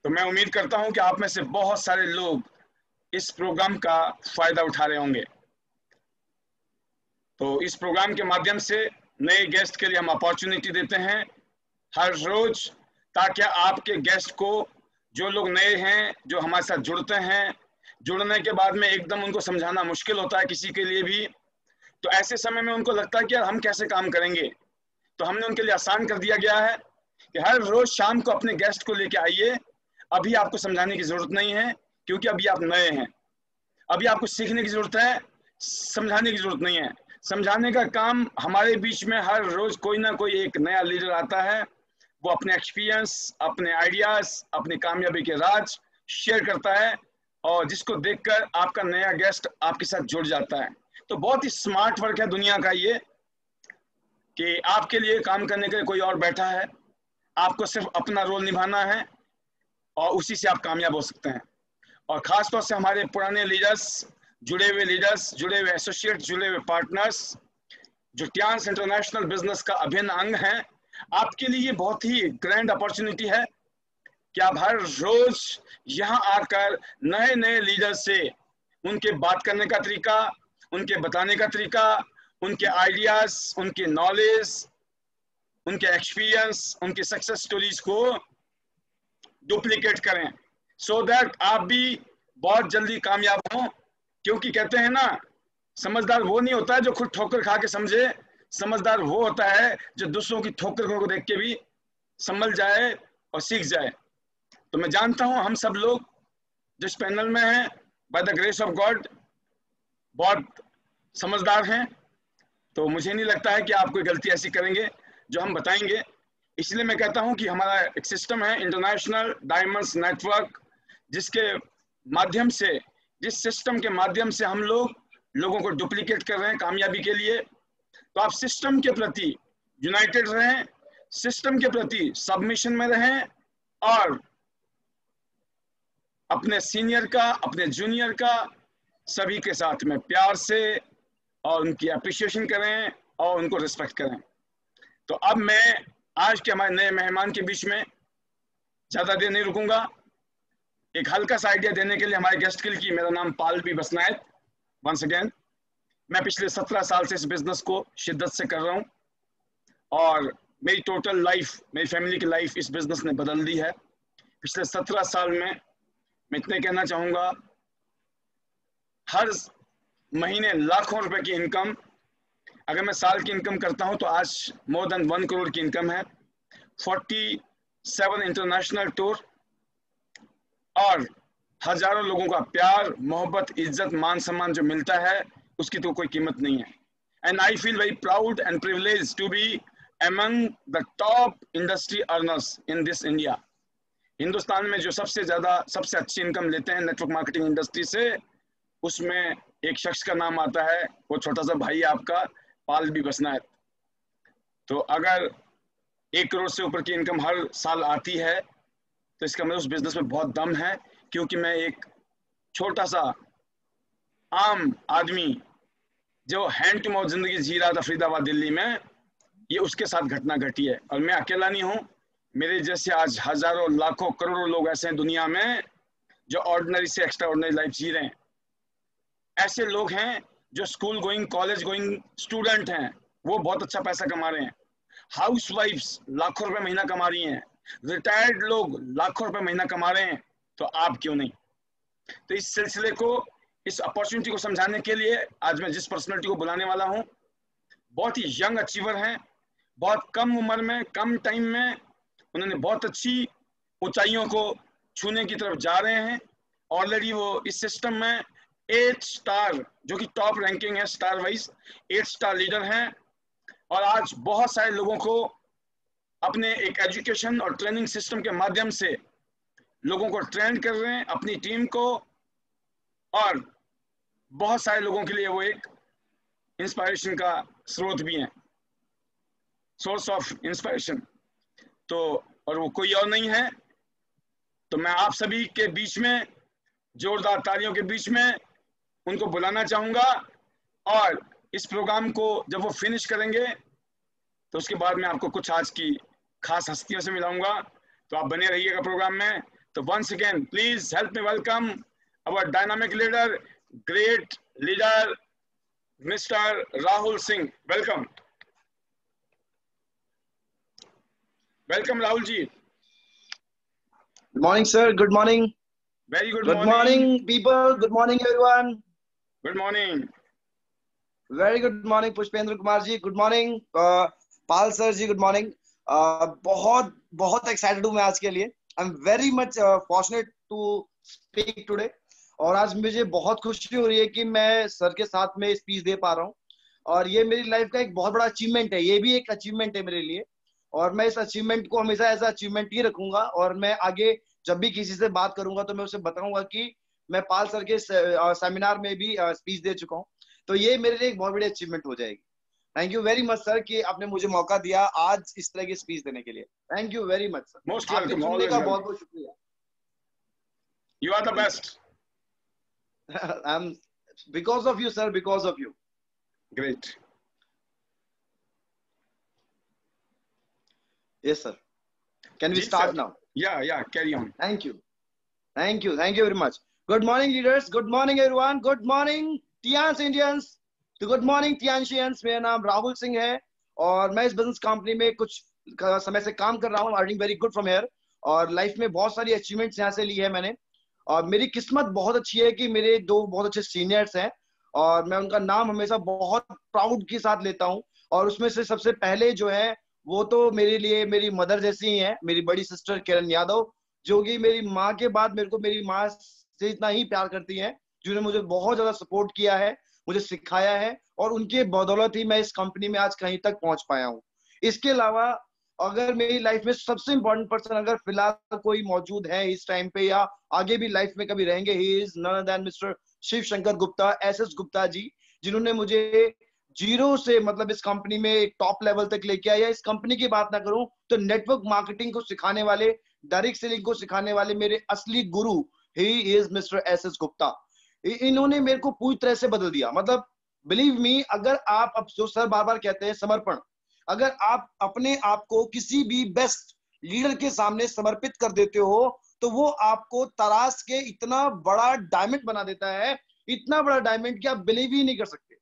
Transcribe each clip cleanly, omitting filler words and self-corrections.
तो मैं उम्मीद करता हूं कि आप में से बहुत सारे लोग इस प्रोग्राम का फायदा उठा रहे होंगे। तो इस प्रोग्राम के माध्यम से नए गेस्ट के लिए हम अपॉर्चुनिटी देते हैं हर रोज, ताकि आपके गेस्ट को, जो लोग नए हैं, जो हमारे साथ जुड़ते हैं, जुड़ने के बाद में एकदम उनको समझाना मुश्किल होता है किसी के लिए भी, तो ऐसे समय में उनको लगता है कि यार हम कैसे काम करेंगे। तो हमने उनके लिए आसान कर दिया गया है कि हर रोज शाम को अपने गेस्ट को लेके आइए। अभी आपको समझाने की जरूरत नहीं है, क्योंकि अभी आप नए हैं। अभी आपको सीखने की जरूरत है, समझाने की जरूरत नहीं है। समझाने का काम हमारे बीच में हर रोज कोई ना कोई एक नया लीडर आता है, वो अपने एक्सपीरियंस, अपने आइडियाज, अपनी कामयाबी के राज शेयर करता है, और जिसको देखकर आपका नया गेस्ट आपके साथ जुड़ जाता है। तो बहुत ही स्मार्ट वर्क है दुनिया का ये, कि आपके लिए काम करने के लिए कोई और बैठा है, आपको सिर्फ अपना रोल निभाना है और उसी से आप कामयाब हो सकते हैं। और खास तौर से हमारे पुराने लीडर्स, जुड़े हुए लीडर्स, जुड़े हुए एसोसिएट, जुड़े हुए पार्टनर्स, जो ट्रांस इंटरनेशनल बिजनेस का अभिन्न अंग है, आपके लिए ये बहुत ही ग्रैंड अपॉर्चुनिटी है कि आप हर रोज यहाँ आकर नए नए लीडर से उनके बात करने का तरीका, उनके बताने का तरीका, उनके आइडियाज, उनके नॉलेज, उनके एक्सपीरियंस, उनकी सक्सेस स्टोरीज को डुप्लीकेट करें, सो दैट आप भी बहुत जल्दी कामयाब हों। क्योंकि कहते हैं ना, समझदार वो नहीं होता है जो खुद ठोकर खा के समझे, समझदार वो होता है जो दूसरों की ठोकर को देख के भी संभल जाए और सीख जाए। तो मैं जानता हूं हम सब लोग जिस पैनल में हैं, by the grace of God, बहुत समझदार हैं। तो मुझे नहीं लगता है कि आप कोई गलती ऐसी करेंगे जो हम बताएंगे। इसलिए मैं कहता हूं कि हमारा एक सिस्टम है, इंटरनेशनल डायमंड्स नेटवर्क, जिसके माध्यम से, जिस सिस्टम के माध्यम से हम लोगों को डुप्लीकेट कर रहे हैं कामयाबी के लिए। तो आप सिस्टम के प्रति यूनाइटेड रहें, सिस्टम के प्रति सबमिशन में रहें, और अपने सीनियर का, अपने जूनियर का, सभी के साथ में प्यार से और उनकी अप्रिशिएशन करें और उनको रिस्पेक्ट करें। तो अब मैं आज के हमारे नए मेहमान के बीच में ज्यादा देर नहीं रुकूंगा। एक हल्का सा आइडिया देने के लिए हमारे गेस्ट के लिए कि मेरा नाम पाल बी बसनायत। वंस अगेन, मैं पिछले 17 साल से इस बिजनेस को शिद्दत से कर रहा हूँ, और मेरी टोटल लाइफ, मेरी फैमिली की लाइफ इस बिजनेस ने बदल दी है। पिछले 17 साल में मैं इतने कहना चाहूँगा, हर महीने लाखों रुपए की इनकम, अगर मैं साल की इनकम करता हूँ तो आज मोर देन 1 करोड़ की इनकम है। 47 इंटरनेशनल टूर, और हजारों लोगों का प्यार, मोहब्बत, इज्जत, मान सम्मान जो मिलता है, उसकी तो कोई कीमत नहीं है। And I feel very proud and privilege to be among the top industry earners in this India. Hindustan में जो सबसे ज्यादा, सबसे अच्छी इनकम लेते हैं नेटवर्क मार्केटिंग इंडस्ट्री से, उसमें एक शख्स का नाम आता है, वो छोटा सा भाई आपका पाल बी बसनायत। तो अगर 1 करोड़ से ऊपर की इनकम हर साल आती है, तो इसका मतलब उस बिजनेस में बहुत दम है। क्योंकि मैं एक छोटा सा आम आदमी जो हैंड टू माउथ जिंदगी जी रहा था फरीदाबाद दिल्ली में, ये उसके साथ घटना घटी है। और मैं अकेला नहीं हूँ, मेरे जैसे आज हजारों, लाखों, करोड़ों लोग ऐसे हैं दुनिया में जो ऑर्डिनरी से एक्स्ट्रा ऑर्डिनरी लाइफ जी रहे हैं। ऐसे लोग हैं जो school going, college going student हैं, वो बहुत अच्छा पैसा कमा रहे हैं। हाउस वाइफ्स लाखों रुपए महीना कमा रही हैं, रिटायर्ड लोग लाखों रुपए महीना कमा रहे हैं, तो आप क्यों नहीं। तो इस सिलसिले को, इस अपॉर्चुनिटी को समझाने के लिए आज मैं जिस पर्सनालिटी को बुलाने वाला हूं, बहुत ही यंग अचीवर हैं। बहुत कम उम्र में, कम टाइम में उन्होंने बहुत अच्छी ऊंचाइयों को छूने की तरफ जा रहे हैं। ऑलरेडी वो इस सिस्टम में 8 स्टार, जो कि टॉप रैंकिंग है स्टार वाइज, 8 स्टार लीडर हैं। और आज बहुत सारे लोगों को अपने एक एजुकेशन और ट्रेनिंग सिस्टम के माध्यम से लोगों को ट्रेन कर रहे हैं, अपनी टीम को, और बहुत सारे लोगों के लिए वो एक इंस्पायरेशन का स्रोत भी है, सोर्स ऑफ इंस्पायरेशन। तो और वो कोई और नहीं है, तो मैं आप सभी के बीच में जोरदार तालियों के बीच में उनको बुलाना चाहूंगा। और इस प्रोग्राम को जब वो फिनिश करेंगे, तो उसके बाद मैं आपको कुछ आज की खास हस्तियों से मिलाऊंगा। तो आप बने रहिएगा प्रोग्राम में। So once again, please help me welcome our dynamic leader, great leader, Mr. Rahul Singh. Welcome. Welcome, Rahul ji. Good morning, sir. Good morning. Very good morning. Good morning, people. Good morning, everyone. Good morning. Very good morning, Pushpendra Kumar ji. Good morning, Pal sir ji. Good morning. बहुत excited हूँ मैं आज के लिए. I'm very much fortunate to speak today. और आज मुझे बहुत खुशी हो रही है कि मैं सर के साथ में स्पीच दे पा रहा हूँ. और ये मेरी लाइफ का एक बहुत बड़ा अचीवमेंट है. ये भी एक अचीवमेंट है मेरे लिए. और मैं इस अचीवमेंट को हमेशा ऐसा अचीवमेंट ही रखूंगा. और मैं आगे जब भी किसी से बात करूंगा तो मैं उसे बताऊंगा कि मैं पाल सर के सेमिनार में भी स्पीच दे चुका हूँ. तो ये मेरे लिए एक बहुत बड़ी अचीवमेंट हो जाएगी. Thank you very much sir कि आपने मुझे मौका दिया आज इस तरह की स्पीच देने के लिए. Thank you very much sir. Most welcome. सुनने का बहुत बहुत शुक्रिया. You are the best. I am because of you sir. Because of you. Great. Yes, sir. Can we start now? Yeah, carry on. Thank you. Thank you very much. Good morning, leaders. Good morning, everyone. Good morning, Tians Indians. तो good morning टियानशियंस. मेरा नाम राहुल सिंह है और मैं इस business company में कुछ समय से काम कर रहा हूँ. Earning very good from here. और लाइफ में बहुत सारी अचीवमेंट्स यहाँ से ली है मैंने. और मेरी किस्मत बहुत अच्छी है कि मेरे दो बहुत अच्छे सीनियर्स हैं और मैं उनका नाम हमेशा बहुत प्राउड के साथ लेता हूँ. और उसमें से सबसे पहले जो है वो तो मेरे लिए मेरी मदर जैसी ही है, मेरी बड़ी सिस्टर किरण यादव, जो कि मेरी माँ के बाद मेरे को मेरी माँ से इतना ही प्यार करती हैं, जिन्होंने मुझे बहुत ज्यादा सपोर्ट किया है, मुझे सिखाया है और उनके बदौलत ही मैं इस कंपनी में आज कहीं तक पहुंच पाया हूँ. इसके अलावा अगर मेरी लाइफ में सबसे इंपॉर्टेंट पर्सन अगर फिलहाल कोई मौजूद है इस टाइम पे या आगे भी लाइफ में कभी रहेंगे, he is none other than mister Shiv Shankar Gupta, SS Gupta ji, जिन्होंने मुझे जीरो से मतलब इस कंपनी में एक टॉप लेवल तक लेके आया. इस कंपनी की बात ना करूं तो नेटवर्क मार्केटिंग को सिखाने वाले, डायरेक्ट सेलिंग को सिखाने वाले मेरे असली गुरु he is mister SS Gupta. इन्होंने मेरे को पूरी तरह से बदल दिया. मतलब बिलीव मी, अगर आप अब जो सर बार बार कहते हैं समर्पण, अगर आप अपने आप को किसी भी बेस्ट लीडर के सामने समर्पित कर देते हो तो वो आपको तराश के इतना बड़ा डायमंड बना देता है, इतना बड़ा डायमंड कि आप बिलीव ही नहीं कर सकते.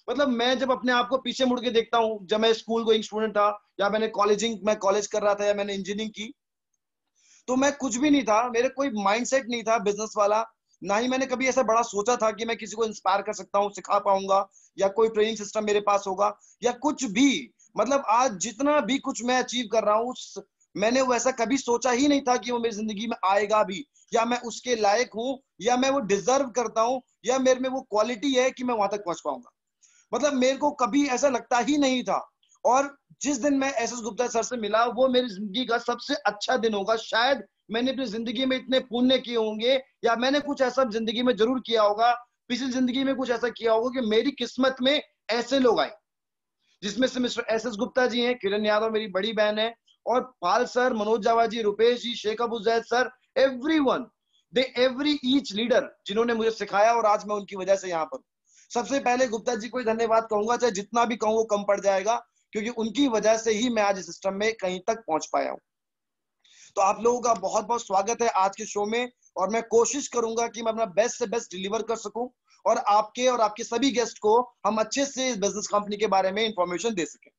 मतलब मैं जब अपने आप को पीछे मुड़ के देखता हूं, जब मैं स्कूल गोइंग स्टूडेंट था या मैं कॉलेज कर रहा था या मैंने इंजीनियरिंग की, तो मैं कुछ भी नहीं था. मेरे कोई माइंडसेट नहीं था बिजनेस वाला. ना ही मैंने कभी ऐसा बड़ा सोचा था कि मैं किसी को इंस्पायर कर सकता हूँ, सिखा पाऊंगा या कोई ट्रेनिंग सिस्टम मेरे पास होगा या कुछ भी. मतलब आज जितना भी कुछ मैं अचीव कर रहा हूँ, मैंने वैसा कभी सोचा ही नहीं था कि वो मेरी जिंदगी में आएगा भी, या मैं उसके लायक हूँ, या मैं वो डिजर्व करता हूँ, या मेरे में वो क्वालिटी है कि मैं वहां तक पहुंच पाऊंगा. मतलब मेरे को कभी ऐसा लगता ही नहीं था. और जिस दिन मैं एसएस गुप्ता सर से मिला वो मेरी जिंदगी का सबसे अच्छा दिन होगा. शायद मैंने अपनी जिंदगी में इतने पुण्य किए होंगे या मैंने कुछ ऐसा जिंदगी में जरूर किया होगा, पिछली जिंदगी में कुछ ऐसा किया होगा कि मेरी किस्मत में ऐसे लोग आए, जिसमें से मिस्टर एसएस गुप्ता जी हैं, किरण यादव मेरी बड़ी बहन है, और Pal sir, Manoj Java ji, Rupesh ji, Sheikh Abu Zaid sir, everyone, every each leader जिन्होंने मुझे सिखाया और आज मैं उनकी वजह से यहाँ पर. सबसे पहले गुप्ता जी को ही धन्यवाद कहूंगा, चाहे जितना भी कहूँ वो कम पड़ जाएगा, क्योंकि उनकी वजह से ही मैं आज इस सिस्टम में कहीं तक पहुंच पाया हूं. तो आप लोगों का बहुत बहुत स्वागत है आज के शो में और मैं कोशिश करूंगा कि मैं अपना बेस्ट से बेस्ट डिलीवर कर सकूं और आपके सभी गेस्ट को हम अच्छे से इस बिजनेस कंपनी के बारे में इंफॉर्मेशन दे सकें.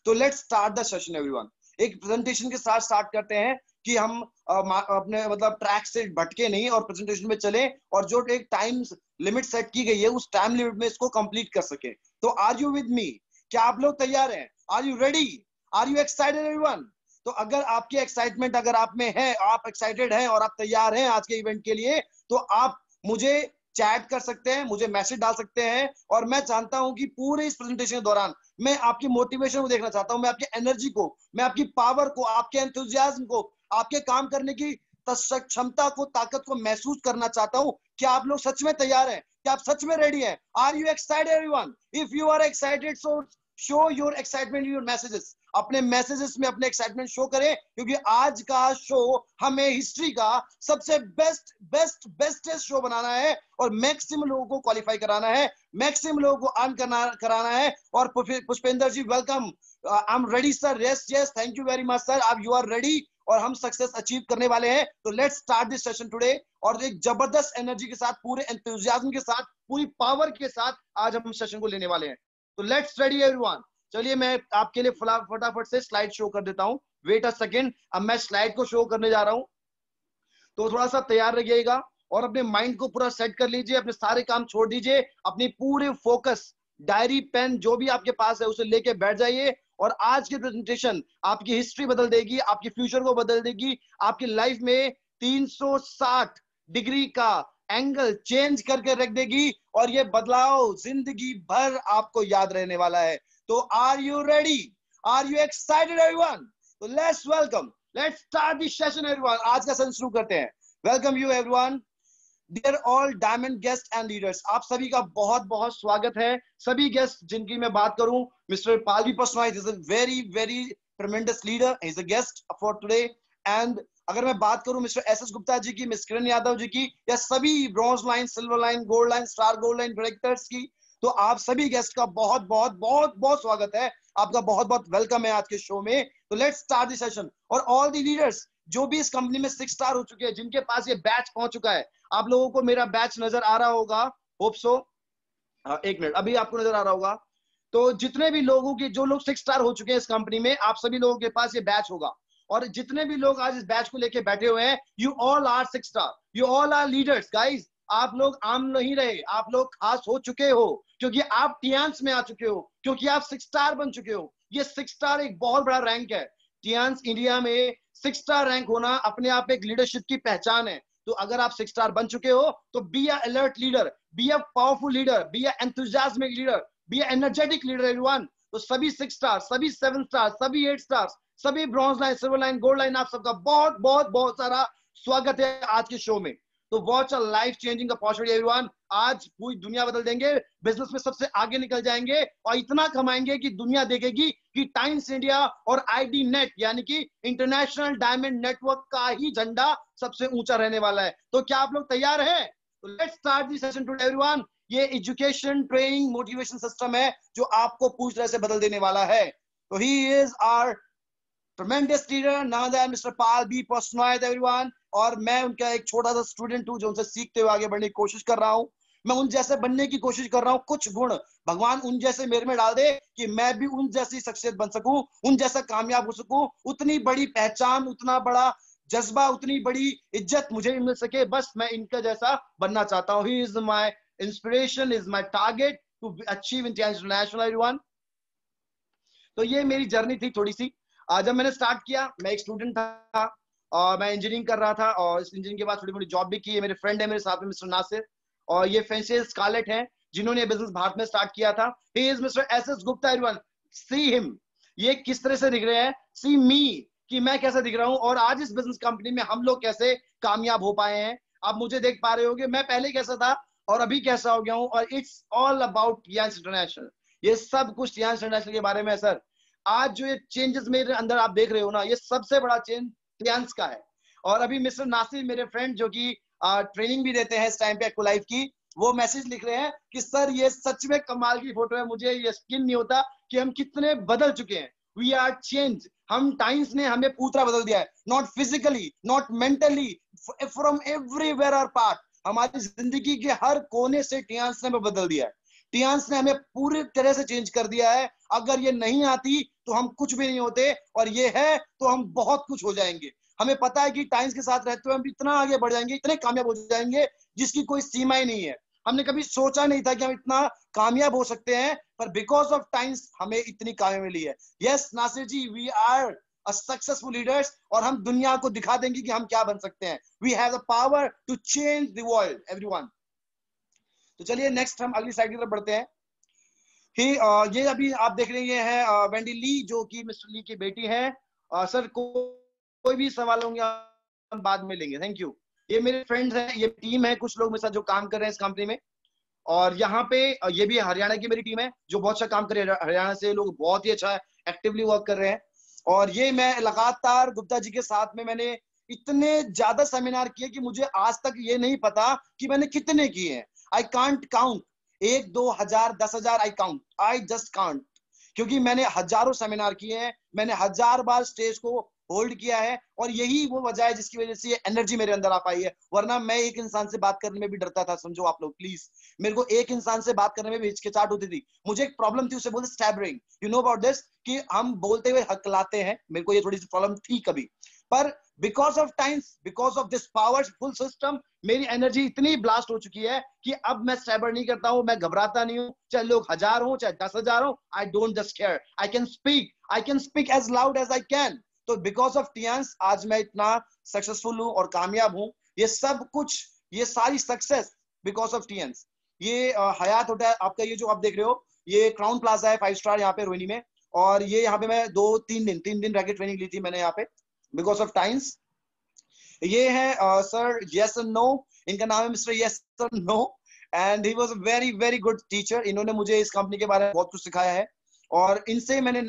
तो let's start the session everyone. एक प्रेजेंटेशन के साथ स्टार्ट करते हैं कि हम अपने मतलब ट्रैक से भटके नहीं और प्रेजेंटेशन में चले और जो एक टाइम लिमिट सेट की गई है उस टाइम लिमिट में इसको कंप्लीट कर सके. तो आर यू विद मी? क्या आप लोग तैयार हैं? Are you ready? Are you excited everyone? तो अगर आपकी एक्साइटमेंट अगर आप में है, आप एक्साइटेड हैं और आप तैयार हैं आज के इवेंट के लिए, तो आप मुझे चैट कर सकते हैं, मुझे मैसेज डाल सकते हैं. और मैं जानता हूं कि पूरे इस प्रेजेंटेशन के दौरान मैं आपकी मोटिवेशन को देखना चाहता हूं, मैं आपकी एनर्जी को, मैं आपकी पावर को, आपके एंथुसियाज्म को, आपके काम करने की क्षमता को, ताकत को महसूस करना चाहता हूं. क्या आप लोग सच में तैयार हैं? क्या आप सच में रेडी हैं? Are you excited everyone? If you are excited so show your excitement in your messages. अपने मैसेजेस में अपने एक्साइटमेंट शो करें, क्योंकि आज का शो हमें हिस्ट्री का सबसे बेस्टेस्ट शो बनाना है और मैक्सिमम लोगों को क्वालिफाई कराना है, मैक्सिमम लोगों को अर्न कराना है. और Pushpendra ji welcome. I am ready sir. Yes, thank you very much sir. आप यू आर रेडी और हम सक्सेस अचीव करने वाले हैं। तो let's start this session today, और एक जबरदस्त एनर्जी के साथ, पूरे एंथुसियाज्म के साथ, पूरी पावर के साथ आज हम सेशन को लेने वाले हैं। तो लेट्स रेडी एवरीवन। चलिए मैं आपके लिए फटाफट से स्लाइड शो कर देता हूं। वेट अ सेकेंड, अब मैं स्लाइड को शो करने जा रहा हूं, तो थोड़ा सा तैयार रहिएगा और अपने माइंड को पूरा सेट कर लीजिए। अपने सारे काम छोड़ दीजिए, अपनी पूरे फोकस, डायरी पेन जो भी आपके पास है उसे लेके बैठ जाइए। और आज की प्रेजेंटेशन आपकी हिस्ट्री बदल देगी, आपकी फ्यूचर को बदल देगी, आपकी लाइफ में 360 डिग्री का एंगल चेंज करके रख देगी, और ये बदलाव जिंदगी भर आपको याद रहने वाला है। तो are you ready? Are you excited everyone? तो let's start this session everyone. आज का सेशन शुरू करते हैं। Welcome you everyone, dear all diamond guest and leaders. आप सभी का बहुत बहुत स्वागत है। सभी गेस्ट जिनकी मैं बात करूं, mister Palvi Pasnoy is a very very tremendous leader, he is a guest for today. And अगर मैं बात करूं मिस्टर एस गुप्ता जी की, मिस किरण यादव जी की, या सभी bronze line, silver line, gold line, star gold line directors की, तो आप सभी गेस्ट का बहुत बहुत बहुत बहुत स्वागत है। आपका बहुत बहुत वेलकम है आज के शो में। तो लेट्स स्टार्ट दिस सेशन। और ऑल दी लीडर्स जो भी इस कंपनी में 6 स्टार हो चुके हैं, जिनके पास ये बैच पहुंच चुका है, आप लोगों को मेरा बैच नजर आ रहा होगा, होप सो। एक मिनट, अभी आपको नजर आ रहा होगा। तो जितने भी लोगों के, जो लोग 6 स्टार हो चुके हैं इस कंपनी में, आप सभी लोगों के पास ये बैच होगा। और जितने भी लोग आज इस बैच को लेके बैठे हुए हैं, you all are 6 star, you all are leaders guys. आप लोग आम नहीं रहे, आप लोग खास हो चुके हो, क्योंकि आप टियांस में आ चुके हो, क्योंकि आप 6 स्टार बन चुके हो। ये 6 स्टार एक बहुत बड़ा रैंक है। टियांस इंडिया में 6 स्टार रैंक होना अपने आप एक लीडरशिप की पहचान है। तो अगर आप 6 स्टार बन चुके हो, तो be a alert leader, be a powerful leader, be a enthusiastic leader, be a energetic leader everyone. तो सभी 6 स्टार, सभी 7 स्टार, सभी 8 स्टार, सभी bronze line, silver line, gold line, आप सबका बहुत बहुत बहुत सारा स्वागत है आज के शो में। तो watch a life changing opportunity everyone. आज पूरी दुनिया बदल देंगे, बिजनेस में सबसे आगे निकल जाएंगे, और इतना कमाएंगे कि दुनिया देखेगी कि टाइम्स इंडिया और आईडी नेट, यानी कि इंटरनेशनल डायमंड नेटवर्क का ही झंडा सबसे ऊंचा रहने वाला है। तो क्या आप लोग तैयार हैं? तो let's start this session today everyone. ये एजुकेशन, ट्रेनिंग, मोटिवेशन सिस्टम है जो आपको पूरी तरह से बदल देने वाला है। तो he is our tremendous leader, none other than Mr. Pal B. Pasnoy everyone। और मैं उनका एक छोटा सा स्टूडेंट हूं जो उनसे सीखते हुए आगे बढ़ने की कोशिश कर रहा हूं। मैं उन जैसे बनने की कोशिश कर रहा हूं। कुछ गुण भगवान उन जैसे मेरे में डाल दे कि मैं भी उन जैसी शख्सियत बन सकूं, उन जैसा कामयाब हो सकूं। उतनी बड़ी पहचान, उतना बड़ा जज्बा, उतनी बड़ी इज्जत मुझे भी मिल सके। बस मैं इनका जैसा बनना चाहता हूं। He is my inspiration, is my target to achieve international everyone. तो ये मेरी जर्नी थी थोड़ी सी। जब मैंने स्टार्ट किया, मैं एक स्टूडेंट था और मैं इंजीनियरिंग कर रहा था, और इस इंजीनियरिंग के बाद थोड़ी मोटी जॉब भी की है। मेरे फ्रेंड है मेरे साथ में, मिस्टर नासिर, और ये फ्रेंसिस स्कारलेट हैं जिन्होंने बिजनेस भारत में स्टार्ट किया था। He is mister S Gupta everyone. See him, ये किस तरह से दिख रहे हैं, सी मी, कि मैं कैसे दिख रहा हूं, और आज इस बिजनेस कंपनी में हम लोग कैसे कामयाब हो पाए हैं। आप मुझे देख पा रहे होंगे, मैं पहले कैसा था और अभी कैसा हो गया हूं। और it's all about Tiens international. ये सब कुछ टियांस इंटरनेशनल के बारे में है सर। आज जो ये चेंजेस मेरे अंदर आप देख रहे हो ना, ये सबसे बड़ा चेंज टियांस का है। और अभी मिस्टर नासिर, मेरे फ्रेंड जो कि ट्रेनिंग भी देते हैं इस टाइम पे एक्को लाइफ की, वो मैसेज लिख रहे हैं कि सर ये सच में कमाल की फोटो है, मुझे यकीन नहीं होता कि हम कितने बदल चुके हैं। We are change. हम टाइम्स ने हमें पूरा बदल दिया है, not physically, not mentally, from everywhere our part. हमारी जिंदगी के हर कोने से टियांस ने हमें बदल दिया है। टियांस ने हमें पूरी तरह से चेंज कर दिया है। अगर ये नहीं आती तो हम कुछ भी नहीं होते, और ये है तो हम बहुत कुछ हो जाएंगे। हमें पता है कि टाइम्स के साथ रहते हुए हम इतना आगे बढ़ जाएंगे, इतने कामयाब हो जाएंगे जिसकी कोई सीमा ही नहीं है। हमने कभी सोचा नहीं था कि हम इतना कामयाब हो सकते हैं, पर बिकॉज ऑफ टाइम्स हमें इतनी कामयाबी मिली है। Yes Nasir ji, we are a successful leaders, और हम दुनिया को दिखा देंगे कि हम क्या बन सकते हैं। We have the power to change the world everyone. तो चलिए नेक्स्ट हम अगली साइड की तरफ बढ़ते हैं। ये अभी आप देख रहे हैं वेंडी ली, जो कि मिस्टर ली की बेटी है। सर कोई भी सवाल होंगे हम बाद में लेंगे, थैंक यू। ये मेरे फ्रेंड्स हैं, ये टीम है, कुछ लोग मेरे साथ जो काम कर रहे हैं इस कंपनी में। और यहाँ पे ये भी हरियाणा की मेरी टीम है जो बहुत अच्छा काम कर रही है। हरियाणा से लोग बहुत ही अच्छा एक्टिवली वर्क कर रहे हैं। और ये मैं लगातार गुप्ता जी के साथ में मैंने इतने ज्यादा सेमिनार किए कि मुझे आज तक ये नहीं पता कि मैंने कितने किए हैं। I can't count, 1, 2, 1000, 10,000, I just can't, क्योंकि मैंने हजारों सेमिनार किए हैं। मैंने 1000 बार स्टेज को होल्ड किया है, और यही वो वजह है जिसकी वजह से ये एनर्जी मेरे अंदर आ पाई है। वरना मैं एक इंसान से बात करने में भी डरता था, समझो आप लोग प्लीज। मेरे को एक इंसान से बात करने में भी हिचकिचाहट होती थी। मुझे एक प्रॉब्लम थी, उसे बोलते स्टैबरिंग, यू नो अबाउट दिस, कि हम बोलते हुए हकलाते हैं। मेरे को ये थोड़ी सी प्रॉब्लम थी कभी, पर because of times, because of this powerful system, मेरी एनर्जी इतनी ब्लास्ट हो चुकी है कि अब मैं स्टैबर नहीं करता हूं, मैं घबराता नहीं हूं, चाहे लोग 1000 हो चाहे 10,000 हो, I don't just care, I can speak as loud as I can. तो बिकॉज ऑफ टियांस आज मैं इतना सक्सेसफुल हूं और कामयाब हूं। ये सब कुछ, ये सारी सक्सेस बिकॉज ऑफ टियांस। ये हयात होटल आपका, ये जो आप देख रहे हो, ये क्राउन प्लाजा है 5 स्टार यहाँ पे रोहिणी में, और ये यहाँ पे मैं 3 दिन रह के ट्रेनिंग ली थी मैंने यहाँ पे बिकॉज ऑफ टाइम्स। ये है सर यस एंड नो, इनका नाम है mister yes and no, and he was a very very good teacher. इन्होंने मुझे इस कंपनी के बारे में बहुत कुछ सिखाया है, और इनसे मैंने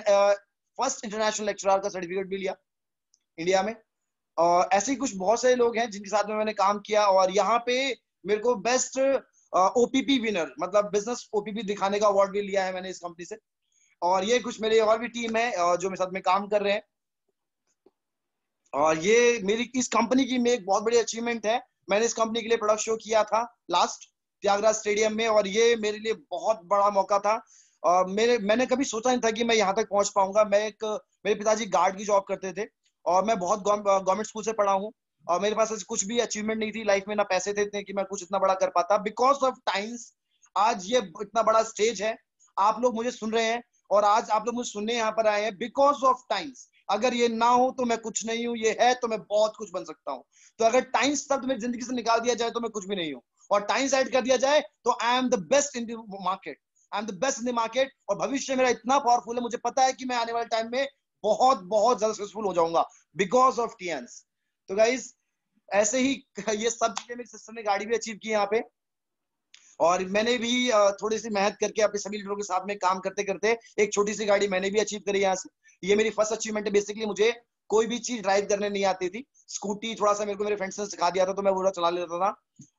फर्स्ट इंटरनेशनल लेक्चरर का सर्टिफिकेट भी लिया इंडिया में। और ऐसे ही कुछ बहुत सारे लोग हैं जिनके साथ में मैंने काम किया, और यहाँ पे मेरे को बेस्ट ओपीपी विनर, मतलब बिजनेस ओपीपी दिखाने का अवार्ड भी लिया है मैंने इस कंपनी से। और ये कुछ मेरी और भी टीम है जो मेरे साथ में काम कर रहे हैं। और ये मेरी इस कंपनी की में एक बहुत बड़ी अचीवमेंट है, मैंने इस कंपनी के लिए प्रोडक्ट शो किया था लास्ट त्यागराज स्टेडियम में, और ये मेरे लिए बहुत बड़ा मौका था। मैंने कभी सोचा नहीं था कि मैं यहाँ तक पहुंच पाऊंगा। मेरे पिताजी गार्ड की जॉब करते थे, और मैं बहुत गवर्नमेंट स्कूल से पढ़ा हूँ, और मेरे पास कुछ भी अचीवमेंट नहीं थी लाइफ में, ना पैसे थे इतने कि मैं कुछ इतना बड़ा कर पाता। बिकॉज ऑफ टाइम्स आज ये इतना बड़ा स्टेज है, आप लोग मुझे सुन रहे हैं, और आज आप लोग मुझे सुनने यहाँ पर आए हैं बिकॉज ऑफ टाइम्स। अगर ये ना हो तो मैं कुछ नहीं हूँ, ये है तो मैं बहुत कुछ बन सकता हूँ। तो अगर टाइम्स शब्द मेरी जिंदगी से निकाल दिया जाए तो मैं कुछ भी नहीं हूँ, और टाइम्स ऐड कर दिया जाए तो I am the best in the market, I am the best in the market. और भविष्य मेरा इतना पावरफुल है, मुझे पता है कि मैं आने वाले टाइम में बहुत बहुत ज्यादा सक्सेसफुल हो जाऊंगा बिकॉज ऑफ टीएंस। तो गाइज ऐसे ही ये सब चीजें मेरी सिस्टर ने गाड़ी भी अचीव की यहाँ पे, और मैंने भी थोड़ी सी मेहनत करके अपने सभी लीडरों के साथ में काम करते करते एक छोटी सी गाड़ी मैंने भी अचीव करी यहाँ से। ये मेरी फर्स्ट अचीवमेंट है। बेसिकली मुझे कोई भी चीज ड्राइव करने नहीं आती थी। स्कूटी थोड़ा सा मेरे को मेरे फ्रेंड्स ने सिखा दिया था, तो मैं पूरा चला लेता था,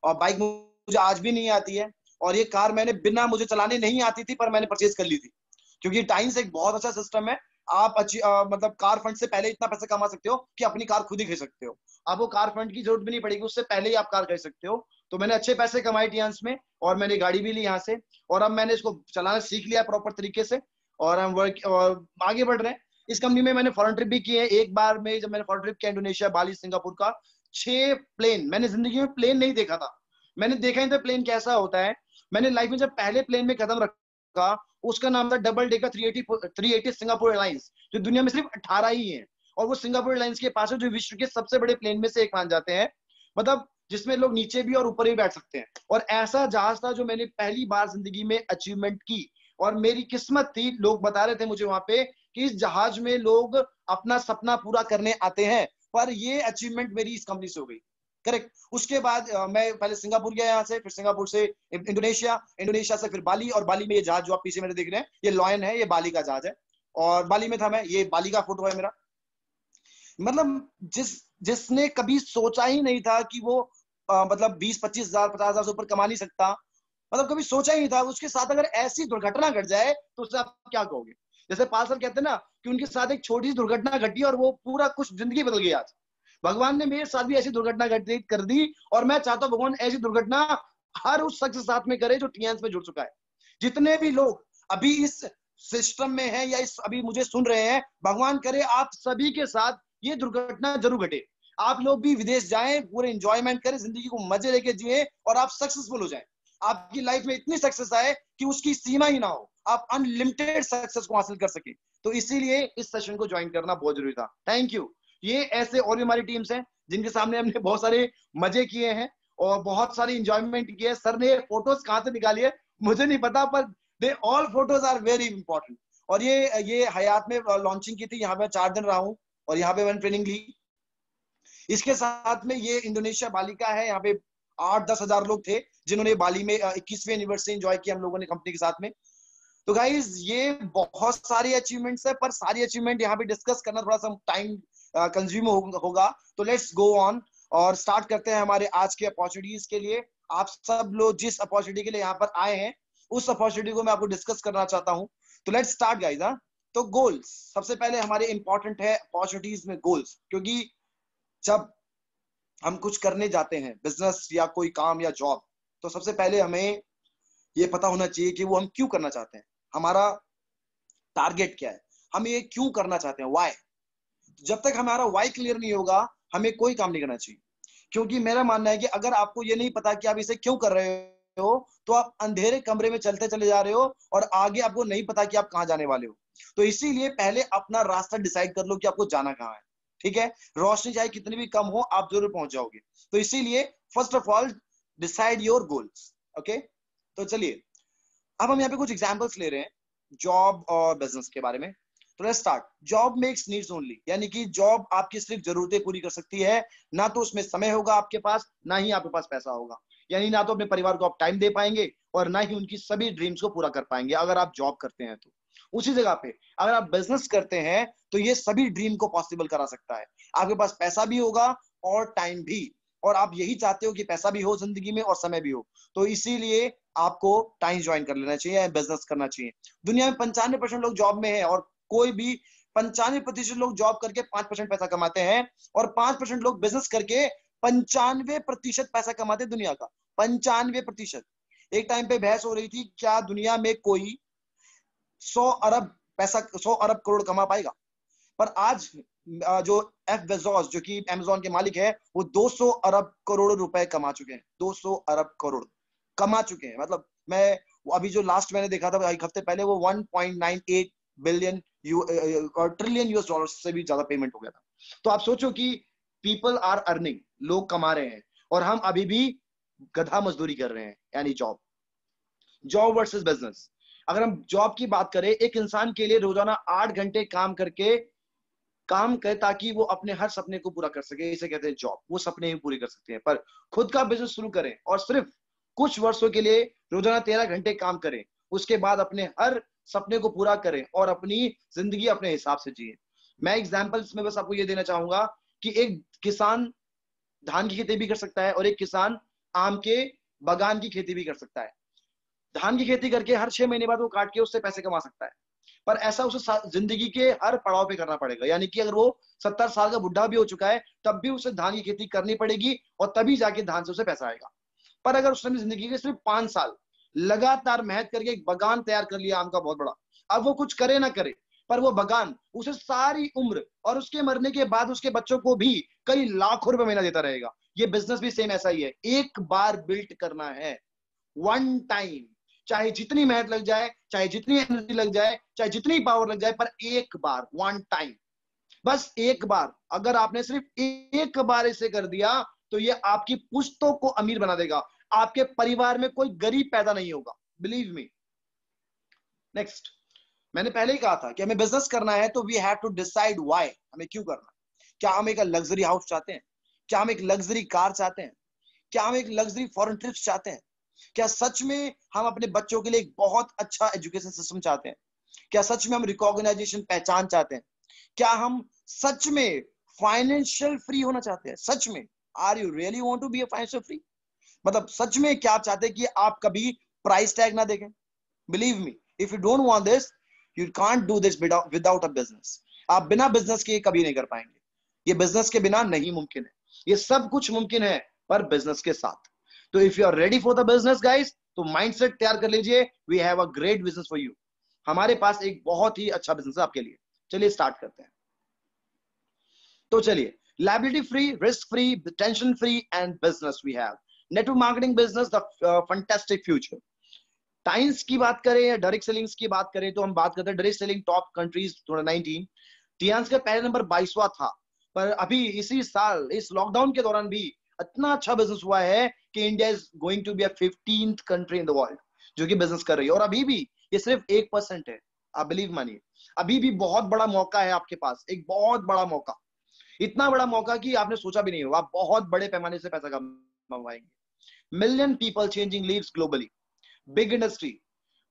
और बाइक मुझे आज भी नहीं आती है। और ये कार मैंने बिना मुझे चलाने नहीं आती थी, पर मैंने परचेज कर ली थी, क्योंकि टाइम्स एक बहुत अच्छा सिस्टम है। आप मतलब कार फंड से पहले इतना पैसा कमा सकते हो कि अपनी कार खुद ही खरीद सकते हो। आपको कार फंड की जरूरत भी नहीं पड़ेगी, उससे पहले ही आप कार खरीद सकते हो। तो मैंने अच्छे पैसे कमाए टियांस में, और मैंने गाड़ी भी ली यहाँ से, और अब मैंने इसको चलाना सीख लिया प्रॉपर तरीके से, और हम वर्क और आगे बढ़ रहे हैं। इस कंपनी में मैंने फॉरेन ट्रिप भी किए। एक बार में जब मैंने फॉरेन ट्रिप किया इंडोनेशिया, बाली, सिंगापुर का 6 प्लेन, मैंने जिंदगी में प्लेन नहीं देखा था, मैंने देखा नहीं था प्लेन कैसा होता है। मैंने लाइफ में जब पहले प्लेन में कदम रखा, उसका नाम था डबल डेकर 380 सिंगापुर एयरलाइंस, जो दुनिया में सिर्फ 18 ही है, और वो सिंगापुर एयरलाइंस के पास है, जो विश्व के सबसे बड़े प्लेन में से एक मान जाते हैं, मतलब जिसमें लोग नीचे भी और ऊपर भी बैठ सकते हैं। और ऐसा जहाज था जो मैंने पहली बार जिंदगी में अचीवमेंट की, और मेरी किस्मत थी, लोग बता रहे थे मुझे वहां पे कि इस जहाज में लोग अपना सपना पूरा करने आते हैं, पर ये अचीवमेंट मेरी इस कंपनी से हो गई। करेक्ट। उसके बाद मैं पहले सिंगापुर गया यहाँ से, फिर सिंगापुर से इंडोनेशिया, इंडोनेशिया से फिर बाली, और बाली में ये जहाज जो आप पीछे मेरे देख रहे हैं, ये लॉयन है, ये बाली का जहाज है, और बाली में था मैं, ये बाली का फोटो है मेरा। मतलब जिसने कभी सोचा ही नहीं था कि वो मतलब 20-25 हजार 50 हजार से ऊपर कमा नहीं सकता, मतलब कभी सोचा ही नहीं था, उसके साथ अगर ऐसी दुर्घटना घट जाए तो उससे आप क्या कहोगे। जैसे पाल सर कहते हैं ना कि उनके साथ एक छोटी सी दुर्घटना घटी और वो पूरा कुछ जिंदगी बदल गई। आज भगवान ने मेरे साथ भी ऐसी दुर्घटना घटित कर दी, और मैं चाहता हूं भगवान ऐसी दुर्घटना हर उस शख्स के साथ में करे जो टीएंस में जुड़ चुका है। जितने भी लोग अभी इस सिस्टम में हैं या इस अभी मुझे सुन रहे हैं, भगवान करे आप सभी के साथ ये दुर्घटना जरूर घटे। आप लोग भी विदेश जाएं, पूरे एंजॉयमेंट करें, जिंदगी को मजे लेके जिए, और आप सक्सेसफुल हो जाएं। आपकी लाइफ में इतनी सक्सेस आए कि उसकी सीमा ही ना हो, आप अनलिमिटेड सक्सेस को हासिल कर सके। तो इसीलिए इस सेशन को ज्वाइन करना बहुत जरूरी था। Thank you. ये ऐसे और भी हमारी टीम्स हैं जिनके सामने हमने बहुत सारे मजे किए हैं और बहुत सारी इंजॉयमेंट की है। सर ने फोटोज कहाँ से निकाली है मुझे नहीं पता, पर they all photos are very important. और ये हयात में लॉन्चिंग की थी, यहाँ पे 4 दिन रहा हूँ, और यहाँ पे मैंने ट्रेनिंग ली। इसके साथ में ये इंडोनेशिया बाली का है, यहाँ पे 8-10 हजार लोग थे जिन्होंने बाली में 21वीं एनिवर्सरी एंजॉय किया हम लोगों ने कंपनी के साथ में। तो गाइज ये बहुत सारी अचीवमेंट्स है, पर सारी अचीवमेंट यहाँ पे डिस्कस करना थोड़ा सा टाइम कंज्यूम होगा। तो लेट्स गो ऑन और स्टार्ट करते हैं हमारे आज के अपॉर्चुनिटीज के लिए। आप सब लोग जिस अपॉर्चुनिटी के लिए यहाँ पर आए हैं, उस अपॉर्चुनिटी को मैं आपको डिस्कस करना चाहता हूँ। तो लेट्स स्टार्ट गाइज। तो गोल्स सबसे पहले हमारे इंपॉर्टेंट है अपॉर्चुनिटीज में गोल्स, क्योंकि जब हम कुछ करने जाते हैं बिजनेस या कोई काम या जॉब, तो सबसे पहले हमें ये पता होना चाहिए कि वो हम क्यों करना चाहते हैं, हमारा टारगेट क्या है, हम ये क्यों करना चाहते हैं, व्हाई। जब तक हमारा व्हाई क्लियर नहीं होगा हमें कोई काम नहीं करना चाहिए। क्योंकि मेरा मानना है कि अगर आपको ये नहीं पता कि आप इसे क्यों कर रहे हो तो आप अंधेरे कमरे में चलते चले जा रहे हो और आगे आपको नहीं पता कि आप कहां जाने वाले हो। तो इसीलिए पहले अपना रास्ता डिसाइड कर लो कि आपको जाना कहां है। ठीक है, रोशनी चाहे कितनी भी कम हो आप जरूर पहुंच जाओगे। तो इसीलिए first of all decide your goals. Okay, तो चलिए अब हम यहाँ पे कुछ एग्जांपल्स ले रहे हैं जॉब और बिजनेस के बारे में। तो let's start. Job makes needs only, यानी कि जॉब आपकी सिर्फ जरूरतें पूरी कर सकती है, ना तो उसमें समय होगा आपके पास, ना ही आपके पास पैसा होगा। यानी ना तो अपने परिवार को आप टाइम दे पाएंगे और ना ही उनकी सभी ड्रीम्स को पूरा कर पाएंगे अगर आप जॉब करते हैं तो। उसी जगह पे अगर आप बिजनेस करते हैं तो ये सभी ड्रीम को पॉसिबल करा सकता है। आपके पास पैसा भी होगा और टाइम भी, और आप यही चाहते हो कि पैसा भी हो जिंदगी में और समय भी हो, तो इसीलिए आपको टाइम ज्वाइन कर लेना चाहिए, बिजनेस करना चाहिए। दुनिया में 95% लोग जॉब में है और कोई भी 95% लोग जॉब करके 5% पैसा कमाते हैं और 5% लोग बिजनेस करके 95% पैसा कमाते हैं दुनिया का। 95%। एक टाइम पे बहस हो रही थी क्या दुनिया में कोई 100 अरब करोड़ कमा पाएगा, पर आज जो एफ बेजोस जो कि अमेज़न के मालिक है वो 200 अरब करोड़ रुपए कमा चुके हैं। 200 अरब करोड़ कमा चुके हैं। मतलब मैं अभी जो लास्ट मैंने देखा था एक हफ्ते पहले वो 1.98 बिलियन ट्रिलियन यूएस डॉलर से भी ज्यादा पेमेंट हो गया था। तो आप सोचो कि पीपल आर अर्निंग, लोग कमा रहे हैं और हम अभी भी गधा मजदूरी कर रहे हैं, यानी जॉब वर्सेस बिजनेस। अगर हम जॉब की बात करें, एक इंसान के लिए रोजाना 8 घंटे काम करे ताकि वो अपने हर सपने को पूरा कर सके, इसे कहते हैं जॉब। वो सपने ही पूरे कर सकते हैं, पर खुद का बिजनेस शुरू करें और सिर्फ कुछ वर्षों के लिए रोजाना 13 घंटे काम करें, उसके बाद अपने हर सपने को पूरा करें और अपनी जिंदगी अपने हिसाब से जिए। मैं एग्जाम्पल्स में बस आपको ये देना चाहूंगा कि एक किसान धान की खेती भी कर सकता है और एक किसान आम के बागान की खेती भी कर सकता है। धान की खेती करके हर 6 महीने बाद वो काट के उससे पैसे कमा सकता है, पर ऐसा उसे जिंदगी के हर पड़ाव पे करना पड़ेगा। यानी कि अगर वो 70 साल का बुढ़ा भी हो चुका है तब भी उसे धान की खेती करनी पड़ेगी और तभी जाके धान से उसे पैसा आएगा। पर अगर उसने जिंदगी के सिर्फ 5 साल लगातार मेहनत करके एक बगान तैयार कर लिया आम का बहुत बड़ा, अब वो कुछ करे ना करे पर वो बगान उसे सारी उम्र और उसके मरने के बाद उसके बच्चों को भी कई लाखों रुपए महीना देता रहेगा। ये बिजनेस भी सेम ऐसा ही है, एक बार बिल्ड करना है, वन टाइम। चाहे जितनी मेहनत लग जाए, चाहे जितनी एनर्जी लग जाए, चाहे जितनी पावर लग जाए, पर एक बार, वन टाइम, बस एक बार। अगर आपने सिर्फ एक बार इसे कर दिया तो ये आपकी पुश्तों को अमीर बना देगा, आपके परिवार में कोई गरीब पैदा नहीं होगा, बिलीव मी। नेक्स्ट, मैंने पहले ही कहा था कि हमें बिजनेस करना है तो we have to decide why, हमें क्यों करना। क्या हम एक लग्जरी हाउस चाहते हैं? क्या हम एक लग्जरी कार चाहते हैं? क्या हम एक लग्जरी फॉरेन ट्रिप्स चाहते हैं? क्या सच में हम अपने बच्चों के लिए एक बहुत अच्छा एजुकेशन सिस्टम चाहते हैं? क्या सच में हम रिकॉग्नाइजेशन, पहचान चाहते हैं? क्या हम सच में फाइनेंशियल फ्री होना चाहते हैं? सच में, are you really want to be a financial free? मतलब सच में क्या आप चाहते हैं कि आप कभी प्राइस टैग ना देखें? Believe me, if you don't want this, you can't do this without a business. आप बिना बिजनेस के कभी नहीं कर पाएंगे। ये बिजनेस के बिना नहीं मुमकिन है। ये सब कुछ मुमकिन है पर बिजनेस के साथ। तो if you are ready for the business guys, तो माइंडसेट तैयार कर लीजिए, we have a great business for you. हमारे पास एक बहुत ही अच्छा बिजनेस है आपके लिए। चलिए स्टार्ट करते हैं। तो चलिए, liability free, risk free, tension free and business we have. Network marketing business, the fantastic future. Times की बात करें या डायरेक्ट सेलिंग्स की बात करें तो हम बात करते हैं डायरेक्ट सेलिंग टॉप कंट्रीज 2019। टियान्स का पहले नंबर 22वां था, पर अभी इसी साल इस लॉकडाउन के दौरान भी इतना अच्छा बिजनेस हुआ है कि India is going to be a 15th country in the world जो कि बिजनेस कर रही है। और अभी भी ये सिर्फ 1% है, आप बिलीव मानिए। अभी भी बहुत बड़ा मौका है आपके पास, एक बहुत बड़ा मौका, इतना बड़ा मौका कि आपने सोचा भी नहीं होगा। आप बहुत बड़े पैमाने से पैसा कमाएंगे। Million people changing leaves globally, big industry,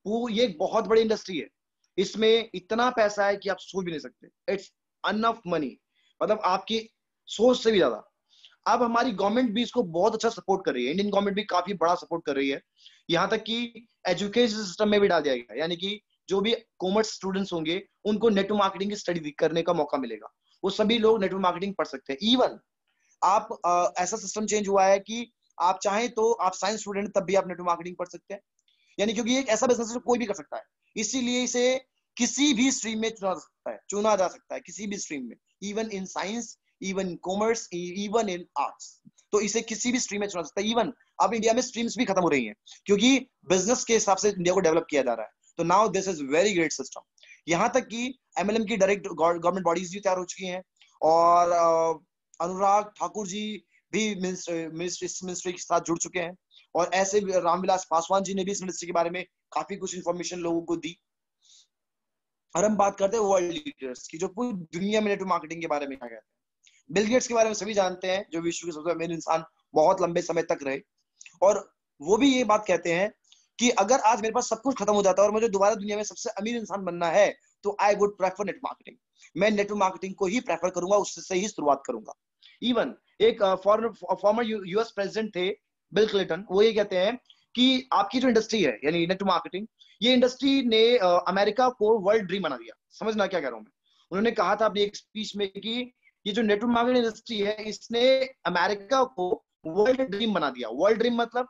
वो ये एक बहुत बड़ी इंडस्ट्री है। इसमें इतना पैसा है कि आप सोच भी नहीं सकते। इट्स अनफ मनी, मतलब आपकी सोच से भी ज्यादा। अब हमारी गवर्नमेंट भी इसको बहुत अच्छा सपोर्ट कर रही है। इंडियन गवर्नमेंट भी काफी बड़ा सपोर्ट कर रही है, यहां तक कि एजुकेशन सिस्टम में भी डाल दिया गया। यानी कि जो भी कॉमर्स स्टूडेंट्स होंगे उनको नेटवर्क मार्केटिंग की स्टडी करने का मौका मिलेगा। वो सभी लोग नेटवर्क मार्केटिंग पढ़ सकते हैं। इवन आप ऐसा सिस्टम चेंज हुआ है कि आप चाहें तो आप साइंस स्टूडेंट तब भी आप नेटवर्क मार्केटिंग पढ़ सकते हैं। यानी क्योंकि एक ऐसा बिजनेस है कोई भी कर सकता है, इसीलिए इसे किसी भी स्ट्रीम में चुना जा सकता है किसी भी स्ट्रीम में, even in science, even in commerce, even in arts. तो इसे किसी भी स्ट्रीम में चुना सकता है। इवन अब इंडिया में स्ट्रीम्स भी खत्म हो रही हैं क्योंकि बिजनेस के हिसाब से इंडिया को डेवलप किया जा रहा है। तो now this is very great system. यहाँ तक कि एमएलएम की डायरेक्ट गवर्नमेंट बॉडीज भी तैयार हो चुकी हैं और अनुराग ठाकुर जी भी मिनिस्ट्री के साथ जुड़ चुके हैं और ऐसे रामविलास पासवान जी ने भी इस मिनिस्ट्री के बारे में काफी कुछ इंफॉर्मेशन लोगों को दी। और हम बात करते हैं वर्ल्ड लीडर्स की जो पूरी दुनिया में नेटवर्क मार्केटिंग के बारे में कहा गया है। बिल गेट्स के बारे में सभी जानते हैं, जो विश्व के सबसे अमीर इंसान बहुत लंबे समय तक रहे, और वो भी ये बात कहते हैं कि अगर आज मेरे पास सब कुछ खत्म हो जाता है और मुझे दोबारा दुनिया में सबसे अमीर इंसान बनना है तो I would prefer network marketing. मैं नेटवर्क मार्केटिंग को ही प्रेफर करूंगा, उससे ही शुरुआत करूंगा। इवन एक फॉर्मर यूएस प्रेसिडेंट थे बिल क्लिंटन, वो ये कहते हैं कि आपकी जो इंडस्ट्री है यानी नेटवर्क मार्केटिंग, ये इंडस्ट्री ने अमेरिका को वर्ल्ड ड्रीम बना दिया। समझना क्या कह रहा हूं मैं। उन्होंने कहा था अपनी एक स्पीच में कि ये जो नेटवर्क मार्केटिंग इंडस्ट्री है इसने अमेरिका को वर्ल्ड ड्रीम बना दिया। वर्ल्ड ड्रीम मतलब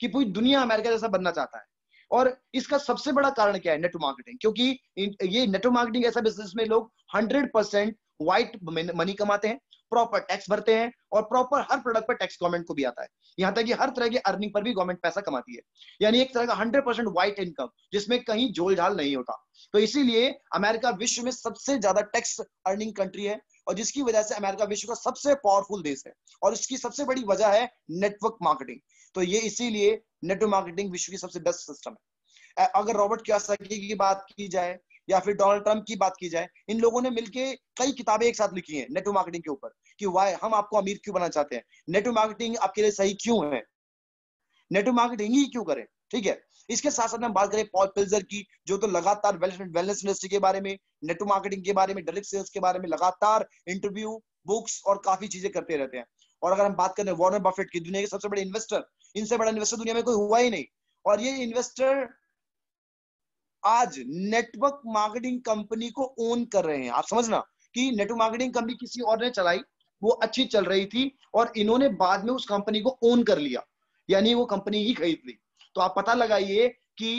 कि पूरी दुनिया अमेरिका जैसा बनना चाहता है। और इसका सबसे बड़ा कारण क्या है? Network marketing. क्योंकि ये नेटवर्क मार्केटिंग ऐसा बिजनेस में लोग 100% व्हाइट मनी कमाते हैं, प्रॉपर टैक्स भरते हैं और प्रॉपर हर प्रोडक्ट पर टैक्स गवर्नमेंट को भी आता है। यहाँ तक कि हर तरह की अर्निंग पर भी गवर्नमेंट पैसा कमाती है। यानी एक तरह का 100% व्हाइट इनकम जिसमें कहीं झोल झाल नहीं होता। तो इसीलिए अमेरिका विश्व में सबसे ज्यादा टैक्स अर्निंग कंट्री है और जिसकी वजह से अमेरिका विश्व का सबसे पावरफुल देश है और इसकी सबसे बड़ी वजह है नेटवर्क मार्केटिंग। तो ये इसीलिए नेटवर्क मार्केटिंग विश्व की सबसे बेस्ट सिस्टम है। अगर रॉबर्ट कियोसाकी की बात की जाए या फिर डोनाल्ड ट्रंप की बात की जाए, इन लोगों ने मिलकर कई किताबें एक साथ लिखी हैं नेटवर्क मार्केटिंग के ऊपर कि वाई हम आपको अमीर क्यों बनाना चाहते हैं, नेटवर्क मार्केटिंग आपके लिए सही क्यों है, नेटवर्क मार्केटिंग ही क्यों करें। ठीक है, इसके साथ साथ हम बात करें पॉल पिल्जर की, जो तो लगातार वेलनेस इंडस्ट्री के बारे में, नेटवर्क मार्केटिंग के बारे में, डायरेक्ट सेल्स के बारे में लगातार इंटरव्यू, बुक्स और काफी चीजें करते रहते हैं। और अगर हम बात करें वॉरेन बफेट की, दुनिया के सबसे बड़े इन्वेस्टर, इनसे बड़ा इन्वेस्टर दुनिया में कोई हुआ ही नहीं। और ये इन्वेस्टर आज नेटवर्क मार्केटिंग कंपनी को ओन कर रहे हैं। आप समझना कि नेटवर्क मार्केटिंग कंपनी किसी और ने चलाई, वो अच्छी चल रही थी और इन्होंने बाद में उस कंपनी को ओन कर लिया, यानी वो कंपनी ही खरीद ली। तो आप पता लगाइए कि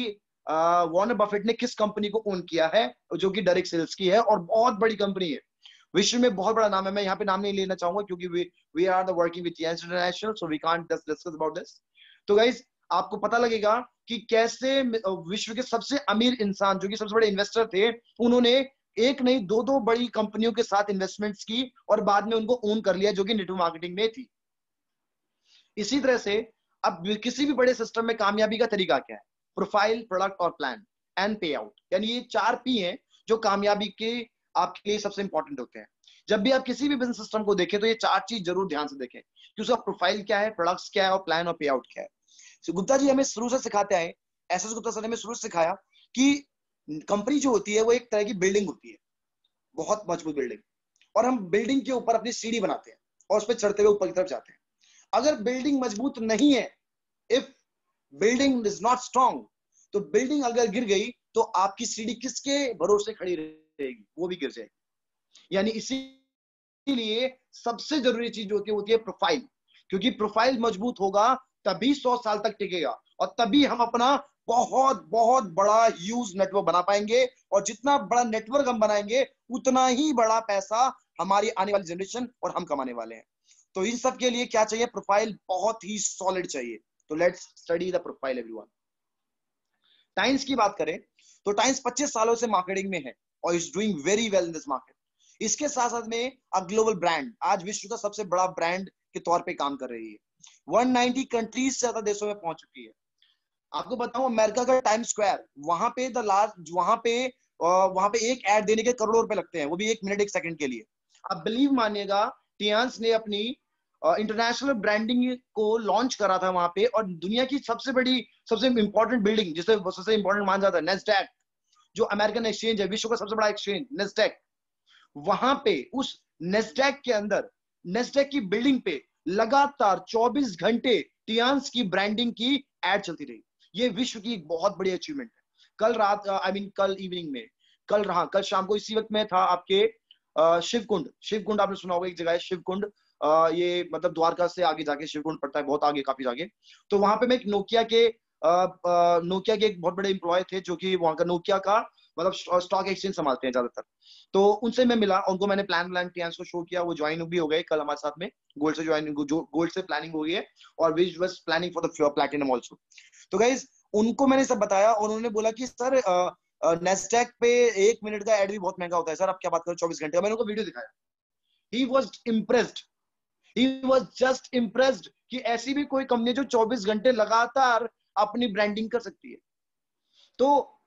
वॉरेन बफेट ने किस कंपनी को ओन किया है, जो कि डायरेक्ट सेल्स की है और बहुत बड़ी कंपनी है, विश्व में बहुत बड़ा नाम है। मैं यहाँ पे नाम नहीं लेना चाहूंगा क्योंकि we are the working with TNC international, so we can't just discuss about this. तो गाइस आपको पता लगेगा कि कैसे विश्व के सबसे अमीर इंसान, जो कि सबसे बड़े इन्वेस्टर थे, उन्होंने एक नहीं दो दो बड़ी कंपनियों के साथ इन्वेस्टमेंट्स की और बाद में उनको ओन कर लिया, जो कि नेटवर्क मार्केटिंग में थी। इसी तरह से अब किसी भी बड़े सिस्टम में कामयाबी का तरीका क्या है? प्रोफाइल, प्रोडक्ट और प्लान एंड पे आउट। यानी ये 4 पी हैं जो कामयाबी के आपके लिए सबसे इंपॉर्टेंट होते हैं। जब भी आप किसी भी बिजनेस सिस्टम को देखें तो ये 4 चीज जरूर ध्यान से देखें कि उसका प्रोफाइल क्या है, प्रोडक्ट्स क्या है और प्लान और पे आउट क्या है। तो गुप्ता जी हमें शुरू से सिखाते आए, एसएस गुप्ता सर ने हमें शुरू से सिखाया कि कंपनी जो होती है वो एक तरह की बिल्डिंग होती है, बहुत मजबूत बिल्डिंग, और हम बिल्डिंग के ऊपर अपनी सीढ़ी बनाते हैं और उस पर चढ़ते हुए ऊपर की तरफ जाते हैं। अगर बिल्डिंग मजबूत नहीं है, if building is not strong, तो बिल्डिंग अगर गिर गई तो आपकी सीढ़ी किसके भरोसे खड़ी रहेगी? वो भी गिर जाएगी। यानी इसीलिए सबसे जरूरी चीज होती है प्रोफाइल, क्योंकि प्रोफाइल मजबूत होगा तभी 100 साल तक टिकेगा और तभी हम अपना बहुत बहुत बड़ा ह्यूज नेटवर्क बना पाएंगे। और जितना बड़ा नेटवर्क हम बनाएंगे उतना ही बड़ा पैसा हमारी आने वाली जनरेशन और हम कमाने वाले हैं। तो इन सब के लिए क्या चाहिए? प्रोफाइल बहुत ही सॉलिड चाहिए। तो let's study the profile everyone. Times की बात करें तो टाइम्स 25 सालों से मार्केटिंग में है और is doing very well in this market. इसके साथ साथ में अ ग्लोबल ब्रांड, आज विश्व का सबसे बड़ा ब्रांड के तौर पे काम कर रही है। 190 कंट्रीज से ज्यादा देशों में पहुंच चुकी है। आपको बताऊं अमेरिका का टाइम स्क्वायर, वहां पे एक ऐड देने के करोड़ों रुपए लगते हैं, वो भी 1 मिनट 1 सेकंड के लिए। आप बिलीव मानिएगा, टियान्स ने अपनी इंटरनेशनल ब्रांडिंग को लॉन्च करा था वहां पे, और दुनिया की सबसे इंपॉर्टेंट बिल्डिंग, जिसे सबसे इंपॉर्टेंट माना जाता है, नेस्डैक, जो अमेरिकन एक्सचेंज है, विश्व का सबसे बड़ा एक्सचेंज नेस्डैक, वहां पे उस नेस्डैक के अंदर, नेस्डैक की बिल्डिंग पे लगातार 24 घंटे टियान्स की ब्रांडिंग की एड चलती रही। ये विश्व की एक बहुत बड़ी अचीवमेंट है। कल रात आई मीन कल इवनिंग में, कल शाम को इसी वक्त में था आपके शिवकुंड आपने सुना होगा, एक जगह है शिवकुंड, ये मतलब द्वारका से आगे जाके शिवकुंड पड़ता है, बहुत आगे, काफी आगे। तो वहां पे मैं एक नोकिया के एक बहुत बड़े एम्प्लॉय थे जो कि वहां का नोकिया का मतलब स्टॉक एक्सचेंज संभालते हैं ज्यादातर। तो उनसे मैं मिला, उनको मैंने प्लान टियान्स को शो किया, वो ज्वाइन भी हो गए कल हमारे साथ में, गोल्ड से प्लानिंग हो गई है, और which was planning for the platinum also. तो गाइस उनको मैंने सब बताया, और उन्होंने बोला कि सर नेस्डैक पे 1 मिनट का एड भी बहुत महंगा होता है सर, आप क्या बात करो 24 घंटे का। मैंने उनको वीडियो दिखाया, he was impressed, he was just impressed कि ऐसी भी कोई कंपनी जो 24 घंटे लगातार अपनी ब्रांडिंग कर सकती है। तो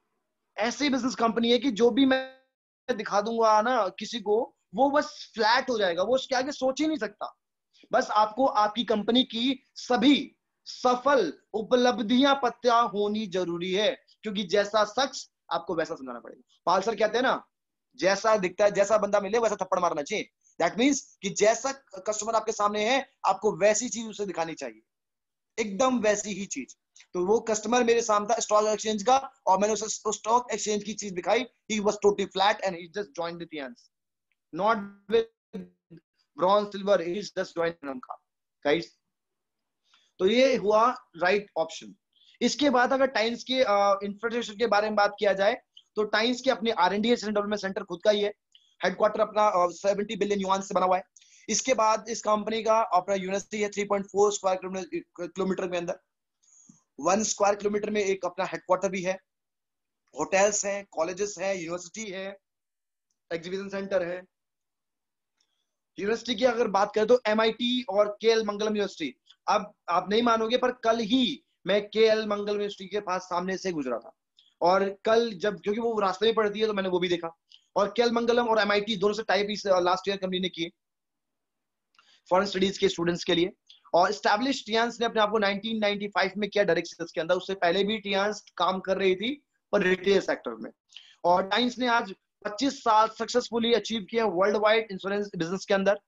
ऐसी बिजनेस कंपनी है कि जो भी मैं दिखा दूंगा ना किसी को, वो बस फ्लैट हो जाएगा, वो उसके आगे सोच ही नहीं सकता। बस आपको आपकी कंपनी की सभी सफल उपलब्धियां पता होनी जरूरी है, क्योंकि जैसा शख्स आपको वैसा समझाना पड़ेगा। पाल सर कहते हैं ना, जैसा दिखता है, जैसा बंदा मिले वैसा थप्पड़ मारना चाहिए। दैट मीन्स कि जैसा कस्टमर आपके सामने है, आपको वैसी चीज उसे दिखानी चाहिए, एकदम वैसी ही चीज। तो वो कस्टमर मेरे सामने था स्टॉक एक्सचेंज का, और मैंने उसे स्टॉक एक्सचेंज की चीज दिखाई। He was totally flat and he just joined the Tiens, not with bronze silver, he just joined उनका गाइस। तो ये हुआ राइट ऑप्शन। इसके बाद अगर टाइम्स के इंफ्रास्ट्रक्चर के बारे में बात किया जाए, तो टाइम्स के अपने R&D डेवलपमेंट सेंटर खुद का ही है, हेडक्वार्टर अपना 70 बिलियन युआन से बना हुआ है। इसके बाद इस कंपनी का अपना यूनिवर्सिटी है 3.4 स्क्वायर किलोमीटर के अंदर, 1 स्क्वायर किलोमीटर में एक अपना हेडक्वार्टर भी है, होटल्स हैं, कॉलेजेस हैं, यूनिवर्सिटी है, एग्जीबिशन सेंटर है। यूनिवर्सिटी की अगर बात करें तो MIT और KL मंगलम यूनिवर्सिटी। अब आप नहीं मानोगे, पर कल ही मैं KL मंगलम यूनिवर्सिटी के पास सामने से गुजरा था, और कल जब, क्योंकि वो रास्ते में पड़ती है, तो मैंने वो भी देखा। और KL मंगलम और MIT दोनों से टाइप इस लास्ट ईयर कंपनी ने किए फॉरेन स्टडीज के स्टूडेंट्स के लिए। और स्टैब्लिश टियान्स ने अपने आप को 1995 में किया डायरेक्ट सेल्स के अंदर, उससे पहले भी टियान्स काम कर रही थी पर रिटेल सेक्टर में। और टाइम्स ने आज 25 साल सक्सेसफुली अचीव किए वर्ल्ड वाइड इंश्योरेंस बिजनेस के अंदर,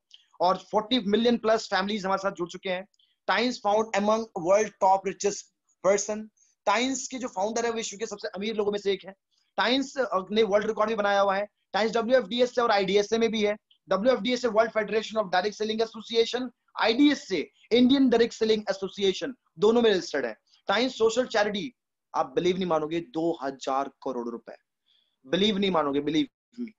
और 40 मिलियन प्लस फैमिलीज हमारे साथ जुड़ चुके हैं। Times found among world top richest person. Times के जो फाउंडर है विश्व के सबसे अमीर लोगों में से एक है। टाइम्स ने वर्ल्ड रिकॉर्ड भी बनाया हुआ है। टाइम्स WFDS से और IDSA में भी है। WFDS से world federation of direct selling association, IDS से इंडियन डायरेक्ट सेलिंग एसोसिएशन, दोनों में रजिस्टर्ड है। टाइम्स सोशल चैरिटी, आप बिलीव नहीं मानोगे, 2000 करोड़ रुपए, बिलीव नहीं मानोगे, बिलीव मी।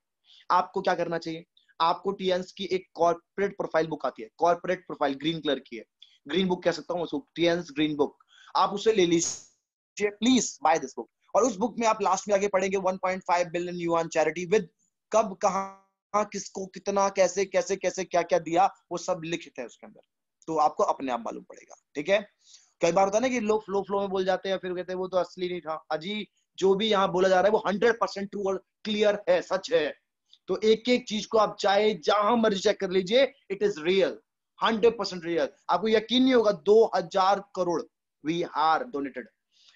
आपको क्या करना चाहिए, आपको टियान्स की एक कॉर्पोरेट प्रोफाइल बुक आती है, कॉर्पोरेट प्रोफाइल ग्रीन कलर की है, ग्रीन बुक कह सकता हूँ उसको, टियान्स ग्रीन बुक। आप उसे ले लीजिए, प्लीज बाय दिस बुक। और उस बुक में आप लास्ट में आगे पढ़ेंगे 1.5 बिलियन युआन चैरिटी विद कब, कहां, किसको, कितना, कैसे कैसे कैसे क्या क्या दिया, वो सब लिखित है उसके अंदर। तो आपको अपने आप मालूम पड़ेगा, ठीक है। कई बार होता है ना कि लोग फ्लो में बोल जाते हैं, फिर कहते हैं वो तो असली नहीं था। अजी जो भी यहाँ बोला जा रहा है वो 100% ट्रू और क्लियर है, सच है। तो एक एक चीज को आप चाहे जहां मर्जी चेक कर लीजिए, इट इज रियल, 100% रियल। आपको यकीन नहीं होगा, 2000 करोड़ वी आर डोनेटेड।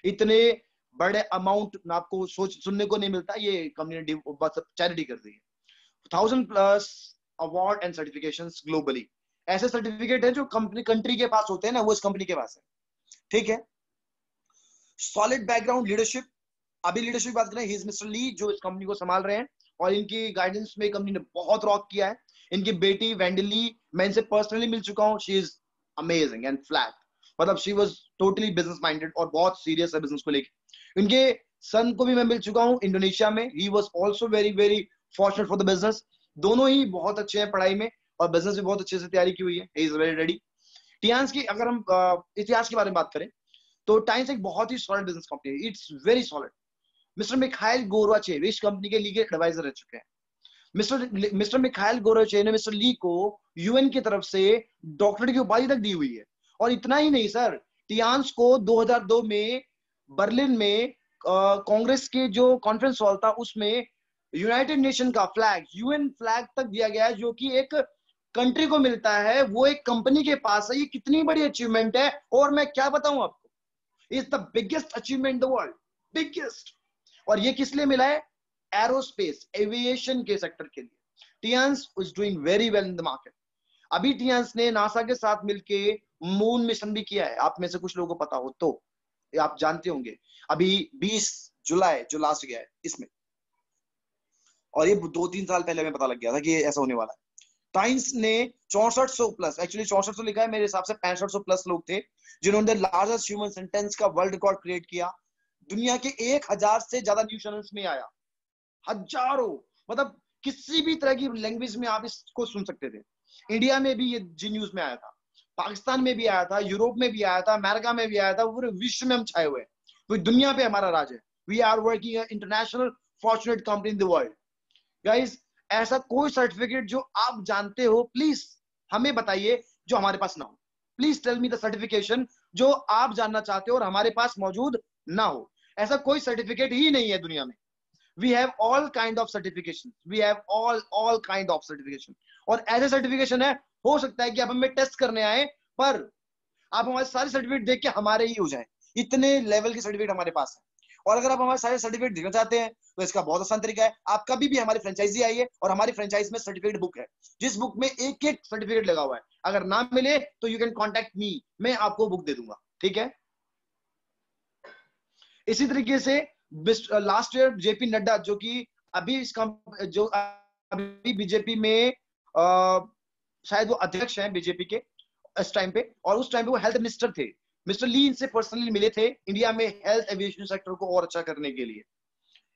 इतने बड़े अमाउंट आपको सुनने को नहीं मिलता, ये कंपनी ने चैरिटी कर दी है। 1000+ अवार्ड एंड सर्टिफिकेशंस ग्लोबली। ऐसे सर्टिफिकेट है जो कंट्री के पास होते हैं ना, वो इस कंपनी के पास है, ठीक है। सॉलिड बैकग्राउंड लीडरशिप, अभी लीडरशिप बात करें, ही इज मिस्टर ली जो इस कंपनी को संभाल रहे हैं, और इनकी गाइडेंस में कंपनी ने बहुत रॉक किया है। इनकी बेटी वेंडली, मैं इनसे पर्सनली मिल चुका हूं, she is amazing and flat, मतलब she was totally business minded और बहुत सीरियस है बिजनेस को लेकर। इनके सन को भी मैं मिल चुका हूं इंडोनेशिया में, he was also very very fortunate for the business. दोनों ही बहुत अच्छे हैं पढ़ाई में, और बिजनेस भी बहुत अच्छे से तैयारी की हुई है, ही इज वेरी रेडी। टियान्स की अगर हम इतिहास के बारे में बात करें, तो टाइम्स एक बहुत ही सॉलिड बिजनेस कंपनी है, it's very solid. Mister Mikhail Gorbachev इस कंपनी के लीगल एडवाइजर रह चुके हैं। मिस्टर मिखाइल गोरवाचेव ने मिस्टर ली को UN की तरफ से डॉक्टरेट की उपाधि तक दी हुई है। और इतना ही नहीं सर, टियान्स को 2002 में बर्लिन में कांग्रेस के जो कॉन्फ्रेंस हॉल था, उसमें यूनाइटेड नेशन का फ्लैग, UN फ्लैग तक दिया गया है, जो कि एक कंट्री को मिलता है, वो एक कंपनी के पास है। ये कितनी बड़ी अचीवमेंट है, और मैं क्या बताऊं आपको, is the biggest achievement in the world, biggest. और ये किस लिए मिला है, एरोस्पेस एविएशन के सेक्टर के लिए। Tiens is doing very well in the market. अभी टियान्स ने नासा के साथ मिलके मून मिशन भी किया है, आप में से कुछ लोगों को पता हो तो, आप जानते होंगे। अभी 20 जुलाई जो लास्ट गया है इसमें, और ये 2-3 साल पहले हमें पता लग गया था कि ये ऐसा होने वाला है। टाइम्स ने 6400 प्लस, एक्चुअली 6400 लिखा है, मेरे हिसाब से 6500 प्लस लोग थे जिन्होंने लार्जेस्ट ह्यूमन सेंटेंस का वर्ल्ड रिकॉर्ड क्रिएट किया। दुनिया के 1000 से ज्यादा न्यूज चैनल्स में आया, हजारों, मतलब किसी भी तरह की लैंग्वेज में आप इसको सुन सकते थे। इंडिया में भी ये जी न्यूज में आया था, पाकिस्तान में भी आया था, यूरोप में भी आया था, अमेरिका में भी आया था, पूरे विश्व में हम छाए हुए हैं, पूरी दुनिया पे हमारा राज है। We are working international fortunate company in the world. Guys, ऐसा कोई सर्टिफिकेट जो आप जानते हो प्लीज हमें बताइए जो हमारे पास ना हो। Please tell me the certification जो आप जानना चाहते हो और हमारे पास मौजूद ना हो। ऐसा कोई सर्टिफिकेट ही नहीं है दुनिया में। we have all kind of certification, we have all kind of certification, और ऐसे सर्टिफिकेशन है, हो सकता है कि आप हमें टेस्ट करने आए पर आप हमारे सारे सर्टिफिकेट देख के हमारे ही हो जाए, इतने लेवल के सर्टिफिकेट हमारे पास है। और अगर आप हमारे सारे सर्टिफिकेट देखना चाहते हैं तो इसका बहुत आसान तरीका है, आप कभी भी हमारी फ्रेंचाइजी आइए और हमारी फ्रेंचाइज में सर्टिफिकेट बुक है, जिस बुक में एक एक सर्टिफिकेट लगा हुआ है। अगर ना मिले तो यू कैन कॉन्टेक्ट मी, मैं आपको बुक दे दूंगा, ठीक है। इसी तरीके से लास्ट ईयर जेपी नड्डा, जो कि अभी जो अभी बीजेपी में शायद वो अध्यक्ष हैं बीजेपी के इस टाइम पे, और उस टाइम पे वो हेल्थ मिनिस्टर थे। मिस्टर ली इनसे पर्सनली मिले थे इंडिया में हेल्थ एविएशन सेक्टर को और अच्छा करने के लिए।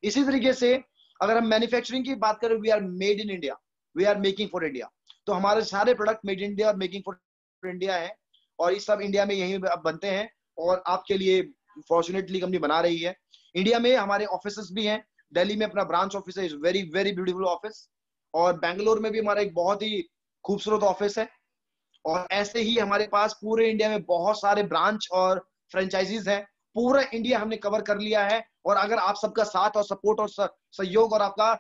इसी तरीके से अगर हम मैन्युफैक्चरिंग की बात करें, we are made in India, we are making for India. तो हमारे सारे प्रोडक्ट मेड इन इंडिया और मेकिंग फॉर इंडिया है, और ये सब इंडिया में यहीं अब बनते हैं और आपके लिए फॉर्चुनेटली कंपनी बना रही है। इंडिया में हमारे ऑफिस भी हैं, दिल्ली में अपना ब्रांच ऑफिस है, is very very beautiful office, और बेंगलोर में भी हमारा एक बहुत ही खूबसूरत ऑफिस है। और ऐसे ही हमारे पास पूरे इंडिया में बहुत सारे ब्रांच और फ्रेंचाइजीज हैं, पूरा इंडिया हमने कवर कर लिया है। और अगर आप सबका साथ और सपोर्ट और सहयोग और आपका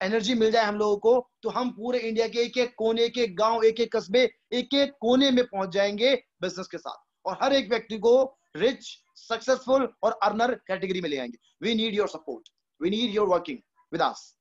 एनर्जी मिल जाए हम लोगों को, तो हम पूरे इंडिया के एक एक कोने, एक एक गांव, एक एक कस्बे, एक एक कोने में पहुंच जाएंगे बिजनेस के साथ, और हर एक व्यक्ति को रिच, सक्सेसफुल और अर्नर कैटेगरी में ले आएंगे। We need your support, we need your working with us.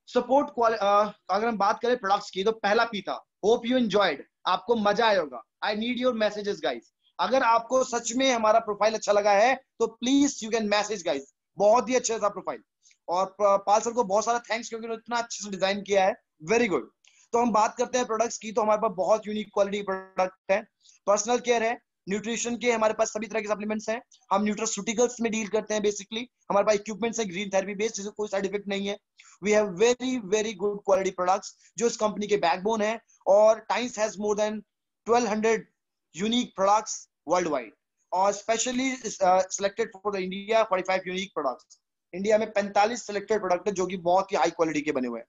Support अगर हम बात करें प्रोडक्ट्स की, तो पहला पी था, होप यू एंजॉयड, आपको मजा आया होगा। I need your messages guys. अगर आपको सच में हमारा प्रोफाइल अच्छा लगा है तो please you can message guys, बहुत ही अच्छा था प्रोफाइल। और पाल सर को बहुत सारा थैंक्स, क्योंकि उन्होंने इतना अच्छे से डिजाइन किया है, वेरी गुड। तो हम बात करते हैं प्रोडक्ट्स की, तो हमारे पास बहुत यूनिक क्वालिटी प्रोडक्ट है। पर्सनल केयर है, न्यूट्रिशन के हमारे पास सभी तरह के सप्लीमेंट्स हैं, हम न्यूट्रास्यूटिकल्स में डील करते हैं बेसिकली। हमारे पास इक्विपमेंट्स है ग्रीन थेरेपी बेस्ड, जिससे कोई साइड इफेक्ट नहीं है। We have very very good quality products जो इस कंपनी के बैकबोन है। और Times has more than 1200 unique products world wide, और specially selected for the India 45 unique products. India में 45 सिलेक्टेड प्रोडक्ट है जो कि बहुत ही हाई क्वालिटी के बने हुए हैं।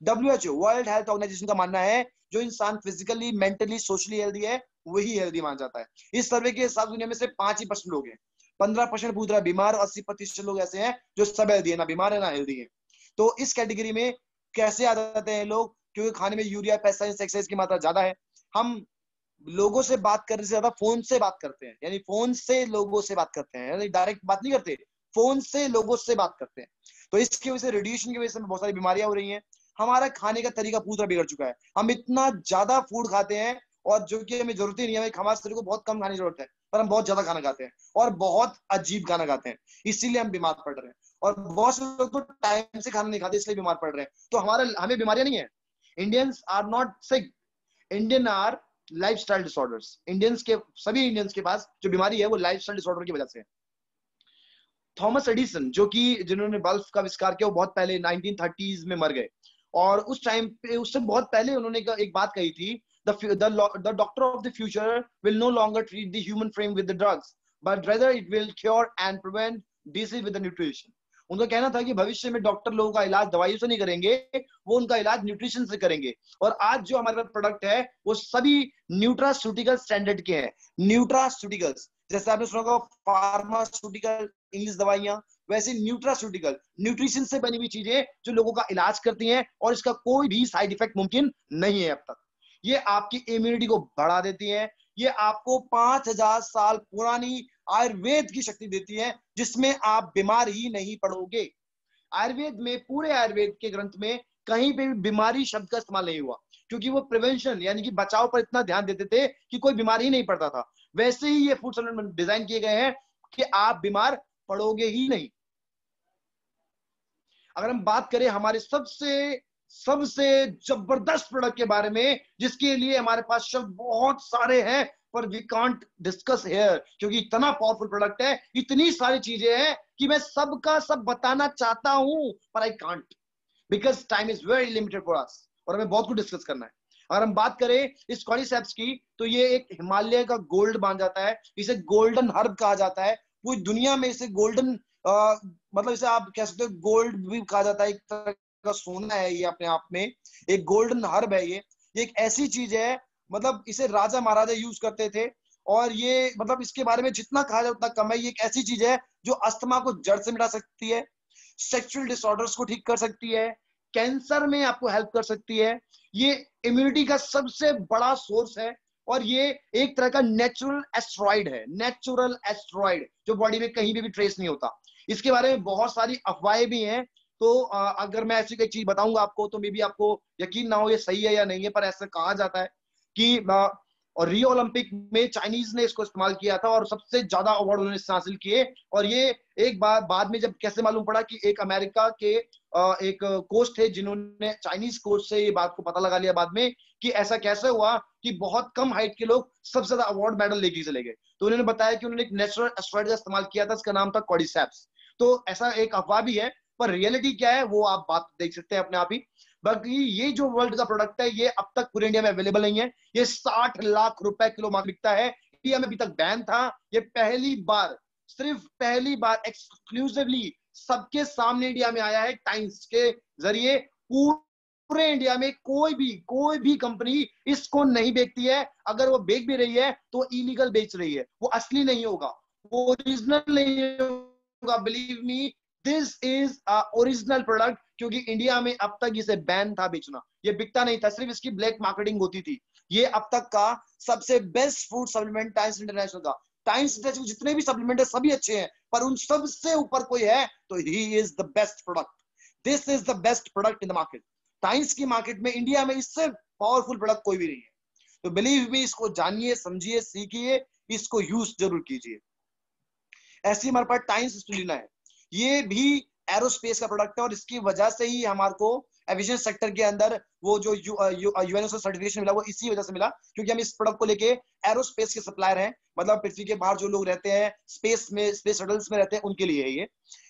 WHO वर्ल्ड हेल्थ ऑर्गेनाइजेशन का मानना है जो इंसान फिजिकली, मेंटली, सोशली हेल्दी है वही हेल्दी माना जाता है। इस सर्वे के हिसाब दुनिया में से 5% लोग हैं, 15% पूरी तरह बीमार, 80% लोग ऐसे हैं जो सब हेल्दी है, ना बीमार है ना हेल्दी है। तो इस कैटेगरी में कैसे आ जाते हैं लोग, क्योंकि खाने में यूरिया, पेस्टिसाइड्स, एक्साइज की मात्रा ज्यादा है। हम लोगों से बात करने से ज्यादा फोन से बात करते हैं, यानी फोन से लोगों से बात करते हैं, यानी डायरेक्ट बात नहीं करते, फोन से लोगों से बात करते हैं। तो इसकी वजह से, रेडिएशन की वजह से बहुत सारी बीमारियां हो रही हैं। हमारा खाने का तरीका पूरा बिगड़ चुका है, हम इतना ज्यादा फूड खाते हैं और जो कि हमें जरूरत ही नहीं है। हमारे शरीर को बहुत कम खाने की जरूरत है, पर हम बहुत ज्यादा खाना खाते हैं और बहुत अजीब खाना खाते हैं, इसीलिए हम बीमार पड़ रहे हैं। और बहुत से लोग तो टाइम से खाना नहीं खाते इसलिए बीमार पड़ रहे हैं। तो हमें बीमारियां नहीं है। Indians are not sick, Indian are lifestyle disorders. सभी इंडियंस के पास जो बीमारी है वो लाइफस्टाइल डिसऑर्डर की वजह से है। थॉमस एडिसन, जो कि जिन्होंने बल्ब का आविष्कार किया, वो बहुत पहले 1930s में मर गए। और उस टाइम पे, उससे बहुत पहले उन्होंने एक बात कही थी, the doctor of the future will no longer treat the human frame with the drugs, but rather it will cure and prevent disease with the nutrition. उनका कहना था कि भविष्य में डॉक्टर लोगों का इलाज दवाइयों से नहीं करेंगे, वो उनका इलाज न्यूट्रिशन से करेंगे। और आज जो हमारे पास प्रोडक्ट है वो सभी न्यूट्रास्यूटिकल स्टैंडर्ड के हैं। न्यूट्रास्यूटिकल्स, जैसे आपने सुना होगा फार्मास्यूटिकल इंग्लिश दवाइयां, वैसे न्यूट्रास्यूटिकल न्यूट्रिशन से बनी हुई चीजें जो लोगों का इलाज करती हैं, और इसका कोई भी साइड इफेक्ट मुमकिन नहीं है अब तक। ये आपकी इम्यूनिटी को बढ़ा देती है, ये आपको 5000 साल पुरानी आयुर्वेद की शक्ति देती है, जिसमें आप बीमार ही नहीं पड़ोगे। आयुर्वेद में, पूरे आयुर्वेद के ग्रंथ में कहीं पे भी बीमारी शब्द का इस्तेमाल नहीं हुआ, क्योंकि वो प्रिवेंशन यानी कि बचाव पर इतना ध्यान देते थे कि कोई बीमारी ही नहीं पड़ता था। वैसे ही ये फूड सप्लीमेंट डिजाइन किए गए हैं कि आप बीमार पड़ोगे ही नहीं। अगर हम बात करें हमारे सबसे जबरदस्त प्रोडक्ट के बारे में, जिसके लिए हमारे पास शब्द बहुत सारे हैं पर वी कांट डिस्कस हियर, क्योंकि इतना पावरफुल प्रोडक्ट है, इतनी सारी चीजें हैं कि मैं सबका सब बताना चाहता हूं पर I can't, because time is very limited for us और हमें बहुत कुछ डिस्कस करना है। अगर हम बात करें इस कॉर्डिसेप्स की, तो ये एक हिमालय का गोल्ड मान जाता है, इसे गोल्डन हर्ब कहा जाता है। पूरी दुनिया में इसे गोल्डन मतलब इसे आप कह सकते हो गोल्ड भी कहा जाता है, एक तरह का सोना है ये अपने आप में, एक गोल्डन हर्ब है ये एक ऐसी चीज है, मतलब इसे राजा महाराजा यूज करते थे। और ये मतलब इसके बारे में जितना कहा जाए उतना कम है। ये एक ऐसी चीज है जो अस्थमा को जड़ से मिटा सकती है, सेक्सुअल डिसऑर्डर्स को ठीक कर सकती है, कैंसर में आपको हेल्प कर सकती है, ये इम्यूनिटी का सबसे बड़ा सोर्स है, और ये एक तरह का नेचुरल एस्टेरॉइड है, नेचुरल एस्टेरॉइड जो बॉडी में कहीं भी ट्रेस नहीं होता। इसके बारे में बहुत सारी अफवाहें भी हैं, तो अगर मैं ऐसी कोई चीज बताऊंगा आपको तो मे बी आपको यकीन ना हो ये सही है या नहीं है, पर ऐसा कहा जाता है कि और रियो ओलंपिक में चाइनीज ने इसको इस्तेमाल किया था और सबसे ज्यादा अवार्ड उन्होंने इससे हासिल किए। और ये एक बार बाद में जब कैसे मालूम पड़ा कि एक अमेरिका के एक कोच थे जिन्होंने चाइनीज कोच से ये बात को पता लगा लिया बाद में कि ऐसा कैसे हुआ कि बहुत कम हाइट के लोग सबसे ज्यादा अवार्ड मेडल लेके चले गए, तो उन्होंने बताया कि उन्होंने एक नेचुरल एस्टेरॉइड का इस्तेमाल किया था, इसका नाम था कॉर्डिसेप्स। तो ऐसा एक अफवाह भी है, पर रियलिटी क्या है वो आप बात देख सकते हैं अपने आप ही। बाकी ये जो वर्ल्ड का प्रोडक्ट है ये अब तक पूरे इंडिया में अवेलेबल नहीं है, ये 60 लाख रुपए किलो मार्केट बिकता है। इंडिया में अभी तक बैन था, ये पहली बार, सिर्फ पहली बार एक्सक्लूसिवली सबके सामने इंडिया में आया है टाइम्स के जरिए। पूरे इंडिया में कोई भी कंपनी इसको नहीं बेचती है, अगर वो बेच भी रही है तो इलीगल बेच रही है, वो असली नहीं होगा, वो ओरिजिनल नहीं होगा। Believe me this is original product, क्योंकि इंडिया में अब तक इसे बैन था बेचना, ये बिकता नहीं था, सिर्फ इसकी ब्लैक मार्केटिंग होती थी। ये अब तक का सबसे best food supplement times international का, टाइम्स इंटरनेशनल जितने भी सप्लीमेंट है सभी अच्छे हैं, पर उन सबसे ऊपर कोई है तो he is the best product, this is the best product in the market. Times की मार्केट में इंडिया में इससे पावरफुल प्रोडक्ट कोई भी नहीं है। तो बिलीव मी, इसको जानिए, समझिए, सीखिए, इसको यूज जरूर कीजिए। ऐसी हमारे पास टाइम्स स्टुलिना है, ये भी एरोस्पेस का प्रोडक्ट है, और इसकी वजह से ही हमारे को एविएशन सेक्टर के अंदर वो जो यूएनओ से सर्टिफिकेशन मिला वो इसी वजह से मिला, क्योंकि हम इस प्रोडक्ट को लेके एरोस्पेस के सप्लायर हैं, मतलब पृथ्वी के बाहर जो लोग रहते हैं स्पेस में, स्पेस शटल्स में रहते हैं, उनके लिए है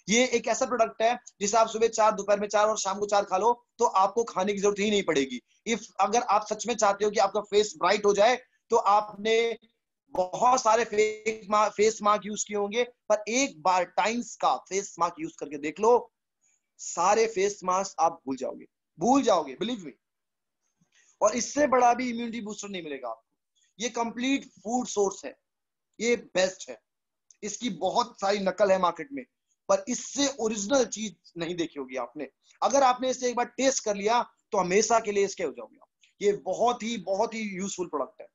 ये एक ऐसा प्रोडक्ट है जिसे आप सुबह 4, दोपहर में 4 और शाम को 4 खा लो तो आपको खाने की जरूरत ही नहीं पड़ेगी। इफ अगर आप सच में चाहते हो कि आपका फेस ब्राइट हो जाए तो आपने बहुत सारे फेस मास्क यूज किए होंगे, पर एक बार टाइम्स का फेस मास्क यूज करके देख लो, सारे फेस मास्क आप भूल जाओगे, बिलीव मी। और इससे बड़ा भी इम्यूनिटी बूस्टर नहीं मिलेगा आपको, ये कंप्लीट फूड सोर्स है, ये बेस्ट है, इसकी बहुत सारी नकल है मार्केट में, पर इससे ओरिजिनल चीज नहीं देखी होगी आपने। अगर आपने इसे एक बार टेस्ट कर लिया तो हमेशा के लिए इसके हो जाओगे आप। ये बहुत ही यूजफुल प्रोडक्ट है।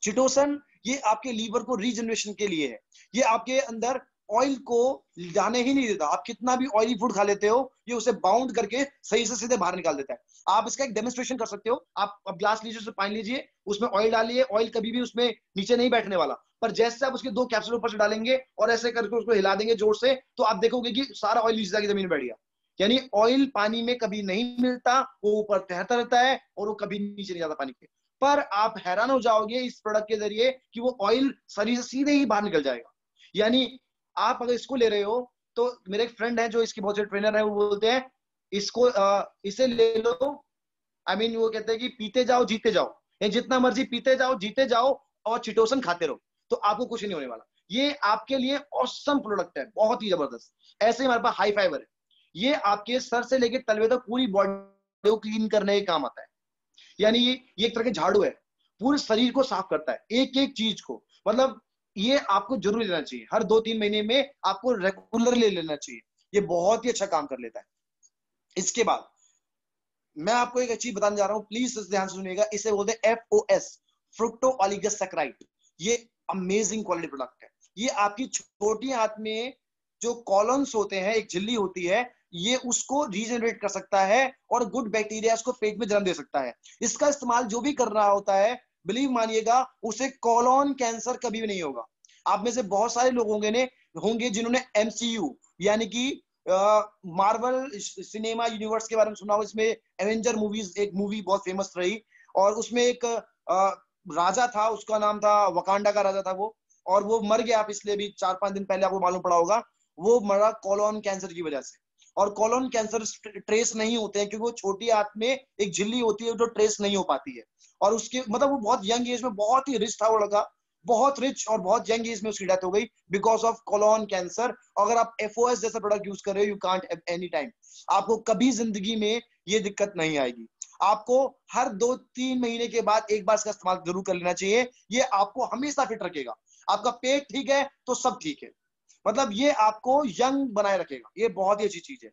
चिटोसन ये आपके लीवर को रीजनरेशन के लिए है, ये आपके अंदर ऑयल को जाने ही नहीं देता, आप कितना भी ऑयली फूड खा लेते हो ये उसे बाउंड करके सही से सीधे बाहर निकाल देता है। आप इसका एक डेमोन्स्ट्रेशन कर सकते हो, आप अब ग्लास लीजिए, उसमें पानी लीजिए, उसमें ऑयल डालिए, ऑयल कभी भी उसमें नीचे नहीं बैठने वाला, पर जैसे आप उसके 2 कैप्सूल ऊपर से डालेंगे और ऐसे करके उसको हिला देंगे जोर से, तो आप देखोगे कि सारा ऑयल नीचे जाके जमीन में बैठ गया। यानी ऑयल पानी में कभी नहीं मिलता, वो ऊपर तैरता रहता है और वो कभी नीचे नहीं जाता पानी के। पर आप हैरान हो जाओगे इस प्रोडक्ट के जरिए कि वो ऑयल शरीर से सीधे ही बाहर निकल जाएगा। यानी आप अगर इसको ले रहे हो, तो मेरे एक फ्रेंड है जो इसकी बहुत से ट्रेनर है, वो बोलते हैं इसको इसे ले लो, आई मीन वो कहते हैं कि पीते जाओ जीते जाओ, जितना मर्जी पीते जाओ जीते जाओ और चिटोसन खाते रहो, तो आपको कुछ नहीं होने वाला। ये आपके लिए ऑसम प्रोडक्ट है, बहुत ही जबरदस्त। ऐसे ही हमारे पास हाई फाइबर है, ये आपके सर से लेकर तलवे तक पूरी बॉडी को क्लीन करने के काम आता है। यानी ये एक तरह के झाड़ू है, पूरे शरीर को साफ करता है, एक एक चीज को। मतलब ये आपको जरूर लेना चाहिए, हर 2-3 महीने में आपको रेगुलर ले लेना चाहिए, ये बहुत ही अच्छा काम कर लेता है। इसके बाद मैं आपको एक अच्छी बताने जा रहा हूं, प्लीज ध्यान से सुनिएगा। इसे बोलते हैं FOS, फ्रुक्टो ऑलिगोसैकेराइड। ये अमेजिंग क्वालिटी प्रोडक्ट है। ये आपकी छोटी हाथ में जो कॉलम्स होते हैं, एक झिल्ली होती है, ये उसको रीजनरेट कर सकता है और गुड बैक्टीरिया को पेट में जन्म दे सकता है। इसका इस्तेमाल जो भी कर रहा होता है, बिलीव मानिएगा, उसे कोलोन कैंसर कभी भी नहीं होगा। आप में से बहुत सारे लोग होंगे जिन्होंने MCU यानी कि मार्वल सिनेमा यूनिवर्स के बारे में सुना हो, इसमें एवेंजर मूवीज, एक मूवी बहुत फेमस रही, और उसमें एक राजा था, उसका नाम था वकांडा का राजा था वो, और वो मर गया पिछले भी 4-5 दिन पहले, आपको मालूम पड़ा होगा। वो मरा कोलोन कैंसर की वजह से, और कोलोन कैंसर ट्रेस नहीं होते हैं, क्योंकि वो छोटी आंत में एक झिल्ली होती है जो ट्रेस नहीं हो पाती है, और उसके मतलब वो बहुत यंग एज में, बहुत ही रिच था वो लड़का, बहुत रिच, और बहुत यंग एज में उसकी डेथ हो गई बिकॉज ऑफ कोलोन कैंसर। अगर आप एफओएस जैसा प्रोडक्ट यूज कर रहे हो, यू कांट एनी टाइम, आपको कभी जिंदगी में ये दिक्कत नहीं आएगी। आपको हर 2-3 महीने के बाद एक बार इसका इस्तेमाल जरूर कर लेना चाहिए, ये आपको हमेशा फिट रखेगा। आपका पेट ठीक है तो सब ठीक है, मतलब ये आपको यंग बनाए रखेगा, ये बहुत ही अच्छी चीज है।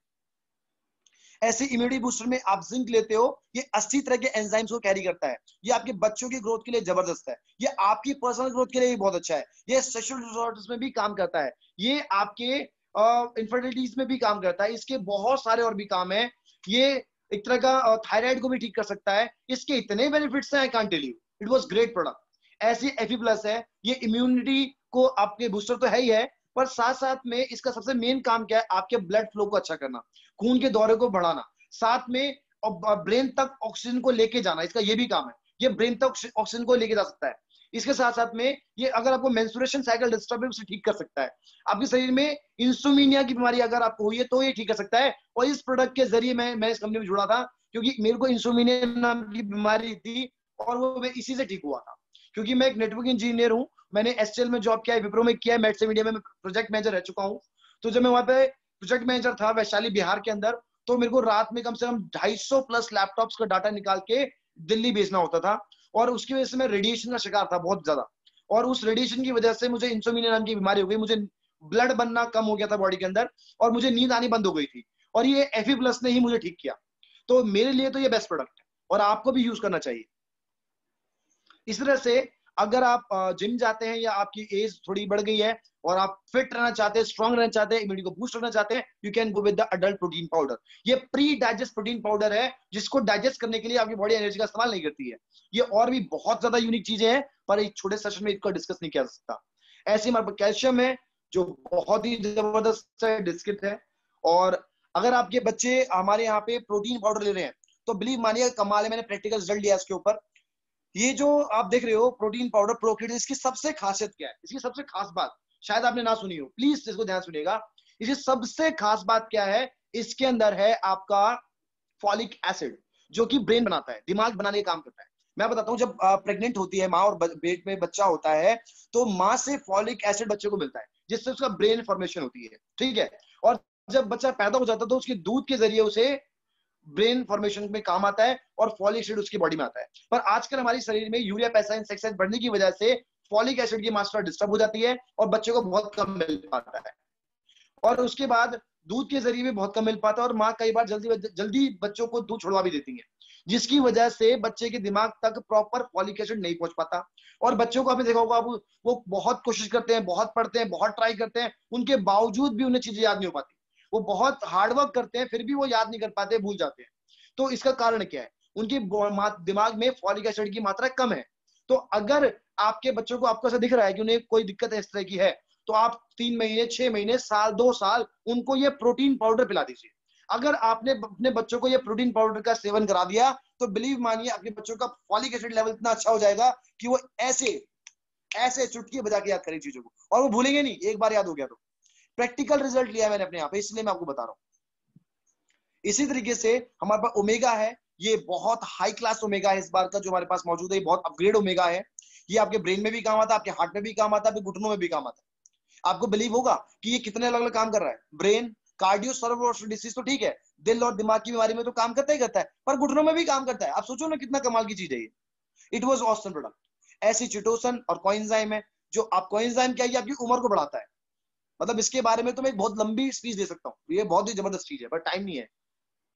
ऐसे इम्यूनिटी बूस्टर में आप जिंक लेते हो, ये 80 तरह के एंजाइम्स को कैरी करता है, ये आपके बच्चों की ग्रोथ के लिए जबरदस्त है, ये आपकी पर्सनल ग्रोथ के लिए भी बहुत अच्छा है, ये सेक्सुअल डिसऑर्डर्स में भी काम करता है, ये आपके इनफर्टिलिटीज में भी काम करता है, इसके बहुत सारे और भी काम है। ये एक तरह का थायराइड को भी ठीक कर सकता है, इसके इतने बेनिफिट्स हैं, I can't tell you, it was great product. ऐसे एफी प्लस है, ये इम्यूनिटी को आपके बूस्टर तो है ही है, पर साथ साथ में इसका सबसे मेन काम क्या है, आपके ब्लड फ्लो को अच्छा करना, खून के दौरे को बढ़ाना, साथ में ब्रेन तक ऑक्सीजन को लेके जाना, इसका ये भी काम है, ये ब्रेन तक ऑक्सीजन को लेके जा सकता है। इसके साथ साथ में ये अगर आपको मेंस्ट्रुएशन साइकिल डिस्टर्ब है उसे ठीक कर सकता है, आपके शरीर में इंसोमिनिया की बीमारी अगर आपको हुई है तो ये ठीक कर सकता है। और इस प्रोडक्ट के जरिए मैं इस कंपनी में जुड़ा था, क्योंकि मेरे को इंसोमिनिया नाम की बीमारी थी, और वो मैं इसी से ठीक हुआ था, क्योंकि मैं एक नेटवर्क इंजीनियर हूँ, मैंने एसटीएल में जॉब किया है, विप्रो में किया है, मेड्स मीडिया में मैं प्रोजेक्ट मैनेजर रह चुका हूँ। तो जब मैं वहां पे प्रोजेक्ट मैनेजर था वैशाली बिहार के अंदर, तो मेरे को रात में कम से कम 250 प्लस लैपटॉप्स का डाटा निकाल के दिल्ली भेजना होता था, और उसकी वजह से मैं रेडिएशन का शिकार था बहुत ज्यादा, और उस रेडिएशन की वजह से मुझे इंसोमिनिया नाम की बीमारी हो गई, मुझे ब्लड बनना कम हो गया था बॉडी के अंदर, और मुझे नींद आनी बंद हो गई थी, और ये एफी प्लस ने ही मुझे ठीक किया। तो मेरे लिए तो ये बेस्ट प्रोडक्ट है, और आपको भी यूज करना चाहिए। इस तरह से अगर आप जिम जाते हैं, या आपकी एज थोड़ी बढ़ गई है और आप फिट रहना चाहते हैं, स्ट्रांग रहना चाहते हैं, इम्यूनिटी को बूस्ट करना चाहते हैं, you can go with the adult protein powder. ये प्री डाइजेस्ट प्रोटीन पाउडर है, जिसको डाइजेस्ट करने के लिए आपकी बॉडी एनर्जी का इस्तेमाल नहीं करती है। ये और भी बहुत ज्यादा यूनिक चीजें हैं, पर एक छोटे सेशन में इसको डिस्कस नहीं किया जा सकता। ऐसे हमारे पास कैल्शियम है जो बहुत ही जबरदस्त है, डिस्किट है। और अगर आपके बच्चे हमारे यहाँ पे प्रोटीन पाउडर ले रहे हैं, तो बिलीव मानिए कमाल है, मैंने प्रैक्टिकल रिजल्ट लिया इसके ऊपर। ये जो आप देख रहे हो प्रोटीन पाउडर प्रोक्रिएटिव, इसकी सबसे खासियत क्या है, इसकी सबसे खास बात शायद आपने ना सुनी हो, प्लीज इसको ध्यान सुनिएगा। इसकी सबसे खास बात क्या है, इसके अंदर है आपका फॉलिक एसिड, जो कि ब्रेन बनाता है, दिमाग बनाने का काम करता है। मैं बताता हूँ, जब प्रेग्नेंट होती है माँ और पेट में बच्चा होता है, तो माँ से फॉलिक एसिड बच्चे को मिलता है, जिससे उसका ब्रेन फॉर्मेशन होती है, ठीक है। और जब बच्चा पैदा हो जाता है तो उसके दूध के जरिए उसे ब्रेन फॉर्मेशन में काम आता है, और फॉलिक एसिड उसकी बॉडी में आता है। पर आजकल हमारे शरीर में यूरिया पैसाइन सेक्साइन बढ़ने की वजह से फॉलिक एसिड की मात्रा डिस्टर्ब हो जाती है, और बच्चे को बहुत कम मिल पाता है, और उसके बाद दूध के जरिए भी बहुत कम मिल पाता है, और माँ कई बार जल्दी जल्दी बच्चों को दूध छुड़वा भी देती है, जिसकी वजह से बच्चे के दिमाग तक प्रॉपर फॉलिक एसिड नहीं पहुंच पाता। और बच्चों को आपने देखा होगा, वो बहुत कोशिश करते हैं, बहुत पढ़ते हैं, बहुत ट्राई करते हैं, उनके बावजूद भी उन्हें चीजें याद नहीं हो पाती। वो बहुत हार्डवर्क करते हैं, फिर भी वो याद नहीं कर पाते, भूल जाते हैं। तो इसका कारण क्या है, उनके दिमाग में फॉलिक एसिड की मात्रा कम है। तो अगर आपके बच्चों को, आपको ऐसा दिख रहा है कि उन्हें कोई दिक्कत इस तरह की है, तो आप 3 महीने, 6 महीने, साल, 2 साल उनको ये प्रोटीन पाउडर पिला दीजिए। अगर आपने अपने बच्चों को ये प्रोटीन पाउडर का सेवन करा दिया, तो बिलीव मानिए आपके बच्चों का फॉलिक एसिड लेवल इतना अच्छा हो जाएगा कि वो ऐसे ऐसे चुटकी बजा के याद करें चीजों को, और वो भूलेंगे नहीं, एक बार याद हो गया तो। प्रैक्टिकल रिजल्ट लिया मैंने अपने यहाँ पे, इसलिए मैं आपको बता रहा हूँ। इसी तरीके से हमारे पास ओमेगा है, ये बहुत हाई क्लास ओमेगा है इस बार का जो हमारे पास मौजूद है, ये बहुत अपग्रेड ओमेगा है। ये आपके ब्रेन में भी काम आता है, आपके हार्ट में भी काम आता है, आपके घुटनों में भी काम आता है। आपको बिलीव होगा कि ये कितने अलग अलग काम कर रहा है। ब्रेन, कार्डियो सर्वोवास्कुलर डिसीज तो ठीक है, दिल और दिमाग की बीमारी में तो काम करता ही करता है, पर घुटनों में भी काम करता है। आप सोचो ना कितना कमाल की चीज है ये। It was awesome product. ऐसी चिटोसन और कोएंजाइम है, जो आप कोएंजाइम क्या है, आपकी उम्र को बढ़ाता है। मतलब इसके बारे में तो मैं एक बहुत लंबी स्पीच दे सकता हूँ, ये बहुत ही जबरदस्त चीज है, पर टाइम नहीं है।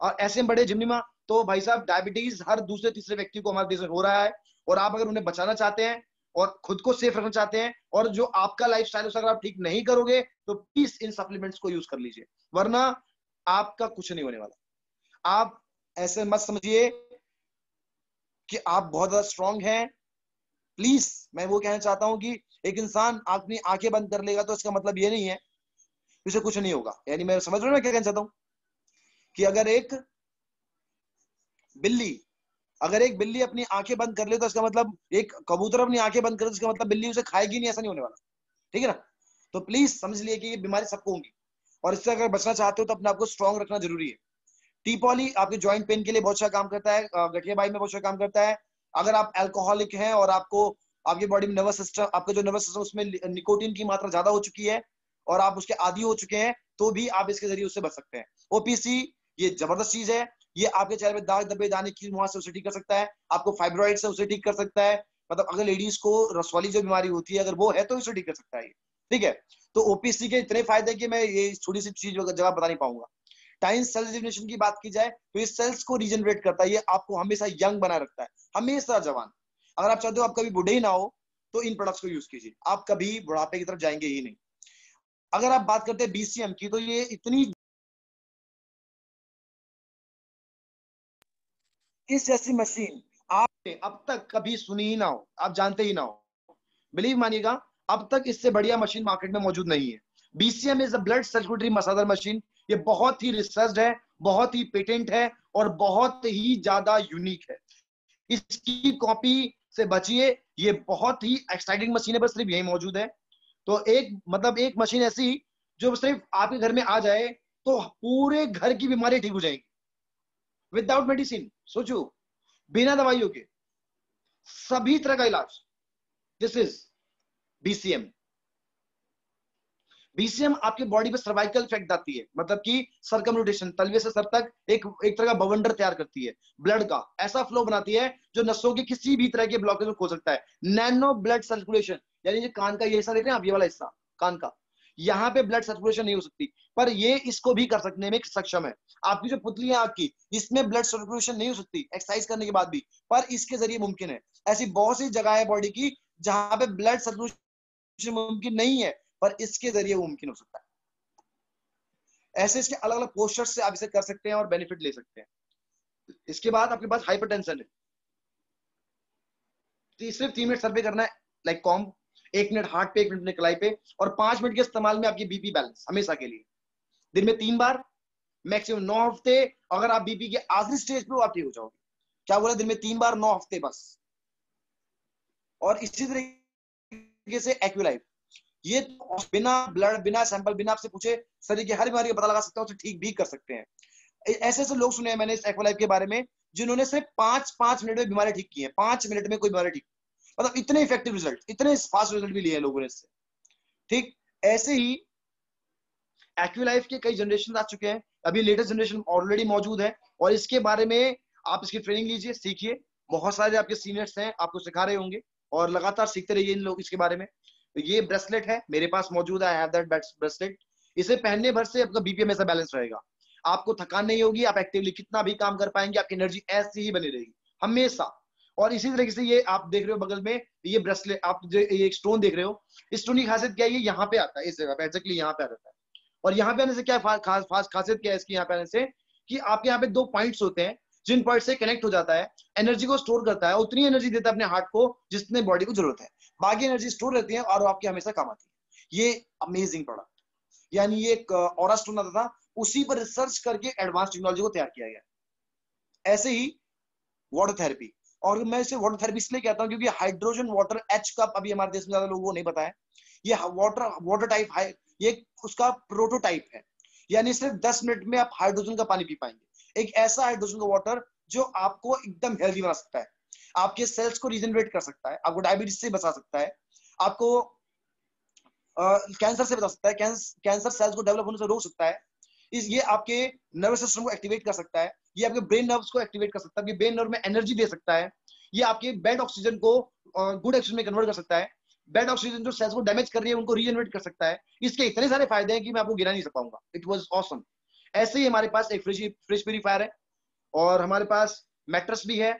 और ऐसे में बड़े जिम्निमा, तो भाई साहब डायबिटीज हर दूसरे तीसरे व्यक्ति को हमारे देश में हो रहा है, और आप अगर उन्हें बचाना चाहते हैं और खुद को सेफ रखना चाहते हैं, और जो आपका लाइफस्टाइल अगर आप ठीक नहीं करोगे, तो प्लीज इन सप्लीमेंट्स को यूज कर लीजिए, वरना आपका कुछ नहीं होने वाला। आप ऐसे मत समझिए कि आप बहुत ज्यादा स्ट्रांग हैं। प्लीज मैं वो कहना चाहता हूं कि एक इंसान अपनी आंखें बंद कर लेगा तो इसका मतलब ये नहीं है, उसे कुछ नहीं होगा। यानी मैं समझ रहा हूँ मैं क्या कहना चाहता हूँ कि अगर एक बिल्ली अपनी आंखें बंद कर ले तो इसका मतलब, एक कबूतर अपनी आंखें बंद करे तो इसका मतलब बिल्ली उसे खाएगी नहीं, ऐसा नहीं होने वाला। ठीक है ना? तो प्लीज समझ लिए कि ये बीमारी सबको होगी और इससे अगर बचना चाहते हो तो अपने आप को स्ट्रॉन्ग रखना जरूरी है। टी पॉली आपके जॉइंट पेन के लिए बहुत अच्छा काम करता है, गठियाबाई में बहुत अच्छा काम करता है। अगर आप अल्कोहलिक हैं और आपको आपकी बॉडी में नर्वस सिस्टम, आपका जो नर्वस सिस्टम उसमें निकोटीन की मात्रा ज्यादा हो चुकी है और आप उसके आदी हो चुके हैं, तो भी आप इसके जरिए उससे बच सकते हैं। ओपीसी ये जबरदस्त चीज है, ये आपके चेहरे में दाग धब्बे दाने की मुहासे से उसे ठीक कर सकता है, आपको फाइब्रॉइड से उसे ठीक कर सकता है। मतलब अगर लेडीज को रसवाली जो बीमारी होती है अगर वो है तो उसे ठीक कर सकता है ये। ठीक है, तो ओपीसी के इतने फायदे कि मैं ये छोटी सी चीज जगह बता नहीं पाऊंगा। टाइम सेल रिजुविनेशन की बात की जाए तो इस सेल्स को रीजनरेट करता है, ये आपको हमेशा यंग बनाए रखता है, हमेशा जवान। अगर आप चाहते हो आप कभी बूढ़े ही ना हो तो इन प्रोडक्ट्स को यूज कीजिए, आप कभी बुढ़ापे की तरफ जाएंगे ही नहीं। अगर आप बात करते हैं बीसीएम की, तो ये इतनी इस जैसी मशीन आपने अब तक कभी सुनी ही ना हो, आप जानते ही ना हो। बिलीव मानिएगा, अब तक इससे बढ़िया मशीन मार्केट में मौजूद नहीं है। BCM is a blood circulatory massager machine. ये बहुत ही रिसर्च है, बहुत ही पेटेंट है और बहुत ही ज्यादा यूनिक है। इसकी कॉपी से बचिए, ये बहुत ही एक्साइटिंग मशीन है, बस सिर्फ यही मौजूद है। तो एक मशीन ऐसी जो सिर्फ आपके घर में आ जाए तो पूरे घर की बीमारी ठीक हो जाएगी विदाउट मेडिसिन। सोचो, बिना दवाइयों के सभी तरह का इलाज। This is BCM. बीसीएम आपके बॉडी पे सर्वाइकल इफेक्ट आती है, मतलब कि सर्कमलोटेशन, तलवे से सर तक एक तरह का बवंडर तैयार करती है, ब्लड का ऐसा फ्लो बनाती है जो नसों के किसी भी तरह के ब्लॉकेज को खोल सकता है। नैनो ब्लड सर्कुलेशन, यानी जो कान का ये हिस्सा देख रहे हैं आप, ये वाला हिस्सा कान का, यहाँ पे ब्लड सर्कुलेशन नहीं हो सकती, पर ये इसको भी कर सकने में सक्षम है। आपकी जो पुतली है आंख की, इसमें ब्लड सर्कुलेशन नहीं हो सकती एक्सरसाइज करने के बाद भी, पर इसके जरिए मुमकिन है। ऐसी बहुत सी जगह है बॉडी की जहां पे ब्लड सर्कुलेशन मुमकिन नहीं है, पर इसके जरिए वो मुमकिन हो सकता है। ऐसे इसके अलग अलग पोस्टर्स से आप इसे कर सकते हैं और बेनिफिट ले सकते हैं। इसके बाद आपके पास हाइपरटेंशन है, तो सिर्फ 3 मिनट सर पे करना है, लाइक कॉम्ब, 1 मिनट हार्ट पे, 1 मिनट कलाई पे, और 5 मिनट के इस्तेमाल में आपकी बीपी बैलेंस हमेशा के लिए। दिन में 3 बार, मैक्सिमम 9 हफ्ते। अगर आप बीपी के आखिरी स्टेज पे हो आप ठीक हो जाओगे। क्या बोला? दिन में 3 बार, 9 हफ्ते बस। और इसी तरीके से एक्यूलाइफ, ये बिना ब्लड, बिना सैंपल, बिना आपसे पूछे शरीर की हर बीमारी का पता लगा सकते हैं, उसे ठीक भी कर सकते हैं। ऐसे ऐसे लोग सुने हैं मैंने इस एक्वालाइफ के बारे में जिन्होंने सिर्फ 5-5 मिनट में बीमारी ठीक की है, 5 मिनट में कोई बीमारी ठीक, मतलब इतने इफेक्टिव रिजल्ट, इतने फास्ट रिजल्ट भी लिए हैं लोगों ने इससे। ठीक ऐसे ही एक्यूलाइफ के कई जनरेशन आ चुके हैं, अभी लेटेस्ट जनरेशन ऑलरेडी मौजूद है और इसके बारे में आप इसकी ट्रेनिंग लीजिए, सीखिए। बहुत सारे आपके सीनियर्स हैं, आपको सिखा रहे होंगे और लगातार सीखते रहिए इन लोग इसके बारे में। तो ये ब्रेसलेट है मेरे पास मौजूद है, आई हैव दैट ब्रेसलेट। इसे पहनने भर से आपका बीपी हमेशा बैलेंस रहेगा, आपको थकान नहीं होगी, आप एक्टिवली कितना भी काम कर पाएंगे, आपकी एनर्जी ऐसी ही बनी रहेगी हमेशा। और इसी तरीके से ये आप देख रहे हो बगल में ये ब्रेसलेट, आप जो ये एक स्टोन देख रहे हो, इस स्टोन की खासियत क्या है? ये यहाँ पे आता है, इस जगह पे एग्जैक्टली यहाँ पे आ जाता है। और यहाँ पे आने से क्या खासियत क्या है इसकी? यहाँ पे आने से कि आपके यहाँ पे 2 पॉइंट्स होते हैं, जिन पॉइंट से कनेक्ट हो जाता है, एनर्जी को स्टोर करता है, उतनी एनर्जी देता है अपने हार्ट को जितने बॉडी को जरूरत है, बाकी एनर्जी स्टोर रहती है और आपकी हमेशा काम आती है। ये अमेजिंग प्रोडक्ट, यानी ये एक ऑरा स्टोन आता था, उसी पर रिसर्च करके एडवांस टेक्नोलॉजी को तैयार किया गया। ऐसे ही वाटर थेरेपी, और मैं इसे वाटर थेरेपी इसलिए कहता हूँ क्योंकि हाइड्रोजन वाटर एच कप अभी हमारे देश में ज्यादा लोगों को नहीं पता है। ये वाटर टाइप है, ये उसका प्रोटोटाइप है, यानी सिर्फ 10 मिनट में आप हाइड्रोजन का पानी पी पाएंगे। एक ऐसा हाइड्रोजन का वाटर जो आपको एकदम हेल्दी बना सकता है, आपके सेल्स को रीजनरेट कर सकता है, आपको डायबिटीज से बचा सकता है, आपको कैंसर से बचा सकता है, कैंसर सेल्स को डेवलप होने से रोक सकता है। ये आपके नर्वस सिस्टम को एक्टिवेट कर सकता है, ये आपके ब्रेन नर्व्स को एक्टिवेट कर सकता है, आपके ब्रेन नर्व में एनर्जी दे सकता है, ये आपके बैड ऑक्सीजन को गुड ऑक्सीजन में कन्वर्ट कर सकता है, बैड ऑक्सीजन जो सेल्स को डैमेज कर रही है उनको रीजनरेट कर सकता है। इसके इतने सारे फायदे हैं कि मैं आपको गिना नहीं सकूंगा। It was awesome. ऐसे ही हमारे पास एक फ्रिज प्यूरीफायर है और हमारे पास मैट्रेस भी है।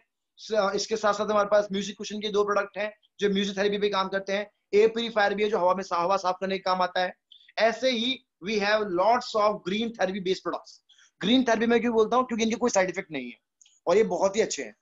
इसके साथ साथ हमारे पास म्यूजिक कुशन के 2 प्रोडक्ट हैं जो म्यूजिक थेरेपी पे काम करते हैं। एयर प्यूरीफायर भी है जो हवा साफ करने का काम आता है। ऐसे ही we have lots of green therapy based products. Green therapy में क्यों बोलता हूँ? क्योंकि इनके कोई साइड इफेक्ट नहीं है और ये बहुत ही अच्छे हैं।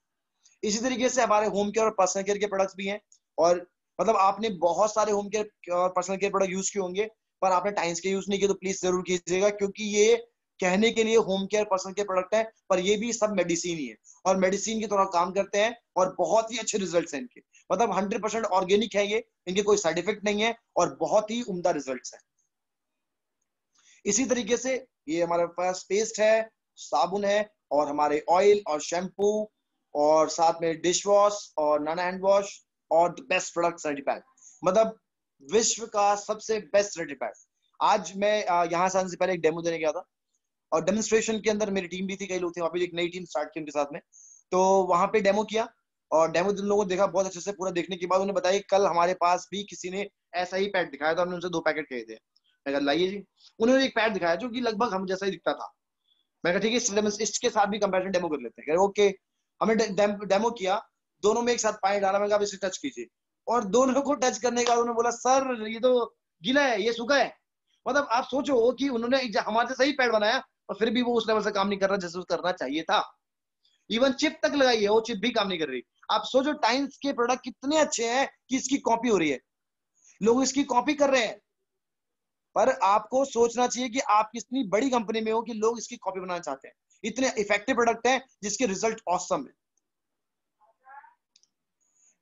इसी तरीके से हमारे होम केयर और पर्सनल केयर के प्रोडक्ट्स भी हैं, और मतलब आपने बहुत सारे होम केयर और पर्सनल केयर प्रोडक्ट यूज किए होंगे, पर आपने टाइम्स के यूज नहीं किया तो प्लीज जरूर कीजिएगा, क्योंकि ये कहने के लिए होम केयर पर्सन के प्रोडक्ट है, पर ये भी सब मेडिसिन ही है और मेडिसिन की तरह काम करते हैं और बहुत ही अच्छे रिजल्ट्स हैं इनके। मतलब 100% ऑर्गेनिक है ये, इनके कोई साइड इफेक्ट नहीं है और बहुत ही उम्दा रिजल्ट्स हैं। इसी तरीके से ये हमारे पास पेस्ट है, साबुन है और हमारे ऑयल और शैम्पू और साथ में डिश वॉश और नाना हैंड वॉश और द बेस्ट प्रोडक्ट सर्टिफाइड, मतलब विश्व का सबसे बेस्ट सर्टिफाइड। आज मैं यहाँ से आने से पहले एक डेमो देने गया था और डेमोन्स्ट्रेशन के अंदर मेरी टीम भी थी, कई लोग थे वहाँ पे, एक नई टीम स्टार्ट की उनके साथ में। तो वहां पे डेमो किया और डेमो जिन लोगों ने देखा बहुत अच्छे से पूरा देखने के बाद उन्हें बताया कल हमारे पास भी किसी ने ऐसा ही पैड दिखाया था, हमने उनसे 2 पैकेट कहे थे। मैं कहा लाइए जी, उन्होंने एक पैड दिखाया जो कि लगभग हम जैसा ही दिखता था। मैं कहा ठीक है इसके साथ भी कंपैरिजन डेमो कर लेते हैं। ओके, हमने डेमो किया, दोनों में एक साथ पानी डाला, मैं कहा इसे टच कीजिए, और दोनों को टच करने के बाद उन्होंने बोला सर ये तो गीला है, ये सूखा है। मतलब आप सोचो कि उन्होंने हमारे जैसा ही पैड बनाया और फिर भी वो उस लेवल से काम नहीं कर रहा जैसे करना चाहिए था। इवन चिप तक लगाई है, वो चिप भी काम नहीं कर रही। आप सोचो टाइम्स के प्रोडक्ट कितने अच्छे हैं कि इसकी कॉपी हो रही है, लोग इसकी कॉपी कर रहे हैं। पर आपको सोचना चाहिए कि आप कितनी बड़ी कंपनी में हो कि लोग इसकी कॉपी बनाना चाहते हैं। इतने इफेक्टिव प्रोडक्ट हैं जिसके रिजल्ट ऑसम है।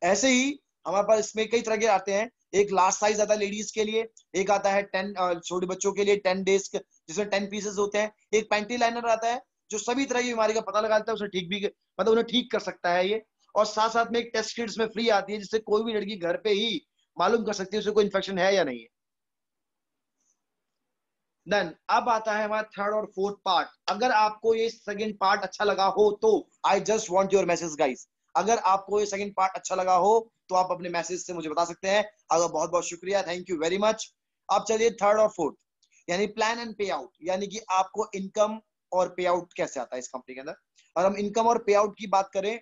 ऐसे ही हमारे पास इसमें कई तरह के आते हैं। एक लार्ज साइज आता है लेडीज के लिए, एक आता है 10 छोटे बच्चों के लिए 10 डेज जिसमें 10 पीसेस होते हैं, एक पैंटी लाइनर आता है जो सभी तरह की बीमारी का पता लगाता है, उसे ठीक भी मतलब उन्हें ठीक कर सकता है ये। और साथ साथ में एक टेस्ट किट में फ्री आती है जिससे कोई भी लड़की घर पे ही मालूम कर सकती है उसे कोई इन्फेक्शन है या नहीं है। देन अब आता है हमारा थर्ड और फोर्थ पार्ट। अगर आपको ये सेकंड पार्ट अच्छा लगा हो तो I just want your message guys. अगर आपको ये सेकंड पार्ट अच्छा लगा हो तो आप अपने मैसेज से मुझे बता सकते हैं। अगर बहुत बहुत शुक्रिया, थैंक यू वेरी मच। अब चलिए थर्ड और फोर्थ, यानी प्लान एंड पे आउट, यानी कि आपको इनकम और पे आउट कैसे आता है इस कंपनी के अंदर। और हम इनकम और पे आउट की बात करें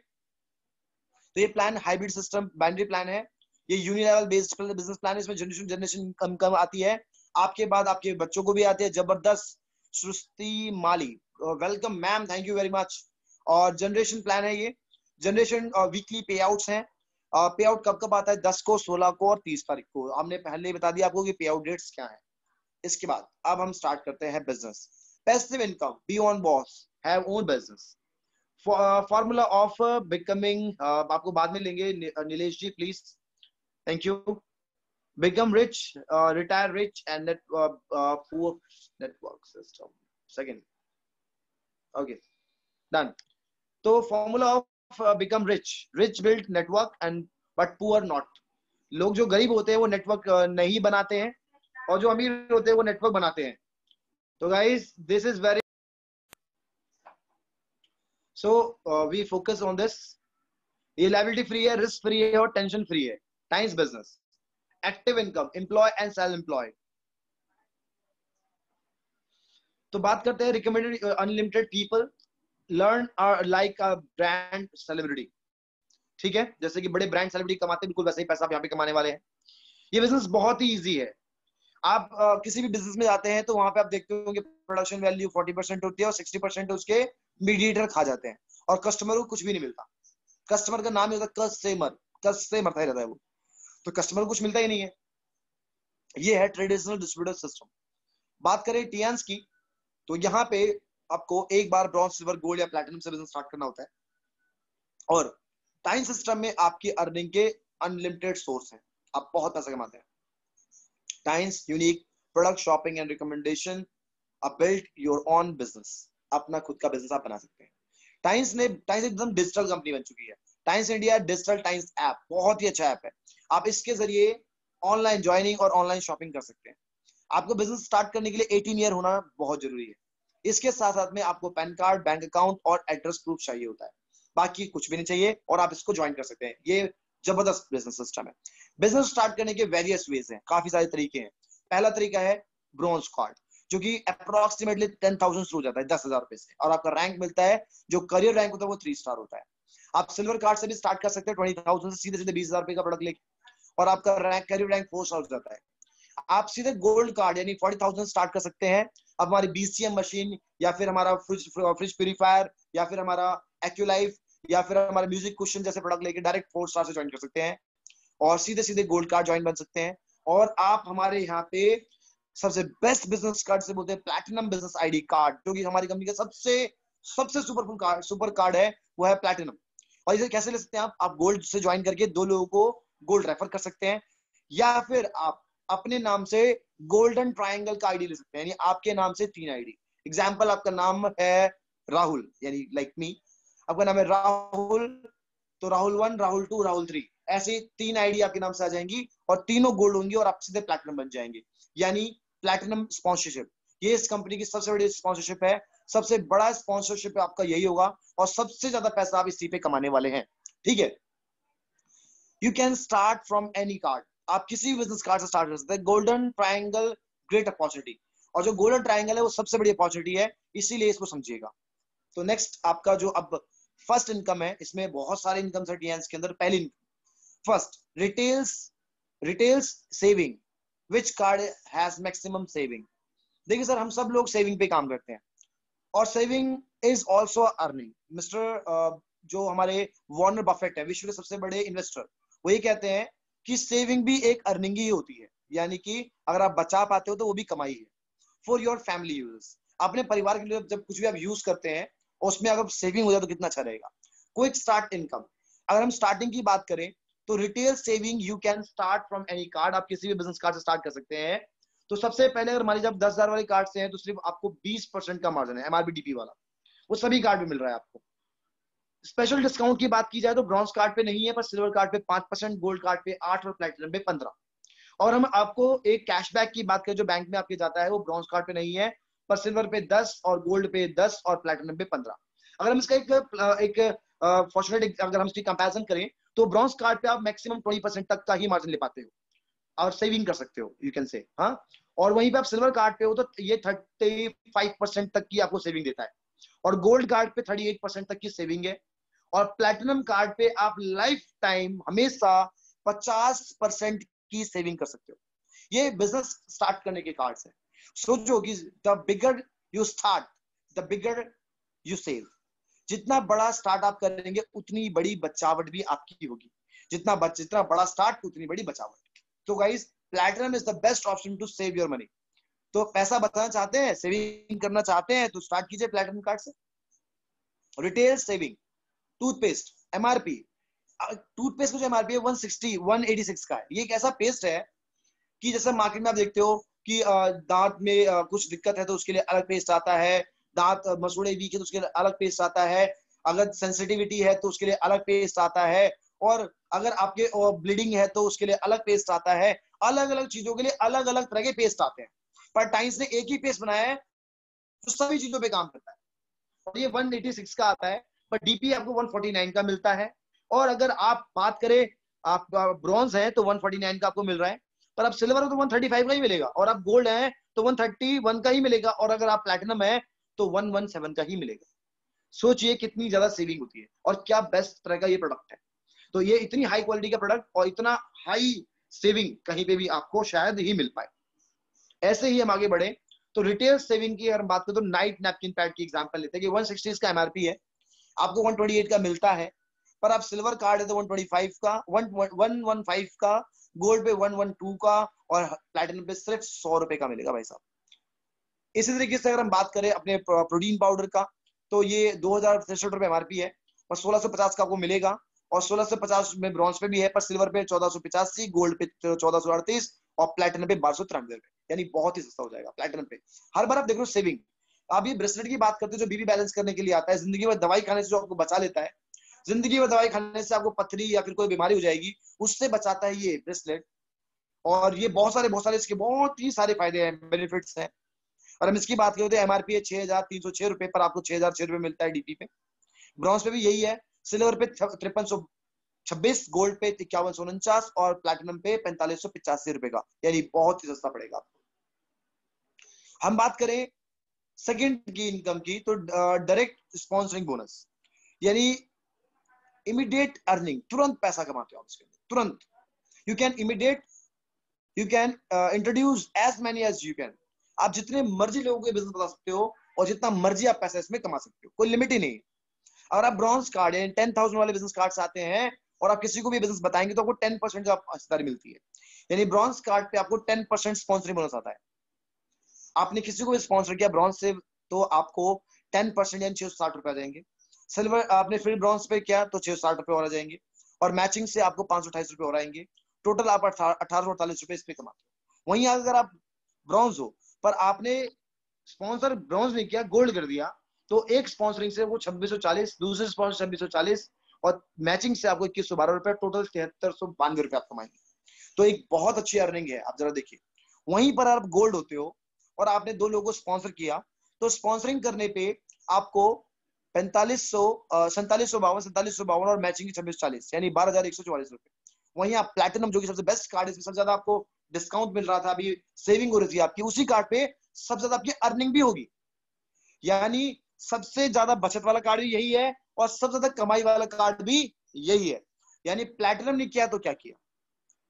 तो ये plan hybrid system binary plan है। ये यूनिलेवल बेस्ड बिजनेस प्लान है। इसमें जनरेशन जनरेशन इनकम आती है, आपके बाद आपके बच्चों को भी आती है। जबरदस्त Srishti Mali, welcome ma'am, thank you very much. और जनरेशन प्लान है ये। जनरेशन वीकली पे आउट्स हैं। पे आउट कब कब आता है? 10 को, 16 को और 30 तारीख को। हमने पहले ही बता दिया आपको कि पे आउट डेट्स क्या है। इसके बाद अब हम स्टार्ट करते हैं business. Passive income, be own boss, have own business. Formula of becoming, आपको बाद में लेंगे Nilesh ji please, thank you. Become rich, retire rich, and poor network system. Second, okay, done. तो formula of become rich, rich build network and but poor not. लोग जो गरीब होते हैं वो नेटवर्क नहीं बनाते हैं और जो अमीर होते हैं वो नेटवर्क बनाते हैं। तो guys this is very, so we focus on this. ये लायबिलिटी फ्री है, रिस्क फ्री है और टेंशन फ्री है। Times business, active income, employ and self employ. तो बात करते हैं recommended unlimited people learn like a brand celebrity. ठीक है, जैसे कि बड़े ब्रांड सेलिब्रिटी कमाते हैं बिल्कुल वैसे ही पैसा आप यहाँ पे कमाने वाले हैं। ये बिजनेस बहुत ही इजी है। आप किसी भी बिजनेस में जाते हैं तो वहां पे आप देखते होंगे प्रोडक्शन वैल्यू 40% होती है और 60% उसके मीडिएटर खा जाते हैं और कस्टमर को कुछ भी नहीं मिलता। कस्टमर का नाम ही होता है कस्टमर, कस्टमर ही रहता है वो, तो कस्टमर को कुछ मिलता ही नहीं है। ये है ट्रेडिशनल डिस्ट्रीब्यूटर सिस्टम। बात करें टियान्स की तो यहाँ पे आपको एक बार ब्रॉन्ज, सिल्वर, गोल्ड या प्लैटिनम से बिजनेस स्टार्ट करना होता है और टाइम सिस्टम में आपकी अर्निंग के अनलिमिटेड सोर्स हैं, आप बहुत पैसा कमाते हैं। Times unique product shopping and recommendation, build your own business, अपना खुद का बिजनेस आप बना सकते हैं। टाइम्स एकदम डिजिटल कंपनी बन चुकी है। Times India digital times app बहुत ही अच्छा ऐप है। आप इसके जरिए ऑनलाइन ज्वाइनिंग और ऑनलाइन शॉपिंग कर सकते हैं। आपको बिजनेस स्टार्ट करने के लिए 18 ईयर होना बहुत जरूरी है। इसके साथ साथ में आपको पैन कार्ड, बैंक अकाउंट और एड्रेस प्रूफ चाहिए होता है, बाकी कुछ भी नहीं चाहिए और आप इसको ज्वाइन कर सकते हैं। ये जबरदस्त बिजनेस सिस्टम है। बिजनेस स्टार्ट करने के वेरियस वेज हैं, काफी सारे तरीके हैं। पहला तरीका है ब्रॉन्ज कार्ड, जो कि अप्रोक्सीमेटली 10,000 शुरू हो जाता है, 10,000 रुपए से, और आपका रैंक मिलता है, जो करियर रैंक होता है वो 3 स्टार होता है। आप सिल्वर कार्ड से भी स्टार्ट कर सकते हैं 20,000 से, सीधे सीधे 20,000 रुपए का प्रोडक्ट लेके, और आपका रैंक, करियर रैंक 4 स्टार हो जाता है। आप सीधे गोल्ड कार्ड यानी 40,000 स्टार्ट कर सकते हैं। अब हमारी BCM मशीन या फिर हमारा फ्रिज प्यूरीफायर या फिर हमारा एक्यूलाइफ या फिर हमारा म्यूजिक कुशन जैसे प्रोडक्ट लेके डायरेक्ट 4 स्टार से ज्वाइन कर सकते हैं और सीधे सीधे गोल्ड कार्ड ज्वाइन बन सकते हैं। और आप हमारे यहाँ पे सबसे बेस्ट बिजनेस कार्ड से बोलते हैं प्लैटिनम बिजनेस आईडी कार्ड, जो कि हमारी कंपनी का सबसे सबसे सुपर कार्ड है, वो है प्लैटिनम। और इसे कैसे ले सकते हैं आप गोल्ड से ज्वाइन करके 2 लोगों को गोल्ड रेफर कर सकते हैं, या फिर आप अपने नाम से गोल्डन ट्रायंगल का आईडी ले सकते हैं, यानी आपके नाम से 3 आईडी। एग्जाम्पल, आपका नाम है राहुल, यानी लाइक मी, आपका नाम है राहुल, तो राहुल 1, राहुल 2, राहुल 3, ऐसे 3 आईडी आपके नाम से आ जाएंगी और तीनों गोल्ड होंगी और आप सीधे प्लैटिनम बन जाएंगे, यानी प्लैटिनम स्पॉन्सरशिप। ये इस कंपनी की सबसे बड़ी स्पॉन्सरशिप है, सबसे बड़ा स्पॉन्सरशिप आपका यही होगा और सबसे ज्यादा पैसा आप इसी पे कमाने वाले हैं, ठीक है। You can start from any card, आप किसी भी बिजनेस कार्ड से स्टार्ट कर सकते हैं। गोल्डन ट्रायंगल, ग्रेट अपॉर्चुनिटी, और जो गोल्डन ट्रायंगल है वो सबसे बड़ी अपॉर्चुनिटी है, इसीलिए इसको समझिएगा। तो नेक्स्ट आपका जो अब फर्स्ट इनकम है, इसमें बहुत सारे इनकम है टीएनएस के अंदर। पहली income, first retails saving, which card has maximum saving. देखिए सर, हम सब लोग सेविंग पे काम करते हैं और saving is also earning. Mister जो हमारे वॉर्नर बफेट है, विश्व के सबसे बड़े इन्वेस्टर, वो ये कहते हैं कि सेविंग भी एक अर्निंग ही होती है, यानी कि अगर आप बचा पाते हो तो वो भी कमाई है। फॉर योर फैमिली यूज, अपने परिवार के लिए जब कुछ भी आप यूज करते हैं उसमें अगर सेविंग हो जाए तो कितना अच्छा रहेगा। क्विक स्टार्ट इनकम, अगर हम स्टार्टिंग की बात करें तो retail saving you can start from any card, आप किसी भी बिजनेस कार्ड से स्टार्ट कर सकते हैं। तो सबसे पहले अगर मान लीजिए आप 10,000 वाले कार्ड से हैं तो सिर्फ आपको 20% का मार्जिन है, एमआरपी डीपी वाला, वो सभी कार्ड में मिल रहा है आपको। स्पेशल डिस्काउंट की बात की जाए तो ब्रॉन्ज कार्ड पे नहीं है, पर सिल्वर कार्ड पे 5%, गोल्ड कार्ड पे 8 और प्लैटिनम पे 15। और हम आपको एक कैशबैक की बात करें जो बैंक में आपके जाता है, वो ब्रॉन्ज कार्ड पे नहीं है, पर सिल्वर पे 10 और गोल्ड पे 10 और प्लैटिनम पे 15। अगर हम इसका एक फॉर्चुनेट अगर हम इसकी कंपैरिजन करें तो ब्रॉन्ज कार्ड पे आप मैक्सिमम 20% तक का ही मार्जिन ले पाते हो और सेविंग कर सकते हो, यू कैन से, हाँ। और वहीं पे आप सिल्वर कार्ड पे हो तो ये 35% तक की आपको सेविंग देता है, और गोल्ड कार्ड पे 38% तक की सेविंग है, और प्लैटिनम कार्ड पे आप लाइफ टाइम हमेशा 50% की सेविंग कर सकते हो। ये बिजनेस स्टार्ट करने के कार्ड्स हैं। सोचो कि the bigger you start the bigger you save, जितना बड़ा स्टार्ट आप करेंगे उतनी बड़ी बचावट भी आपकी होगी, जितना बड़ा स्टार्ट उतनी बड़ी बचावट। तो guys, platinum is the best option to save your money. तो पैसा बचाना चाहते हैं, सेविंग करना चाहते हैं, तो स्टार्ट कीजिए प्लैटिनम कार्ड से। Retail saving, toothpaste MRP, toothpaste का जो एमआरपी है 186 का है। ये एक ऐसा पेस्ट है कि जैसे मार्केट में आप देखते हो कि दांत में कुछ दिक्कत है तो उसके लिए अलग पेस्ट आता है, दांत मसूड़े वीक है तो उसके लिए अलग पेस्ट आता है, अगर सेंसिटिविटी है तो उसके लिए अलग पेस्ट आता है, और अगर आपके ब्लीडिंग है तो उसके लिए अलग पेस्ट आता है। अलग अलग चीजों के लिए अलग अलग तरह के पेस्ट आते हैं, पर टाइम्स ने एक ही पेस्ट बनाया है जो सभी चीजों पे काम करता है, और ये 186 का आता है, पर डीपी आपको 149 का मिलता है। और अगर आप बात करें, आप ब्रॉन्ज है तो 149 का आपको मिल रहा है, पर आप सिल्वर हो तो 135 का ही मिलेगा, और आप गोल्ड है तो 131 का ही मिलेगा, और अगर आप प्लैटिनम है तो 117 का ही मिलेगा। सोचिए कितनी ज्यादा सेविंग होती है और क्या बेस्ट तरह का ये प्रोडक्ट है। तो ये इतनी हाई क्वालिटी का प्रोडक्ट और इतना हाई सेविंग कहीं पे भी आपको शायद ही मिल पाए। ऐसे ही हम आगे बढ़े तो रिटेल सेविंग की अगर बात करें तो नाइट नैपकिन पैड की एग्जांपल लेते हैं कि 160 का एमआरपी है, आपको 128 का मिलता है, पर आप सिल्वर कार्ड है तो 125 का, 115 का, गोल्ड पे 112 का, और प्लैटिनम पे सिर्फ 100 रुपए का मिलेगा भाई साहब। इसी तरीके से अगर हम बात करें अपने प्रोटीन पाउडर का तो ये 2063 रुपए एमआरपी है, और 1650 का आपको मिलेगा, और 1650 में ब्रॉन्ज पे भी है, पर सिल्वर पे 1485, गोल्ड पे 1438 और प्लैटिनम पे 1293 रुपए, यानी बहुत ही सस्ता हो जाएगा प्लैटिनम पे। हर बार आप देख लो सेविंग। आप ये ब्रेसलेट की बात करते हो जो बीबी बैलेंस करने के लिए आता है, जिंदगी में दवाई खाने से जो आपको बचा लेता है, जिंदगी में दवाई खाने से आपको पथरी या फिर कोई बीमारी हो जाएगी उससे बचाता है ये ब्रेसलेट। और ये बहुत सारे इसके बहुत ही सारे फायदे हैं, बेनिफिट्स हैं। और हम इसकी बात करें तो एमआरपी है 6,306 रुपए, पर आपको 6,006 रुपए मिलता है डीपी पे। ब्रॉन्ज पे भी यही है, सिल्वर पे 5326, गोल्ड पे 5149 और प्लैटिनम पे 4585 रुपए का, यानी बहुत ही सस्ता पड़ेगा आपको। हम बात करें सेकंड की इनकम की तो डायरेक्ट स्पॉन्सरिंग बोनस, यानी इमीडिएट अर्निंग, तुरंत पैसा कमाते हो आप इसके अंदर, तुरंत। You can introduce as many as you can, आप जितने मर्जी लोगों को बिजनेस बता सकते हो और जितना मर्जी आप पैसा इसमें कमा सकते हो, कोई लिमिट ही नहीं। अगर आप ब्रॉन्ज कार्ड है 10,000 वाले बिजनेस कार्ड आते हैं और आप किसी को भी बिजनेस बताएंगे तो आपको 10% जो हिस्सेदारी मिलती है, यानी ब्रॉन्ज कार्ड पे आपको 10% स्पॉन्सरिंग बोनस आता है। आपने किसी को भी स्पॉन्सर किया ब्रॉन्ज से तो आपको 10% यानी 660 रुपए आ जाएंगे। सिल्वर आपने फिर ब्रॉन्ज पे किया तो 660 रुपए और आ जाएंगे, और मैचिंग से आपको 528 रुपए और आएंगे। टोटल आप 1848 रुपए इस पे कमाते हो। वहीं अगर आप ब्रॉन्ज हो पर आपने स्पॉन्सर ब्रॉन्ज नहीं किया, गोल्ड कर दिया, तो एक स्पॉन्सरिंग से वो 2640, दूसरे स्पॉन्सर 2640, और मैचिंग से आपको 2112 रुपए, टोटल 7392 रुपए आप कमाएंगे। तो एक बहुत अच्छी अर्निंग है, आप जरा देखिए। वहीं पर आप गोल्ड होते हो और आपने 2 लोगों को स्पॉन्सर किया, तो स्पॉन्सरिंग करने पे आपको 4752 और मैचिंग की 2640 यानी 12144 रुपए। वहीं आप प्लैटिनम जो कि सबसे बेस्ट कार्ड है, सबसे ज्यादा आपको डिस्काउंट मिल रहा था, अभी सेविंग हो रही थी आपकी, उसी कार्ड पे सबसे ज्यादा आपकी अर्निंग भी होगी। यानी सबसे ज्यादा बचत वाला कार्ड भी यही है और सबसे ज्यादा कमाई वाला कार्ड भी यही है। यानी प्लैटिनम ने किया तो क्या किया,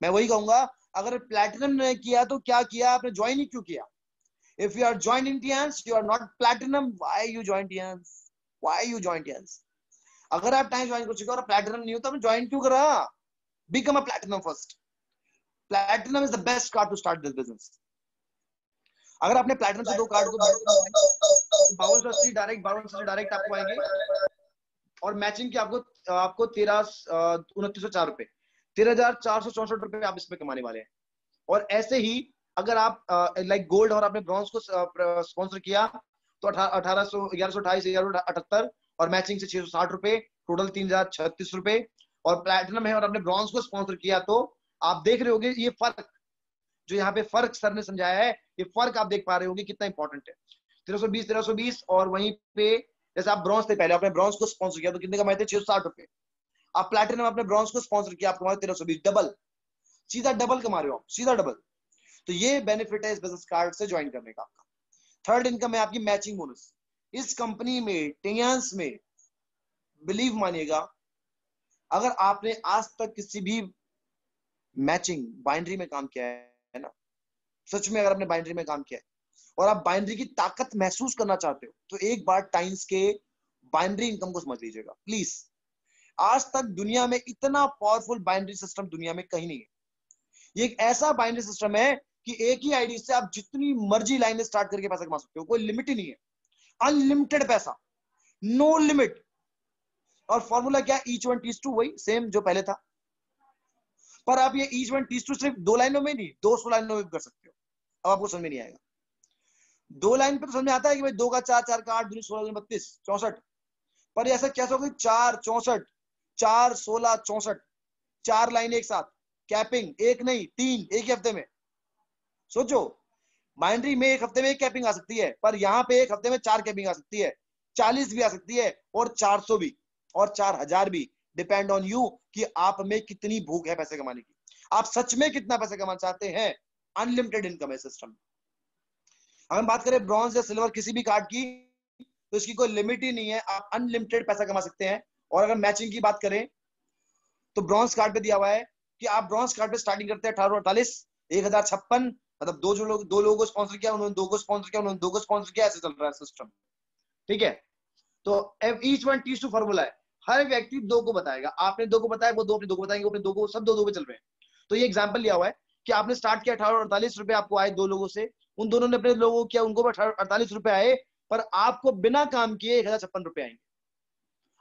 मैं वही कहूंगा, अगर प्लैटिनम ने किया तो क्या किया, आपने ज्वाइन ही क्यों किया? If you are joined in TNS, you are not platinum. Why you join TNS? Why you join TNS? अगर आप टाइम ज्वाइन कर चुके हो और प्लैटिनम नहीं हो तो आपने ज्वाइन क्यों करा? Become a platinum first. Platinum is the best card to start this business. अगर आपने प्लैटिनम से 2 कार्ड को 52 डायरेक्ट आपको आएंगे, और मैचिंग की आपको 2904 रुपए, 13,464 रुपए आप इसमें कमाने वाले हैं। और ऐसे ही अगर आप लाइक गोल्ड और आपने ब्रॉन्ज को स्पॉन्सर किया तो 1128 और मैचिंग से 660 रुपए, टोटल 3036 रुपए। और प्लैटिनम है और आपने ब्रॉन्ज को स्पॉन्सर किया तो आप देख रहे होगे ये फर्क, जो यहाँ पे फर्क सर ने समझाया है, ये फर्क आप देख पा रहे होगे कितना इंपॉर्टेंट है। 1320 और वहीं पे जैसे आप ब्रॉन्ज थे, पहले आपने ब्रॉन्ज को स्पॉन्सर किया तो कितने कमाए थे? 660 रुपए। आप प्लैटिनम आपने ब्रॉन्ज को स्पॉन्सर किया, आप कमाए 1320, डबल, सीधा डबल कमा रहे हो, सीधा डबल। तो ये बेनिफिट है इस बिजनेस कार्ड से ज्वाइन करने का। आपका थर्ड इनकम है आपकी मैचिंग बोनस। इस कंपनी में टेंस में बिलीव मानिएगा, अगर आपने आज तक किसी भी मैचिंग बाइनरी में काम किया है ना, सच में अगर आपने बाइनरी में काम किया है और आप बाइनरी की ताकत महसूस करना चाहते हो तो एक बार टाइम्स के बाइनरी इनकम को समझ लीजिएगा प्लीज। आज तक दुनिया में इतना पावरफुल बाइनरी सिस्टम दुनिया में कहीं नहीं है। ये एक ऐसा बाइनरी सिस्टम है कि एक ही आईडी से आप जितनी मर्जी लाइनें स्टार्ट करके पैसा कमा सकते हो, कोई लिमिट ही नहीं है, अनलिमिटेड पैसा, नो लिमिट। और फॉर्मूला क्या है? ईच वन टीज टू, वही सेम जो पहले था, पर आप ये ईच वन टीज टू सिर्फ 2 लाइनों में नहीं 200 लाइनों में भी कर सकते हो। अब आपको समझ में नहीं आएगा, 2 लाइन पे तो समझ में आता है कि भाई 2 का 4, 4 का 8, 2 16, 32, 64, पर ऐसा कैसे होगा? 4 64, 4 16 64, 4 लाइन एक साथ, कैपिंग एक नहीं 3 एक ही हफ्ते में। सोचो, बाइनरी में एक हफ्ते में एक कैपिंग आ सकती है, पर यहाँ पे एक हफ्ते में 4 कैपिंग आ सकती है, 40 भी आ सकती है, और 400 भी, और 4000 भी। डिपेंड ऑन यू कि आप में कितनी भूख है पैसे कमाने की, आप सच में कितना पैसे कमाना चाहते हैं। अनलिमिटेड इनकम है सिस्टम। अगर बात करें ब्रॉन्ज या सिल्वर किसी भी कार्ड की, तो इसकी कोई लिमिट ही नहीं है, आप अनलिमिटेड पैसा कमा सकते हैं। और अगर मैचिंग की बात करें तो ब्रॉन्ज कार्ड पे दिया हुआ है कि आप ब्रॉन्ज कार्ड पे स्टार्टिंग करते हैं 1848, 1056, मतलब दो लोगों को स्पॉन्सर किया, उन्होंने 2 को स्पॉन्सर किया, उन्होंने 2 को स्पॉन्सर किया, ऐसे चल रहा है सिस्टम। ठीक है, तो each one teach two formula है, हर व्यक्ति 2 को बताएगा, आपने 2 को बताया, वो 2 अपने 2 को बताएंगे, अपने 2 को, सब 2 पे चल रहे हैं। तो ये एग्जाम्पल लिया हुआ है कि आपने स्टार्ट किया 1848 रुपए, आपको आए 2 लोगों से, उन दोनों ने अपने लोगों किया, उनको 48 रुपए आए, पर आपको बिना काम किए 1056 रुपए आएंगे।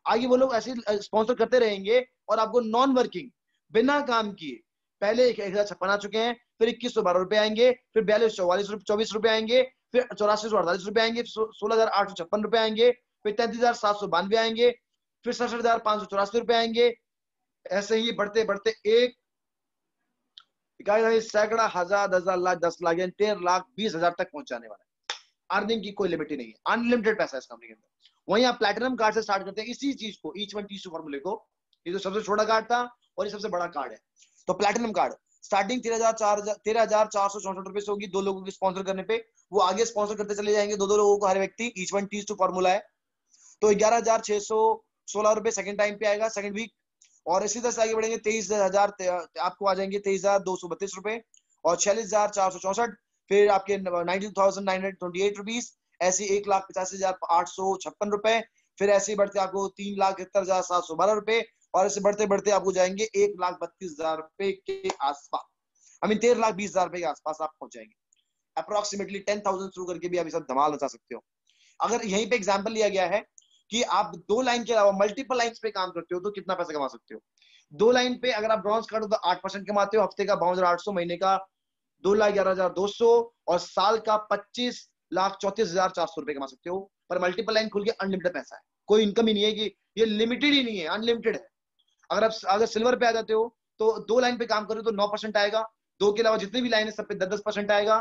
आगे वो लोग ऐसे स्पॉन्सर करते रहेंगे और आपको नॉन वर्किंग बिना काम किए पहले 1056 आ चुके हैं, फिर 2112 रुपए आएंगे, फिर 4244 रुपए आएंगे, फिर 8448 रुपए आएंगे, 16856 रुपए आएंगे, फिर 33792 आएंगे, फिर 66584 रुपए आएंगे। ऐसे ही बढ़ते बढ़ते एक सैकड़ा, हजार, 10,000, लाख, 10 लाख, 13 लाख 20,000 तक पहुंच जाने वाला है। अर्निंग की कोई लिमिट ही नहीं है, अनलिमिटेड पैसा है इस कंपनी के अंदर। वहीं आप प्लैटिनम कार्ड से स्टार्ट करते हैं इसी चीज को, ईच वन टीज टू फॉर्मूले को। ये जो सबसे छोटा कार्ड था और ये सबसे बड़ा कार्ड है। तो प्लैटिनम कार्ड स्टार्टिंग 13,464 रुपए से होगी 2 लोगों की स्पॉन्सर करने पे, वो आगे स्पॉन्सर करते चले जाएंगे 2 लोगों को हर व्यक्ति, each one teach two formula है। तो 11,616 रुपए सेकंड टाइम पे आएगा, सेकंड वीक, और इसी तरह से आगे बढ़ेंगे 23,000 आपको आ जाएंगे 23,232 रुपए, और 46,464, फिर आपके 92,928 रुपीज, ऐसे 1,85,856 रुपए, फिर ऐसे बढ़ते आपको 3,71,712 रुपए, और ऐसे बढ़ते बढ़ते आपको जाएंगे 1,32,000 रुपए के आसपास, 13,20,000 रुपए के आसपास आप पहुंच जाएंगे। अप्रोक्सीमेटली 10,000 शुरू करके भी आप ये सब धमाल मचा सकते हो। अगर यहीं पे एग्जांपल लिया गया है कि आप 2 लाइन के अलावा मल्टीपल लाइंस पे काम करते हो तो कितना पैसा कमा सकते हो। 2 लाइन पे अगर आप ब्रॉन्ज कार्ड हो तो 8% कमाते हो, हफ्ते का 52,800, महीने का 2,11,200 और साल का 25,34,400 रुपए कमा सकते हो। पर मल्टीपल लाइन खुल के अनलिमिटेड पैसा है, कोई इनकम ही नहीं है कि ये लिमिटेड ही नहीं है, अनलिमिटेड है। अगर सिल्वर पे आ जाते हो तो 2 लाइन पे काम करो तो 9% आएगा, 2 के अलावा जितनी भी लाइन है सब पे 10-10% आएगा।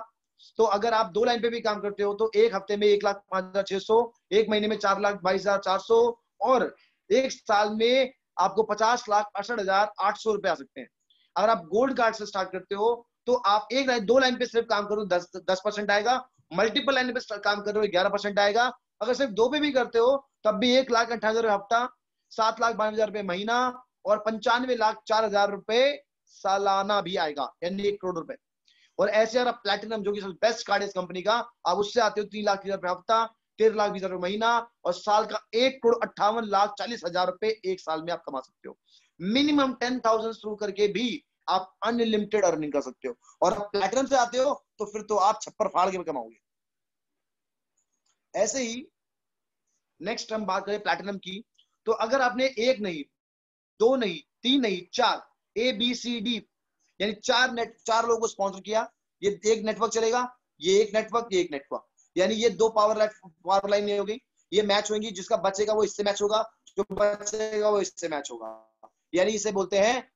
तो अगर आप 2 लाइन पे भी काम करते हो तो एक हफ्ते में 1,05,600, एक महीने में 4,22,400 और एक साल में आपको 50,68,800 रुपए आ सकते हैं। अगर आप गोल्ड कार्ड से स्टार्ट करते हो तो आप 2 लाइन पे सिर्फ काम करो 10% आएगा, मल्टीपल लाइन पे काम कर रहे हो 11% आएगा, अगर सिर्फ 2 पे भी करते हो तब भी 1,58,000 हफ्ता, 7,52,000 रुपए महीना और 95,04,000 रुपए सालाना भी आएगा, यानी 1 करोड़ रुपए। और ऐसे अगर आप प्लैटिनम, जो कि बेस्ट कार्ड है इस कंपनी का, आप उससे आते हो 3,30,000 रुपए हफ्ता, 13,20,000 रुपए महीना और साल का 1,58,40,000 रुपए एक साल में आप कमा सकते हो। मिनिमम 10,000 शुरू करके भी आप अनलिमिटेड अर्निंग कर सकते हो। और आप प्लैटिनम से आते हो तो फिर तो आप छप्पर फाड़ के कमाओगे। ऐसे ही नेक्स्ट हम बात करें प्लैटिनम की, तो अगर आपने 1 नहीं, 2 नहीं, 3 नहीं, 4 ABCD यानी 4 लोगों को स्पॉन्सर किया, ये एक नेटवर्क चलेगा, ये एक नेटवर्क, ये एक नेटवर्क, यानी ये 2 पावर लाइन हो गई, ये मैच होंगी, जिसका बचेगा वो इससे मैच होगा, जो बचेगा वो इससे मैच होगा, यानी इसे बोलते हैं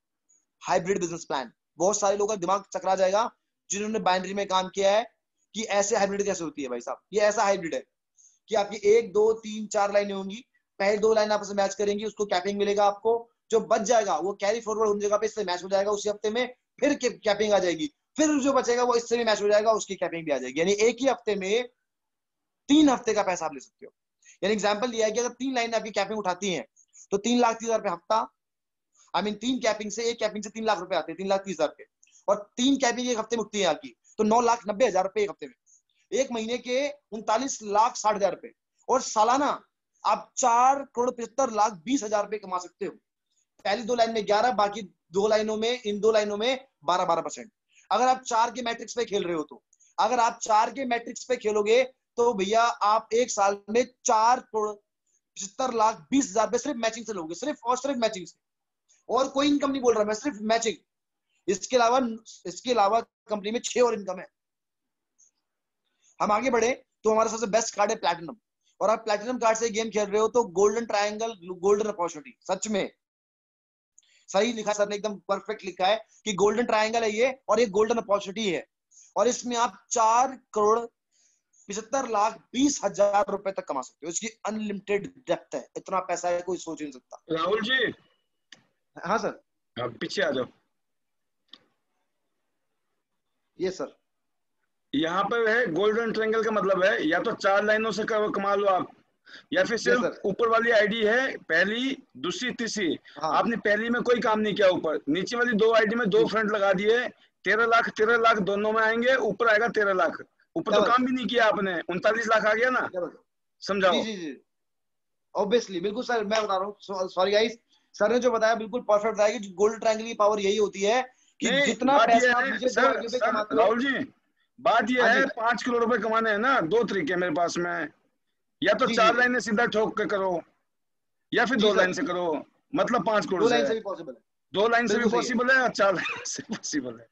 हाइब्रिड बिजनेस प्लान। बहुत सारे लोगों का दिमाग चकरा जाएगा जिन्होंने बाइनरी में काम किया है कि ऐसे हाइब्रिड कैसे होती है। भाई साहब, ये ऐसा हाइब्रिड है कि आपकी 1, 2, 3, 4 लाइनें होंगी, पहले 2 लाइन आपस में मैच करेंगी, उसको कैपिंग मिलेगा, आपको जो बच जाएगा वो कैरी फॉरवर्ड उन जगह पे इससे मैच हो जाएगा उसी हफ्ते में, फिर कैपिंग आ जाएगी, फिर जो बचेगा वो इससे भी मैच हो जाएगा, उसकी कैपिंग भी आ जाएगी, यानी एक ही हफ्ते में 3 हफ्ते का पैसा आप ले सकते हो। यानी एग्जांपल दिया है कि अगर 3 लाइन आपकी कैपिंग उठाती हैं तो 3,30,000 रुपए हफ्ता, 3 कैपिंग से, एक कैपिंग से 3 लाख रुपए आते हैं, 3,30,000 रुपए, और 3 कैपिंग एक हफ्ते में उठती है आपकी तो 9,90,000 रुपए एक हफ्ते में, एक महीने के 39,60,000 रुपए, और सालाना आप 4,75,20,000 रुपए कमा सकते हो। पहली 2 लाइन में 11, बाकी 2 लाइनों में, इन 2 लाइनों में 12-12%। अगर आप 4 के मैट्रिक्स पे खेल रहे हो तो, अगर आप 4 के मैट्रिक्स पे खेलोगे तो भैया आप एक साल में 4,75,20,000 रुपए सिर्फ मैचिंग से लोगे, सिर्फ और सिर्फ मैचिंग से, और कोई इनकम नहीं बोल रहा मैं, सिर्फ मैचिंग। इसके अलावा कंपनी में 6 और इनकम है। हम आगे बढ़े तो हमारा सबसे बेस्ट कार्ड है प्लैटिनम, और आप प्लैटिनम कार्ड से गेम खेल रहे हो तो गोल्डन ट्रायंगल, गोल्डन अपॉर्चुनिटी, सच में सही लिखा सर ने, एकदम परफेक्ट लिखा है कि गोल्डन ट्रायंगल है ये, और ये गोल्डन अपॉर्चुनिटी है, और इसमें आप 4,75,20,000 रुपए तक कमा सकते हो। इसकी अनलिमिटेड डेप्थ है, इतना पैसा है कोई सोच नहीं सकता। राहुल जी, हाँ सर, आप पीछे आ जाओ। ये सर, यहाँ पर है गोल्डन ट्रायंगल का मतलब है या तो 4 लाइनों से कमा लो आप, या फिर सिर्फ ऊपर वाली आईडी है, पहली, दूसरी, तीसरी, हाँ, आपने पहली में कोई काम नहीं किया, ऊपर नीचे वाली 2 आईडी में 2 फ्रंट लगा दिए, 13 लाख दोनों में आएंगे, ऊपर आएगा 13 लाख, ऊपर तो काम भी नहीं किया आपने, 39 लाख आ गया ना। समझाओ। जी जी जी, ऑब्वियसली, बिल्कुल सर, मैं बता रहा हूँ, सॉरी गाइस, सर ने जो बताया बिल्कुल परफेक्ट बताया कि गोल्डन ट्रायंगल की पावर यही होती है कि जितना पैसा आप नीचे 2 आईडी पे कमाते हो। राहुल जी, बात ये है 5 करोड़ रुपए कमाने हैं ना, 2 तरीके मेरे पास में, या तो 4 लाइनें सीधा ठोक के करो, या फिर 2 लाइन से करो, मतलब 5 करोड़ 2 लाइन से भी पॉसिबल है, 2 लाइन से भी पॉसिबल है और 4 लाइन से पॉसिबल है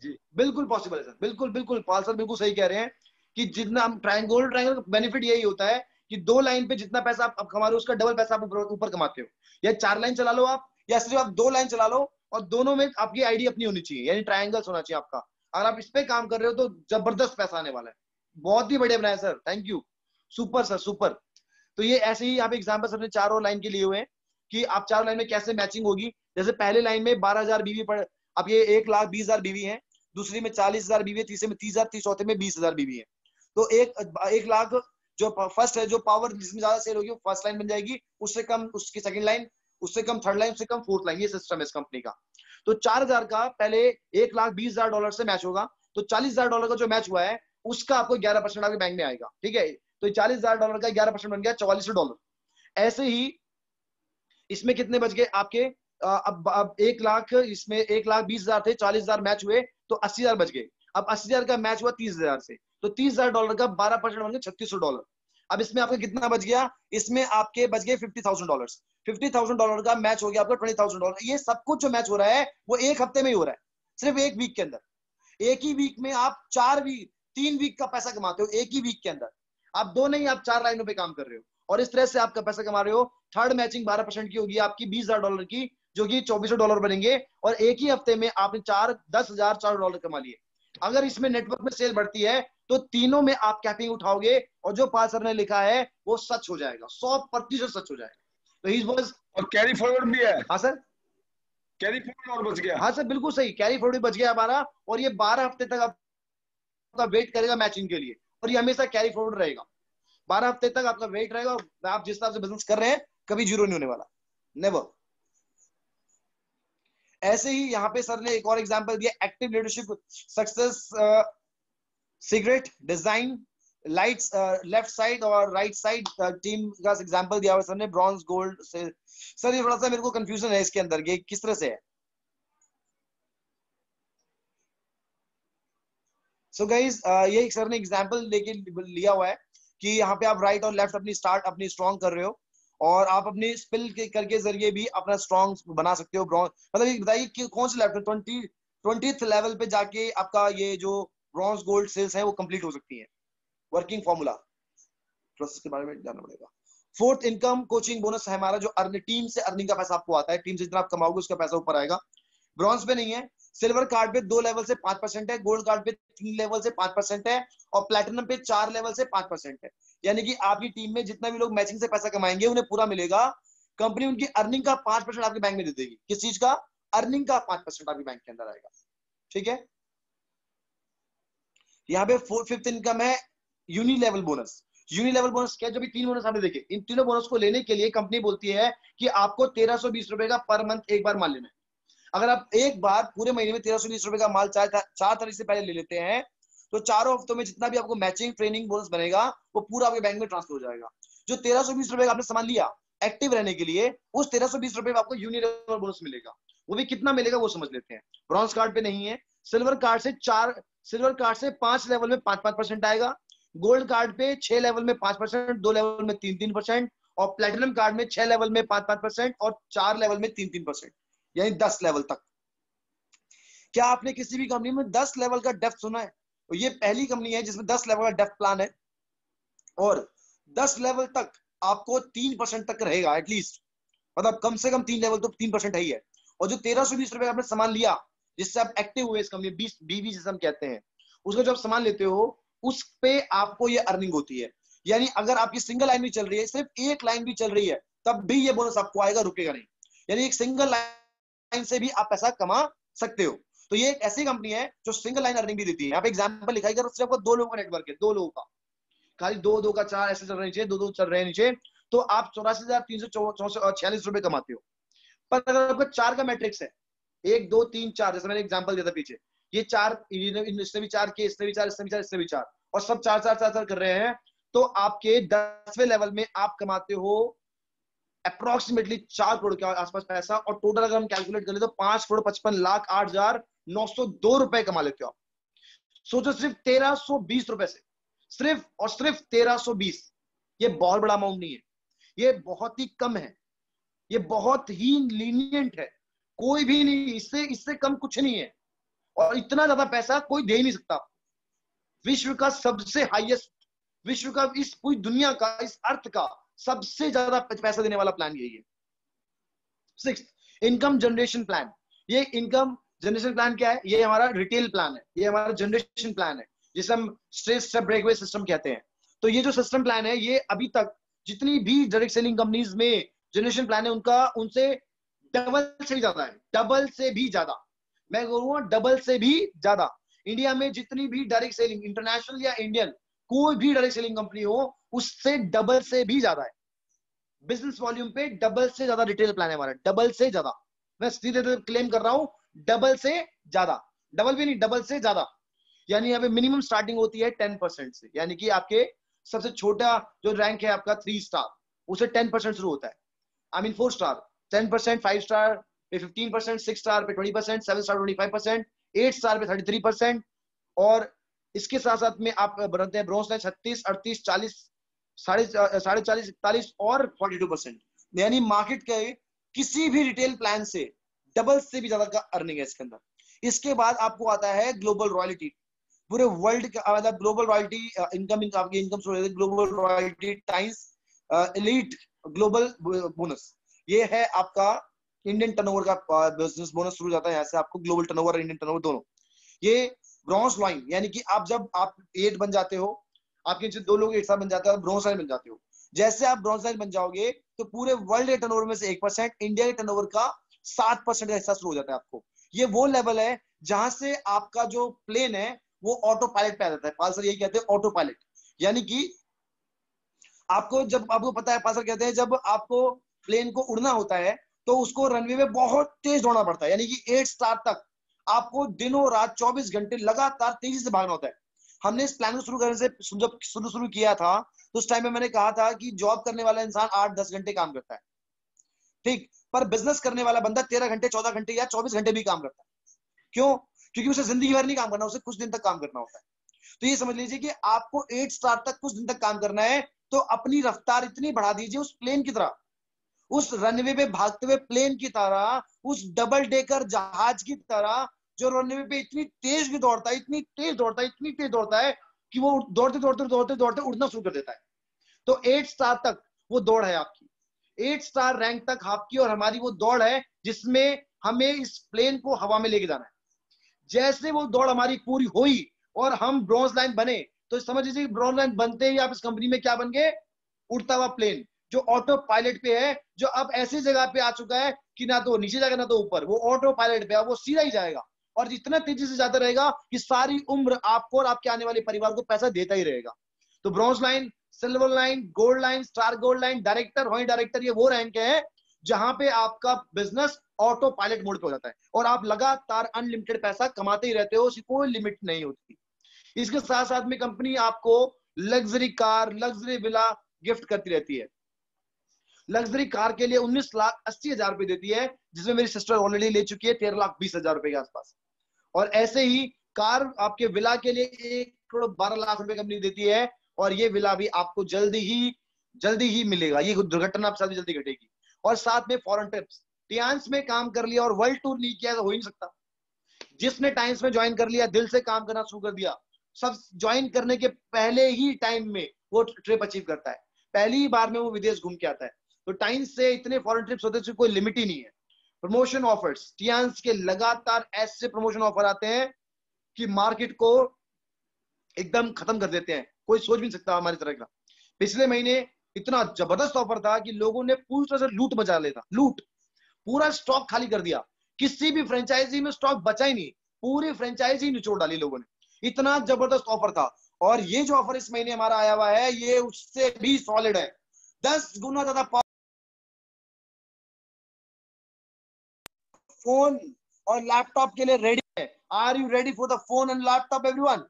जी, बिल्कुल पॉसिबल है सर, बिल्कुल बिल्कुल पाल सर बिल्कुल सही कह रहे हैं कि जितना हम गोल्डन ट्रायंगल का बेनिफिट यही होता है कि 2 लाइन पे जितना पैसा आप कमा रहे हो उसका डबल पैसा आप ऊपर कमाते हो। या 4 लाइन चला लो आप, या सिर्फ आप 2 लाइन चला लो, और दोनों में आपकी आईडी अपनी होनी चाहिए, यानी ट्रायंगल्स होना चाहिए आपका। अगर आप इस पे काम कर रहे हो तो जबरदस्त पैसा आने वाला है। बहुत ही बढ़िया बनाया sir, thank you, super sir, super. तो ये ऐसे ही आप एग्जाम्पल अपने 4 और लाइन के लिए हुए हैं कि आप 4 लाइन में कैसे मैचिंग होगी। जैसे पहले लाइन में 12,000 बीवी पर, अब ये 1,20,000 बीवी है, दूसरी में 40,000 बीवी है, तीसरे में 30,000, चौथे में 20,000 बीवी है। तो 1 लाख जो फर्स्ट है, जो पावर जिसमें ज्यादा सेल होगी वो फर्स्ट लाइन बन जाएगी, उससे कम उसकी सेकंड लाइन, उससे कम थर्ड लाइन, उससे कम फोर्थ लाइन। ये सिस्टम है इस कंपनी का। तो 4,000 का पहले $1,20,000 से मैच होगा, तो $40,000 का जो मैच हुआ है उसका आपको 11% आपके बैंक में आएगा, ठीक है। तो $40,000 का 11% बन गया $4400। ऐसे ही इसमें कितने बच गए आपके, अब 1 लाख, इसमें 1,20,000 थे, 40,000 मैच हुए तो 80,000 बच गए। अब 80,000 का मैच हुआ 30,000 से, तो $30,000 का 12% बन गया $3,600। अब इसमें आपका कितना बच गया? इसमें आपके बच गए $50,000। $50,000 का मैच हो गया आपका $20,000। ये सब कुछ जो मैच हो रहा है वो एक हफ्ते में ही हो रहा है, सिर्फ एक वीक के अंदर। एक ही वीक में आप 3 वीक का पैसा कमाते हो एक ही वीक के अंदर। आप 2 नहीं, आप 4 लाइनों पे काम कर रहे हो और इस तरह से आपका पैसा कमा रहे हो। थर्ड मैचिंग 12% की होगी आपकी $20,000 की, जो कि $2,400 बनेंगे, और एक ही हफ्ते में आपने $10,400 कमा लिए। अगर इसमें नेटवर्क में सेल बढ़ती है तो तीनों में आप कैपिंग उठाओगे और जो पाल सर ने लिखा है वो सच हो जाएगा, 100% सच हो जाएगा। तो ही वाज, और कैरी फॉरवर्ड भी है। हाँ सर, कैरी फॉरवर्ड और बच गया। हाँ सर बिल्कुल सही, कैरी फॉरवर्ड बच गया हमारा, और ये 12 हफ्ते तक आपका वेट करेगा मैचिंग के लिए, और ये हमेशा कैरी फॉरवर्ड रहेगा। 12 हफ्ते तक आपका वेट रहेगा, और आप जिस हिसाब से बिजनेस कर रहे हैं कभी जीरो नहीं होने वाला, नेवर। ऐसे ही यहाँ पे सर ने एक और एग्जांपल दिया, active leadership success secret design lights left side और राइट साइड टीम का एग्जांपल दिया हुआ सर ने, ब्रॉन्ज गोल्ड से। सर ये थोड़ा सा मेरे को कंफ्यूजन है इसके अंदर, ये किस तरह से है? सो गाइस ये सर ने एग्जांपल लेके लिया हुआ है कि यहाँ पे आप राइट और लेफ्ट अपनी स्ट्रॉन्ग कर रहे हो, और आप अपनी स्पिल के करके जरिए भी अपना स्ट्रॉन्ग बना सकते हो। ब्रॉन्ज मतलब ये बताइए कि कौन से लेवल पे 20th लेवल पे जाके आपका ये जो ब्रॉन्ज गोल्ड सेल्स है वो कंप्लीट हो सकती है। वर्किंग फॉर्मूला प्रोसेस के बारे में जानना पड़ेगा। फोर्थ इनकम कोचिंग बोनस है हमारा, जो टीम से अर्निंग का पैसा आपको आता है, टीम से जितना आप कमाओगे उसका पैसा ऊपर आएगा। ब्रॉन्ज पे नहीं है। सिल्वर कार्ड पे 2 लेवल से 5% है, गोल्ड कार्ड पे 3 लेवल से 5% है, और प्लैटिनम पे 4 लेवल से 5% है। यानी कि आपकी टीम में जितना भी लोग मैचिंग से पैसा कमाएंगे उन्हें पूरा मिलेगा। कंपनी उनकी अर्निंग का 5% आपके बैंक में दे देगी। किस चीज का? अर्निंग का 5% आपके बैंक के अंदर आएगा। ठीक है। यहाँ पे फिफ्थ इनकम है unilevel bonus. Unilevel bonus क्या है? जब भी 3 बोनस आपने देखे, इन तीनों बोनस को लेने के लिए कंपनी बोलती है कि आपको 1320 रुपए का पर मंथ एक बार माल लेना है। अगर आप एक बार पूरे महीने में 1320 रुपए का माल 4 तारीख से पहले ले लेते हैं, तो चारों हफ्तों में जितना भी आपको मैचिंग ट्रेनिंग बोनस बनेगा वो पूरा आपके बैंक में ट्रांसफर हो जाएगा। जो 1320 रुपए का आपने सामान लिया एक्टिव रहने के लिए, उस 1320 रुपए में आपको यूनि लेवल बोनस मिलेगा। वो भी कितना मिलेगा वो समझ लेते हैं। ब्रॉन्ज कार्ड पे नहीं है। सिल्वर कार्ड से 5 लेवल में 5% आएगा, गोल्ड कार्ड पे 6 लेवल में 5%, 2 लेवल में 3%, और प्लेटिनम कार्ड में 6 लेवल में 5%, और 4 लेवल में 3%, यानी 10 लेवल तक। क्या आपने किसी भी कंपनी में 10 लेवल का डेप्थ सुना है? तो ये पहली कंपनी है जिसमें 10 लेवल का डेप्थ प्लान है, और 10 लेवल तक आपको 3% तक रहेगा एटलीस्ट, मतलब कम से कम 3 लेवल तो 3% है ही है। और जो 1320 रुपए आपने सामान लिया, जिससे आप एक्टिव हुए इस कंपनी, बीवी जिसे हम कहते हैं, उसका जो आप सामान लेते हो उस पे आपको ये अर्निंग होती है। यानी अगर आपकी सिंगल लाइन भी चल रही है, सिर्फ एक लाइन भी चल रही है, तब भी ये बोनस आपको आएगा, रुकेगा नहीं। यानी एक सिंगल लाइन से भी आप पैसा कमा सकते हो। तो ये एक ऐसी कंपनी है जो सिंगल लाइन अर्निंग भी देती है। यहाँ पे एग्जांपल लिखा है, सिर्फ 2 लोगों का नेटवर्क है, 2 लोगों का, खाली 2 का 4 ऐसे चल रहे नीचे, 2 चल रहे हैं नीचे, तो आप 84,346 रुपए कमाते हो। पर अगर आपका 4 का मैट्रिक्स है, 1 2 3 4, जैसे मैंने एग्जांपल दिया था पीछे, ये 4, इसने भी 4 किए, इसने भी 4, इसने भी 4, इसने भी 4, और सब 4 4 4 4 कर रहे हैं, तो आपके 10वें लेवल में आप कमाते हो अप्रोक्सीमेटली 4 करोड़ के आसपास पैसा। और टोटल अगर हम कैलकुलेट कर ले तो 5,55,08,902 रुपए कमा लेते हो आप। सोचो, सिर्फ 1320 रुपए से, सिर्फ और सिर्फ 1320। ये बहुत बड़ा अमाउंट नहीं है, ये बहुत ही कम है, ये बहुत ही लीनियंट है। कोई भी नहीं, इससे कम कुछ नहीं है, और इतना ज्यादा पैसा कोई दे ही नहीं सकता। विश्व का सबसे हाईएस्ट, विश्व का, इस पूरी दुनिया का, इस अर्थ का सबसे ज्यादा पैसा देने वाला प्लान यही है। 6th income generation plan. ये इनकम जनरेशन प्लान क्या है? ये हमारा रिटेल प्लान है, ये हमारा जनरेशन प्लान है, जिसे हम स्टेप ब्रेकवे सिस्टम कहते हैं। तो ये जो सिस्टम प्लान है, ये अभी तक जितनी भी डायरेक्ट सेलिंग कंपनीज में जनरेशन प्लान है उनका, उनसे डबल से भी ज्यादा है, डबल से भी ज्यादा। मैं बोलूंगा डबल से भी ज्यादा। इंडिया में जितनी भी डायरेक्ट सेलिंग, इंटरनेशनल या इंडियन, कोई भी डायरेक्ट सेलिंग कंपनी हो, उससे डबल से भी ज्यादा है। बिजनेस वॉल्यूम पे डबल से ज्यादा रिटेल प्लान है हमारा, डबल से ज्यादा। मैं सीधे क्लेम कर रहा हूं, डबल से ज्यादा, डबल भी नहीं, डबल से ज्यादा। यानी यहाँ पे मिनिमम स्टार्टिंग होती है 10% से, यानी कि आपके सबसे छोटा जो रैंक है आपका 3 स्टार, उसे 10% शुरू होता है। आई मीन 4 स्टार 10%, 5 स्टार पे 15%, 6 स्टार पे 20%, 7 स्टार 25%, 8 स्टार पे 33%, और इसके साथ साथ में आप बनते हैं ब्रॉन्ज लाइन 36, 38, 40, 40.5, 41 और 42%, यानी मार्केट के किसी भी रिटेल प्लान से डबल से भी ज्यादा का अर्निंग है इसके अंदर। इसके बाद आपको आता है ग्लोबल रॉयल्टी, पूरे वर्ल्ड का मतलब ग्लोबल रॉयल्टी इनकम, आपकी income global royalty times elite global bonus, ये है आपका इंडियन टर्नओवर का बिजनेस बोनस शुरू जाता है यहाँ से आपको, ग्लोबल टर्नओवर और इंडियन टर्नओवर दोनों। ये ब्रॉन्ज लाइन यानी कि आप जब आप 8 बन जाते हो, आपके नीचे 2 लोग एक साथ बन जाते हो, ब्रॉन्ज लाइन बन जाते हो। जैसे आप ब्रॉन्ज लाइन बन जाओगे तो पूरे वर्ल्ड के टर्नओवर में से 1%, इंडिया के टर्नओवर का 7% का हिस्सा शुरू हो जाता है आपको। ये वो लेवल है जहां से आपका जो प्लेन है वो ऑटो पायलट पे आ जाता है। पालसर यही कहते हैं ऑटो पायलट, यानी कि आपको जब आपको पता है, पालसर कहते हैं जब आपको प्लेन को उड़ना होता है तो उसको रनवे में बहुत तेज दौड़ना पड़ता है, यानी कि 8 स्टार तक आपको दिनों रात 24 घंटे लगातार तेजी से भागना होता है। हमने इस प्लान को शुरू करने से जब शुरू किया था तो उस टाइम में मैंने कहा था कि जॉब करने वाला इंसान 8-10 घंटे काम करता है, ठीक, पर बिजनेस करने वाला बंदा 13 घंटे, 14 घंटे या 24 घंटे भी काम करता है। क्यों? क्योंकि उसे जिंदगी भर नहीं काम करना, उसे कुछ दिन तक काम करना होता है। तो ये समझ लीजिए कि आपको 8 स्टार तक कुछ दिन तक काम करना है, तो अपनी रफ्तार इतनी बढ़ा दीजिए उस प्लेन की तरह, उस रनवे पे भागते हुए प्लेन की तरह, उस डबल डेकर जहाज की तरह जो रनवे पे इतनी तेज भी दौड़ता है, इतनी तेज दौड़ता है, इतनी तेज दौड़ता है कि वो दौड़ते दौड़ते दौड़ते दौड़ते उड़ना शुरू कर देता है। तो 8 स्टार तक वो दौड़ है आपकी, 8 स्टार रैंक तक आपकी और हमारी वो दौड़ है जिसमें हमें इस प्लेन को हवा में लेके जाना है। जैसे वो दौड़ हमारी पूरी हुई और हम ब्रॉन्ज लाइन बने, तो समझ लीजिए ब्रॉन्ज लाइन बनते ही आप इस कंपनी में क्या बन गए? उड़ता हुआ प्लेन जो ऑटो पायलट पे है, जो अब ऐसी जगह पे आ चुका है कि ना तो नीचे जाएगा ना तो ऊपर, वो ऑटो पायलट पे है, वो सीधा ही जाएगा और इतना तेजी से जाता रहेगा कि सारी उम्र आपको और आपके आने वाले परिवार को पैसा देता ही रहेगा। तो bronze line, silver line, gold line, star gold line, director, वही डायरेक्टर, ये वो रैंक है जहां पे आपका बिजनेस ऑटो पायलट मोड पे हो जाता है और आप लगातार अनलिमिटेड पैसा कमाते ही रहते हो, उसकी कोई लिमिट नहीं होती। इसके साथ साथ में कंपनी आपको luxury car, luxury villa gift करती रहती है। लग्जरी कार के लिए 19,80,000 रुपए देती है, जिसमें मेरी सिस्टर ऑलरेडी ले चुकी है 13,20,000 रुपए के आसपास। और ऐसे ही कार आपके विला के लिए 1,12,00,000 रुपए कंपनी देती है, और ये विला भी आपको जल्दी ही मिलेगा, ये दुर्घटना आपके साथ भी जल्दी घटेगी। और साथ में फॉरेन ट्रिप्स, टियांस में काम कर लिया और वर्ल्ड टूर नहीं किया तो हो ही नहीं सकता। जिसने टाइम्स में ज्वाइन कर लिया, दिल से काम करना शुरू कर दिया, सब ज्वाइन करने के पहले ही टाइम में वो ट्रिप अचीव करता है, पहली ही बार में वो विदेश घूम के आता है। तो टाइम्स से इतने फॉरेन ट्रिप्स होते हैं, कोई लिमिट ही नहीं है। प्रमोशन ऑफर्स, टियांस के लगातार ऐसे प्रमोशन ऑफर आते हैं कि मार्केट को एकदम खत्म कर देते हैं, कोई सोच भी नहीं सकता हमारी तरह का। पिछले महीने इतना जबरदस्त ऑफर था कि लोगों ने पूरी तरह से लूट मचा लेता, लूट, पूरा स्टॉक खाली कर दिया, किसी भी फ्रेंचाइजी में स्टॉक बचा ही नहीं, पूरी फ्रेंचाइजी निचोड़ डाली लोगों ने, इतना जबरदस्त ऑफर था। और ये जो ऑफर इस महीने हमारा आया हुआ है, ये उससे भी सॉलिड है, 10 गुना ज्यादा। फोन और लैपटॉप के लिए रेडी है। Are you ready for the phone and laptop everyone?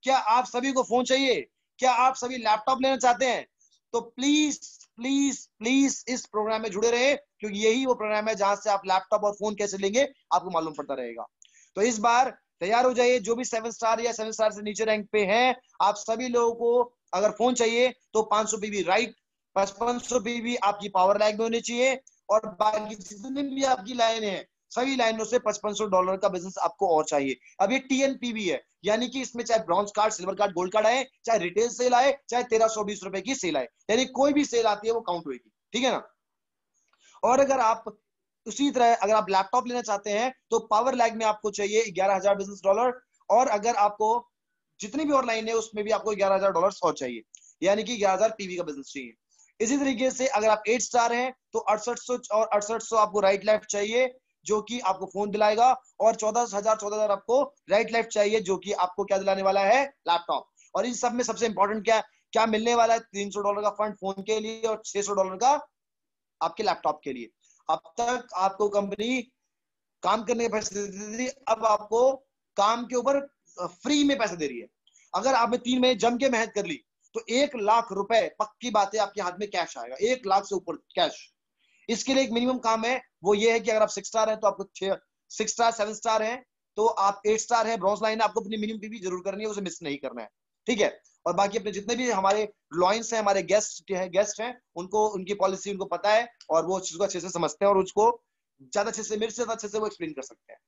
क्या आप सभी को फोन चाहिए? क्या आप सभी लैपटॉप लेना चाहते हैं? तो प्लीज प्लीज प्लीज इस प्रोग्राम में जुड़े रहे, क्योंकि यही वो प्रोग्राम है जहां से आप लैपटॉप और फोन कैसे लेंगे आपको मालूम पड़ता रहेगा। तो इस बार तैयार हो जाइए, जो भी 7 स्टार या 7 स्टार से नीचे रैंक पे हैं, आप सभी लोगों को अगर फोन चाहिए तो 500 पीबी राइट, 5500 पीबी आपकी पावर लाइन में होनी चाहिए, और बाकी जितनी भी आपकी लाइन है सभी लाइनों से $5500 का बिजनेस आपको और चाहिए। अब ये टीएनपीवी है, यानी कि इसमें चाहे bronze card, silver card, gold card आए, चाहे रिटेल सेल आए, चाहे 1320 रुपए की सेल आए, यानी कोई भी सेल आती है वो काउंट होगी, ठीक है ना। और अगर आप उसी तरह अगर आप लैपटॉप लेना चाहते हैं तो पावर लैग में आपको चाहिए $11,000 बिजनेस डॉलर, और अगर आपको जितनी भी और लाइन है उसमें भी आपको $11,000 और चाहिए, यानी कि 11,000 पीवी का बिजनेस चाहिए। इसी तरीके से अगर आप 8 स्टार हैं तो 6800 और 6800 आपको राइट लेफ्ट चाहिए, जो कि आपको फोन दिलाएगा, और 14,000 आपको राइट लेफ्ट चाहिए, जो कि आपको क्या दिलाने वाला है? लैपटॉप। और इन सब में सबसे इंपॉर्टेंट क्या क्या मिलने वाला है? $300 का फंड फोन के लिए और $600 का आपके लैपटॉप के लिए। अब तक आपको कंपनी काम करने के पैसे देती थी, अब आपको काम के ऊपर फ्री में पैसे दे रही है। अगर आपने 3 महीने जम के मेहनत कर ली तो 1,00,000 रुपए पक्की बात है आपके हाथ में कैश आएगा, 1,00,000 से ऊपर कैश। इसके लिए एक मिनिमम काम है, वो ये है कि अगर आप 6 स्टार हैं तो आपको 6 स्टार 7 स्टार हैं तो आप 8 स्टार है, ब्रॉन्ज लाइन है, आपको अपनी मिनिमम पीवी जरूर करनी है, उसे मिस नहीं करना है, ठीक है। और बाकी अपने जितने भी हमारे लॉयंस हैं, हमारे गेस्ट हैं, उनको उनकी पॉलिसी उनको पता है और वो चीज को अच्छे से समझते हैं और उसको ज्यादा अच्छे से, मेरे से ज्यादा अच्छे से वो एक्सप्लेन कर सकते हैं।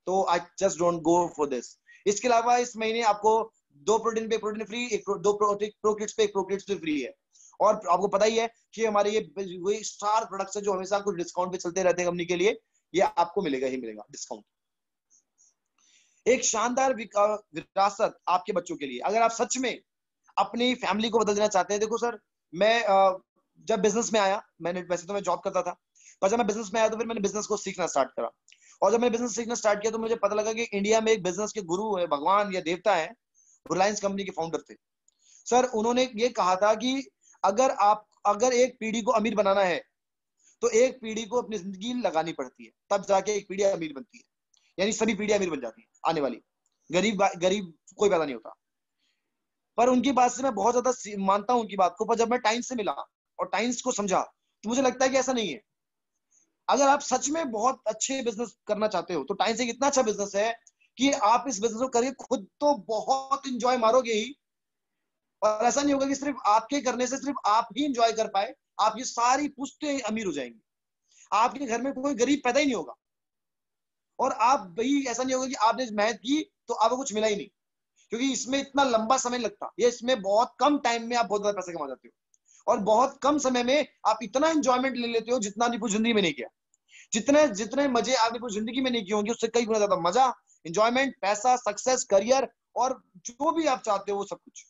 तो I just don't go for this. इसके अलावा इस महीने आपको 2 प्रोटीन पे प्रोटीन फ्री, 2 प्रो किट्स पे 1 प्रो किट्स पे फ्री है। और आपको पता ही है कि हमारे ये वही स्टार प्रोडक्ट्स है जो हमेशा कुछ डिस्काउंट पे चलते रहते हैं कंपनी के लिए, ये आपको मिलेगा ही मिलेगा डिस्काउंट। एक शानदार विरासत आपके बच्चों के लिए, अगर आप सच में अपनी फैमिली को बदल देना चाहते हैं। देखो सर, मैं जब बिजनेस में आया, मैंने वैसे तो मैं जॉब करता था, पर जब मैं बिजनेस में आया तो फिर मैंने बिजनेस को सीखना स्टार्ट करा। और जब मैंने बिजनेस सीखना स्टार्ट किया तो मुझे पता लगा कि इंडिया में एक बिजनेस के गुरु है, भगवान या देवता है, रिलायंस कंपनी के फाउंडर थे सर। उन्होंने ये कहा था कि अगर एक पीढ़ी को अमीर बनाना है तो एक पीढ़ी को अपनी जिंदगी लगानी पड़ती है, तब जाके एक पीढ़ी अमीर बनती है, यानी सभी पीढ़ी अमीर बन जाती है आने वाली, गरीब गरीब कोई पैदा नहीं होता। पर उनकी बात से मैं बहुत ज्यादा मानता हूं उनकी बात को, पर जब मैं टाइम्स से मिला और टाइम्स को समझा तो मुझे लगता है कि ऐसा नहीं है। अगर आप सच में बहुत अच्छे बिजनेस करना चाहते हो तो टाइम्स एक इतना अच्छा बिजनेस है कि आप इस बिजनेस को करके खुद तो बहुत इंजॉय मारोगे ही, और ऐसा नहीं होगा कि सिर्फ आपके करने से सिर्फ आप ही इंजॉय कर पाए, आप ये सारी पुश्तें अमीर हो जाएंगी, आपके घर में कोई गरीब पैदा ही नहीं होगा। और आप भाई ऐसा नहीं होगा कि आपने मेहनत की तो आपको कुछ मिला ही नहीं, क्योंकि इसमें इतना लंबा समय लगता है, इसमें बहुत कम टाइम में आप बहुत ज्यादा पैसे कमा जाते हो और बहुत कम समय में आप इतना एंजॉयमेंट ले लेते हो जितना आपने पूरी जिंदगी में नहीं किया। जितने जितने मजे आपने पूरी जिंदगी में नहीं किए होंगे उससे कई गुना ज्यादा मजा, एंजॉयमेंट, पैसा, सक्सेस, करियर और जो भी आप चाहते हो वो सब कुछ।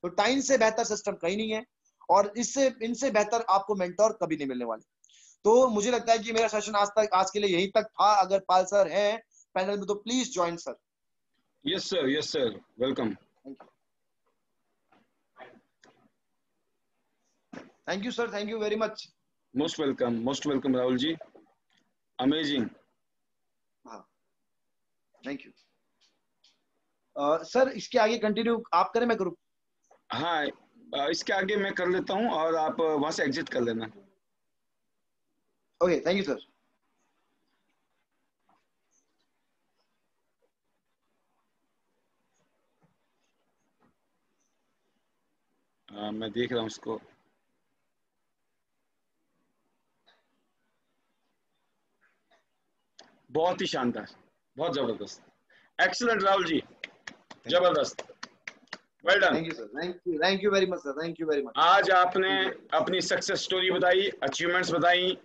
तो टाइम से बेहतर सिस्टम कहीं नहीं है और इससे इनसे बेहतर आपको मेंटोर कभी नहीं मिलने वाले। तो मुझे लगता है कि मेरा सेशन आज के लिए यहीं तक था। अगर पाल सर है पैनल में तो please join sir. Yes sir, welcome. Thank you sir, thank you very much. Most welcome Rahul ji, amazing. हाँ, थैंक यू सर। इसके आगे कंटिन्यू आप करें मैं करूं? हाँ, इसके आगे मैं कर लेता हूँ और आप वहां से एग्जिट कर लेना। Okay, thank you sir. मैं देख रहा हूँ उसको। बहुत ही शानदार, बहुत जबरदस्त, एक्सीलेंट राहुल जी, जबरदस्त, well done. Thank you sir, thank you very much sir, thank you very much. आज आपने अपनी सक्सेस स्टोरी बताई, अचीवमेंट्स बताई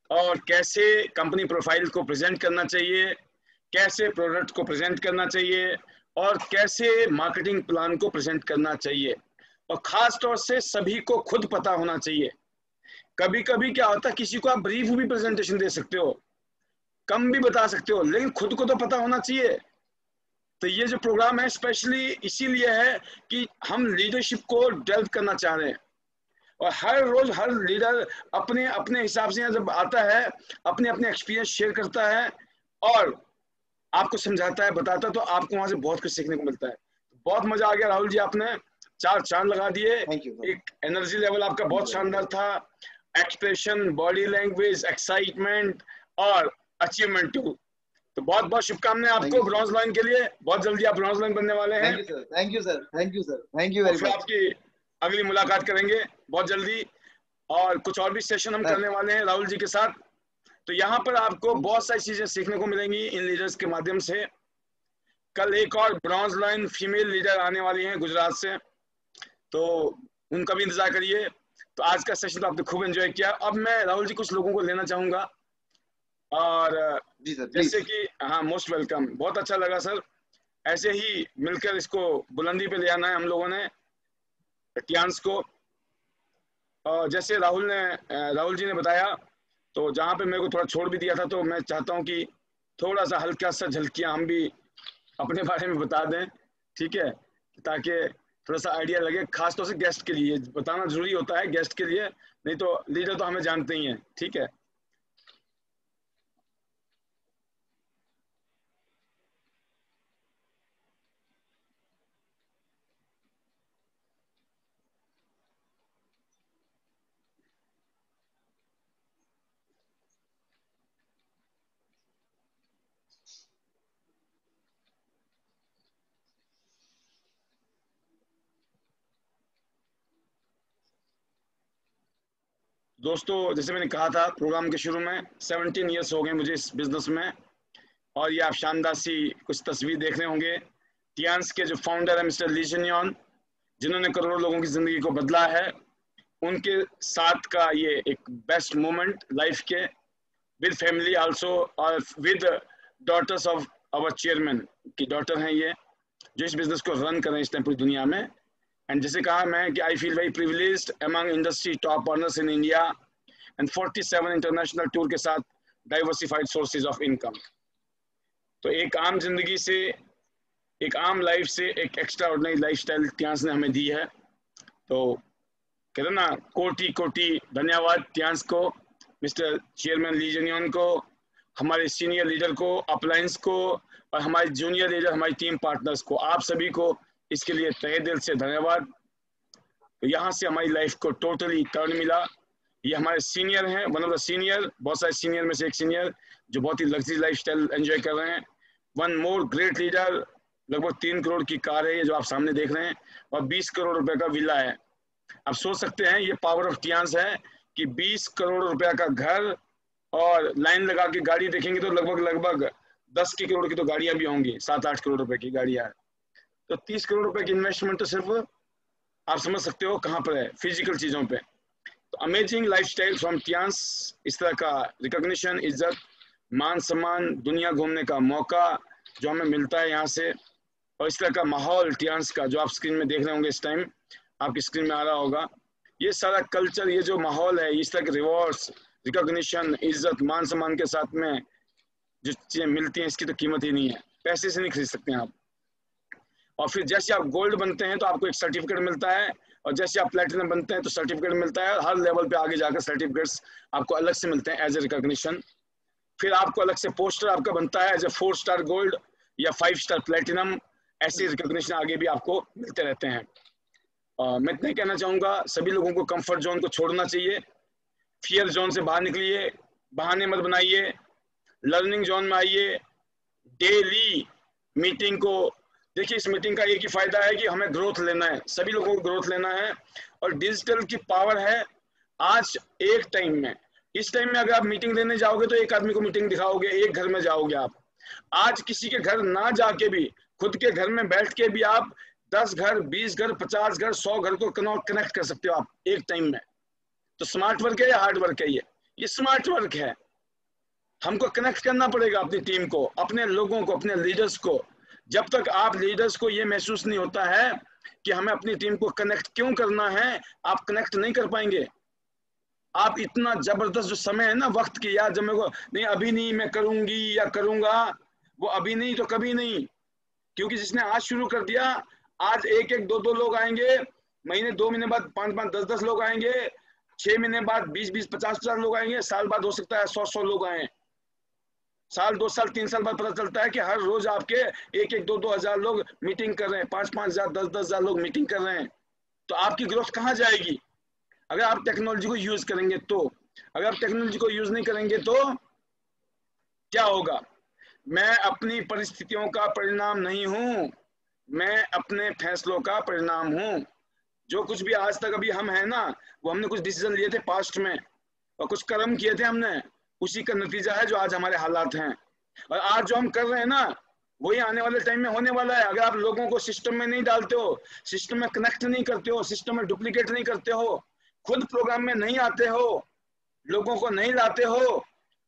और कैसे कंपनी प्रोफाइल को प्रेजेंट करना चाहिए, कैसे प्रोडक्ट को प्रेजेंट करना चाहिए और कैसे मार्केटिंग प्लान को प्रेजेंट करना चाहिए। और खास तौर से सभी को खुद पता होना चाहिए। कभी कभी क्या होता है, किसी को आप ब्रीफ भी प्रेजेंटेशन दे सकते हो, कम भी बता सकते हो, लेकिन खुद को तो पता होना चाहिए। तो ये जो प्रोग्राम है स्पेशली इसीलिए है कि हम लीडरशिप को डेवलप करना चाह रहे हैं और हर रोज हर लीडर अपने अपने हिसाब से जब आता है अपने अपने एक्सपीरियंस शेयर करता है और आपको समझाता है, बताता है, तो आपको वहां से बहुत कुछ सीखने को मिलता है। बहुत मजा आ गया राहुल जी, आपने 4 चांद लगा दिए। थैंक यू सर, एक एनर्जी लेवल आपका बहुत शानदार था, एक्सप्रेशन, बॉडी लैंग्वेज, एक्साइटमेंट और अचीवमेंट टू। तो बहुत बहुत शुभकामनाएं थैंक आपको यू सर, ब्रॉन्ज लाइन के लिए। बहुत जल्दी आप ब्रॉन्ज लाइन बनने वाले हैं thank you sir, thank you sir, thank you sir, thank you और वेरी फिर मच आपकी अगली मुलाकात करेंगे बहुत जल्दी और कुछ और भी सेशन हम सर। करने वाले हैं राहुल जी के साथ। तो यहाँ पर आपको थैंक यू बहुत सर। सारी चीजें सीखने को मिलेंगी इन लीडर्स के माध्यम से। कल एक और ब्रॉन्ज लाइन फीमेल लीडर आने वाली हैं गुजरात से, तो उनका भी इंतजार करिए। तो आज का सेशन तो आपने खूब एंजॉय किया। अब मैं राहुल जी कुछ लोगों को लेना चाहूंगा और जी सर, जैसे प्लीज। कि हाँ, मोस्ट वेलकम, बहुत अच्छा लगा सर। ऐसे ही मिलकर इसको बुलंदी पे ले आना है हम लोगों ने टियान्स को। और जैसे राहुल जी ने बताया, तो जहाँ पे मेरे को थोड़ा छोड़ भी दिया था, तो मैं चाहता हूँ कि थोड़ा सा हल्का सा झलकियाँ हम भी अपने बारे में बता दें, ठीक है, ताकि थोड़ा सा आइडिया लगे। खास तौर से गेस्ट के लिए बताना जरूरी होता है, गेस्ट के लिए, नहीं तो लीडर तो हमें जानते ही हैं, ठीक है। दोस्तों, जैसे मैंने कहा था प्रोग्राम के शुरू में, 17 ईयर्स हो गए मुझे इस बिजनेस में, और ये आप शानदार सी कुछ तस्वीर देख रहे होंगे। टियांस के जो फाउंडर है मिस्टर ली जेन, जिन्होंने करोड़ों लोगों की जिंदगी को बदला है, उनके साथ का ये एक बेस्ट मोमेंट लाइफ के, विद फैमिली आल्सो, और with daughters of our chairman की डॉटर हैं ये, जो इस बिजनेस को रन कर रहे हैं इस टाइम पूरी दुनिया में। एंड जैसे कहा मैं कि आई feel very privileged among industry top earners in India and 47 international tour के साथ डाइवर्सिफाइड सोर्सेज ऑफ इनकम। तो एक आम जिंदगी से, एक आम लाइफ से एक extra ordinary life style Tiens ने हमें दी है। तो कहते ना, कोटि कोटि धन्यवाद टियांस को, मिस्टर चेयरमैन ली जेन को, हमारे सीनियर लीडर को, अपलायंस को, और हमारे जूनियर लीडर, हमारी टीम पार्टनर्स को, आप सभी को इसके लिए तहे दिल से धन्यवाद। तो यहाँ से हमारी लाइफ को टोटली टर्न मिला। ये हमारे सीनियर हैं, वन ऑफ द सीनियर, बहुत सारे सीनियर में से एक सीनियर जो बहुत ही लग्जरी लाइफस्टाइल एंजॉय कर रहे हैं। वन मोर ग्रेट लीडर, लगभग 3 करोड़ की कार है ये जो आप सामने देख रहे हैं, और 20 करोड़ रुपए का विला है। आप सोच सकते हैं ये पावर ऑफ टियांस है कि 20 करोड़ रुपया का घर, और लाइन लगा के गाड़ी देखेंगे तो लगभग 10 करोड़ की तो गाड़ियां भी होंगी, 7-8 करोड़ रुपए की गाड़ियां। तो 30 करोड़ रुपए की इन्वेस्टमेंट तो सिर्फ आप समझ सकते हो कहाँ पर है, फिजिकल चीजों पे। तो अमेजिंग लाइफस्टाइल फ्रॉम टियांस, इस तरह का रिकॉग्निशन, इज्जत, मान सम्मान, दुनिया घूमने का मौका जो हमें मिलता है यहाँ से, और इस तरह का माहौल टियांस का जो आप स्क्रीन में देख रहे होंगे, इस टाइम आपकी स्क्रीन में आ रहा होगा, ये सारा कल्चर, ये जो माहौल है, इस तरह के रिवॉर्ड्स, रिकॉग्निशन, इज्जत, मान सम्मान के साथ में जो चीजें मिलती हैं, इसकी तो कीमत ही नहीं है, पैसे से नहीं खरीद सकते हैं आप। और फिर जैसे आप गोल्ड बनते हैं तो आपको एक सर्टिफिकेट मिलता है, और जैसे आप प्लेटिनम बनते हैं तो सर्टिफिकेट मिलता है। हर लेवल पे आगे जाकर सर्टिफिकेट्स आपको अलग से मिलते हैं एज ए रिकॉग्निशन। फिर आपको अलग से पोस्टर आपका बनता है एज ए 4 स्टार गोल्ड या 5 स्टार प्लेटिनम, ऐसे रिकॉग्निशन आगे भी आपको मिलते रहते हैं। मैं इतना ही कहना चाहूँगा, सभी लोगों को कंफर्ट जोन को छोड़ना चाहिए, फियर जोन से बाहर निकलिए, बहाने मत बनाइए, लर्निंग जोन में आइए, डेली मीटिंग को देखिए। इस मीटिंग का एक ही फायदा है कि हमें ग्रोथ लेना है, सभी लोगों को ग्रोथ लेना है, और डिजिटल की पावर है आज एक टाइम में। इस टाइम में अगर आप मीटिंग लेने जाओगे तो एक आदमी को मीटिंग दिखाओगे, एक घर में जाओगे आप। आज किसी के घर ना जाके भी, खुद के घर में बैठ के भी आप 10 घर, 20 घर, 50 घर, 100 घर को कनेक्ट कर सकते हो आप एक टाइम में। तो स्मार्ट वर्क है या हार्ड वर्क है? ये स्मार्ट वर्क है। हमको कनेक्ट करना पड़ेगा अपनी टीम को, अपने लोगों को, अपने लीडर्स को। जब तक आप लीडर्स को ये महसूस नहीं होता है कि हमें अपनी टीम को कनेक्ट क्यों करना है, आप कनेक्ट नहीं कर पाएंगे। आप इतना जबरदस्त जो समय है ना वक्त की, यार जब मेरे को नहीं, अभी नहीं, मैं करूंगी या करूंगा, वो अभी नहीं तो कभी नहीं। क्योंकि जिसने आज शुरू कर दिया, आज 1-1, 2-2 लोग आएंगे, महीने 2 महीने बाद 5-5, 10-10 लोग आएंगे, 6 महीने बाद 20-20, 50-50 लोग आएंगे, साल बाद हो सकता है 100-100 लोग आए। साल, 2 साल, 3 साल बाद पता चलता है कि हर रोज आपके 1-1, 2-2 हजार लोग मीटिंग कर रहे हैं, 5-5 हजार, 10-10 हजार लोग मीटिंग कर रहे हैं। तो आपकी ग्रोथ कहाँ जाएगी? अगर आप टेक्नोलॉजी को यूज करेंगे तो। अगर आप टेक्नोलॉजी को यूज नहीं करेंगे तो क्या होगा? मैं अपनी परिस्थितियों का परिणाम नहीं हूं, मैं अपने फैसलों का परिणाम हूं। जो कुछ भी आज तक अभी हम हैं ना, वो हमने कुछ डिसीजन लिए थे पास्ट में, और कुछ कर्म किए थे हमने, उसी का नतीजा है जो आज हमारे हालात हैं। और आज जो हम कर रहे हैं ना, वही आने वाले टाइम में होने वाला है। अगर आप लोगों को सिस्टम में नहीं डालते हो, सिस्टम में कनेक्ट नहीं करते हो, सिस्टम में डुप्लीकेट नहीं करते हो, खुद प्रोग्राम में नहीं आते हो, लोगों को नहीं लाते हो,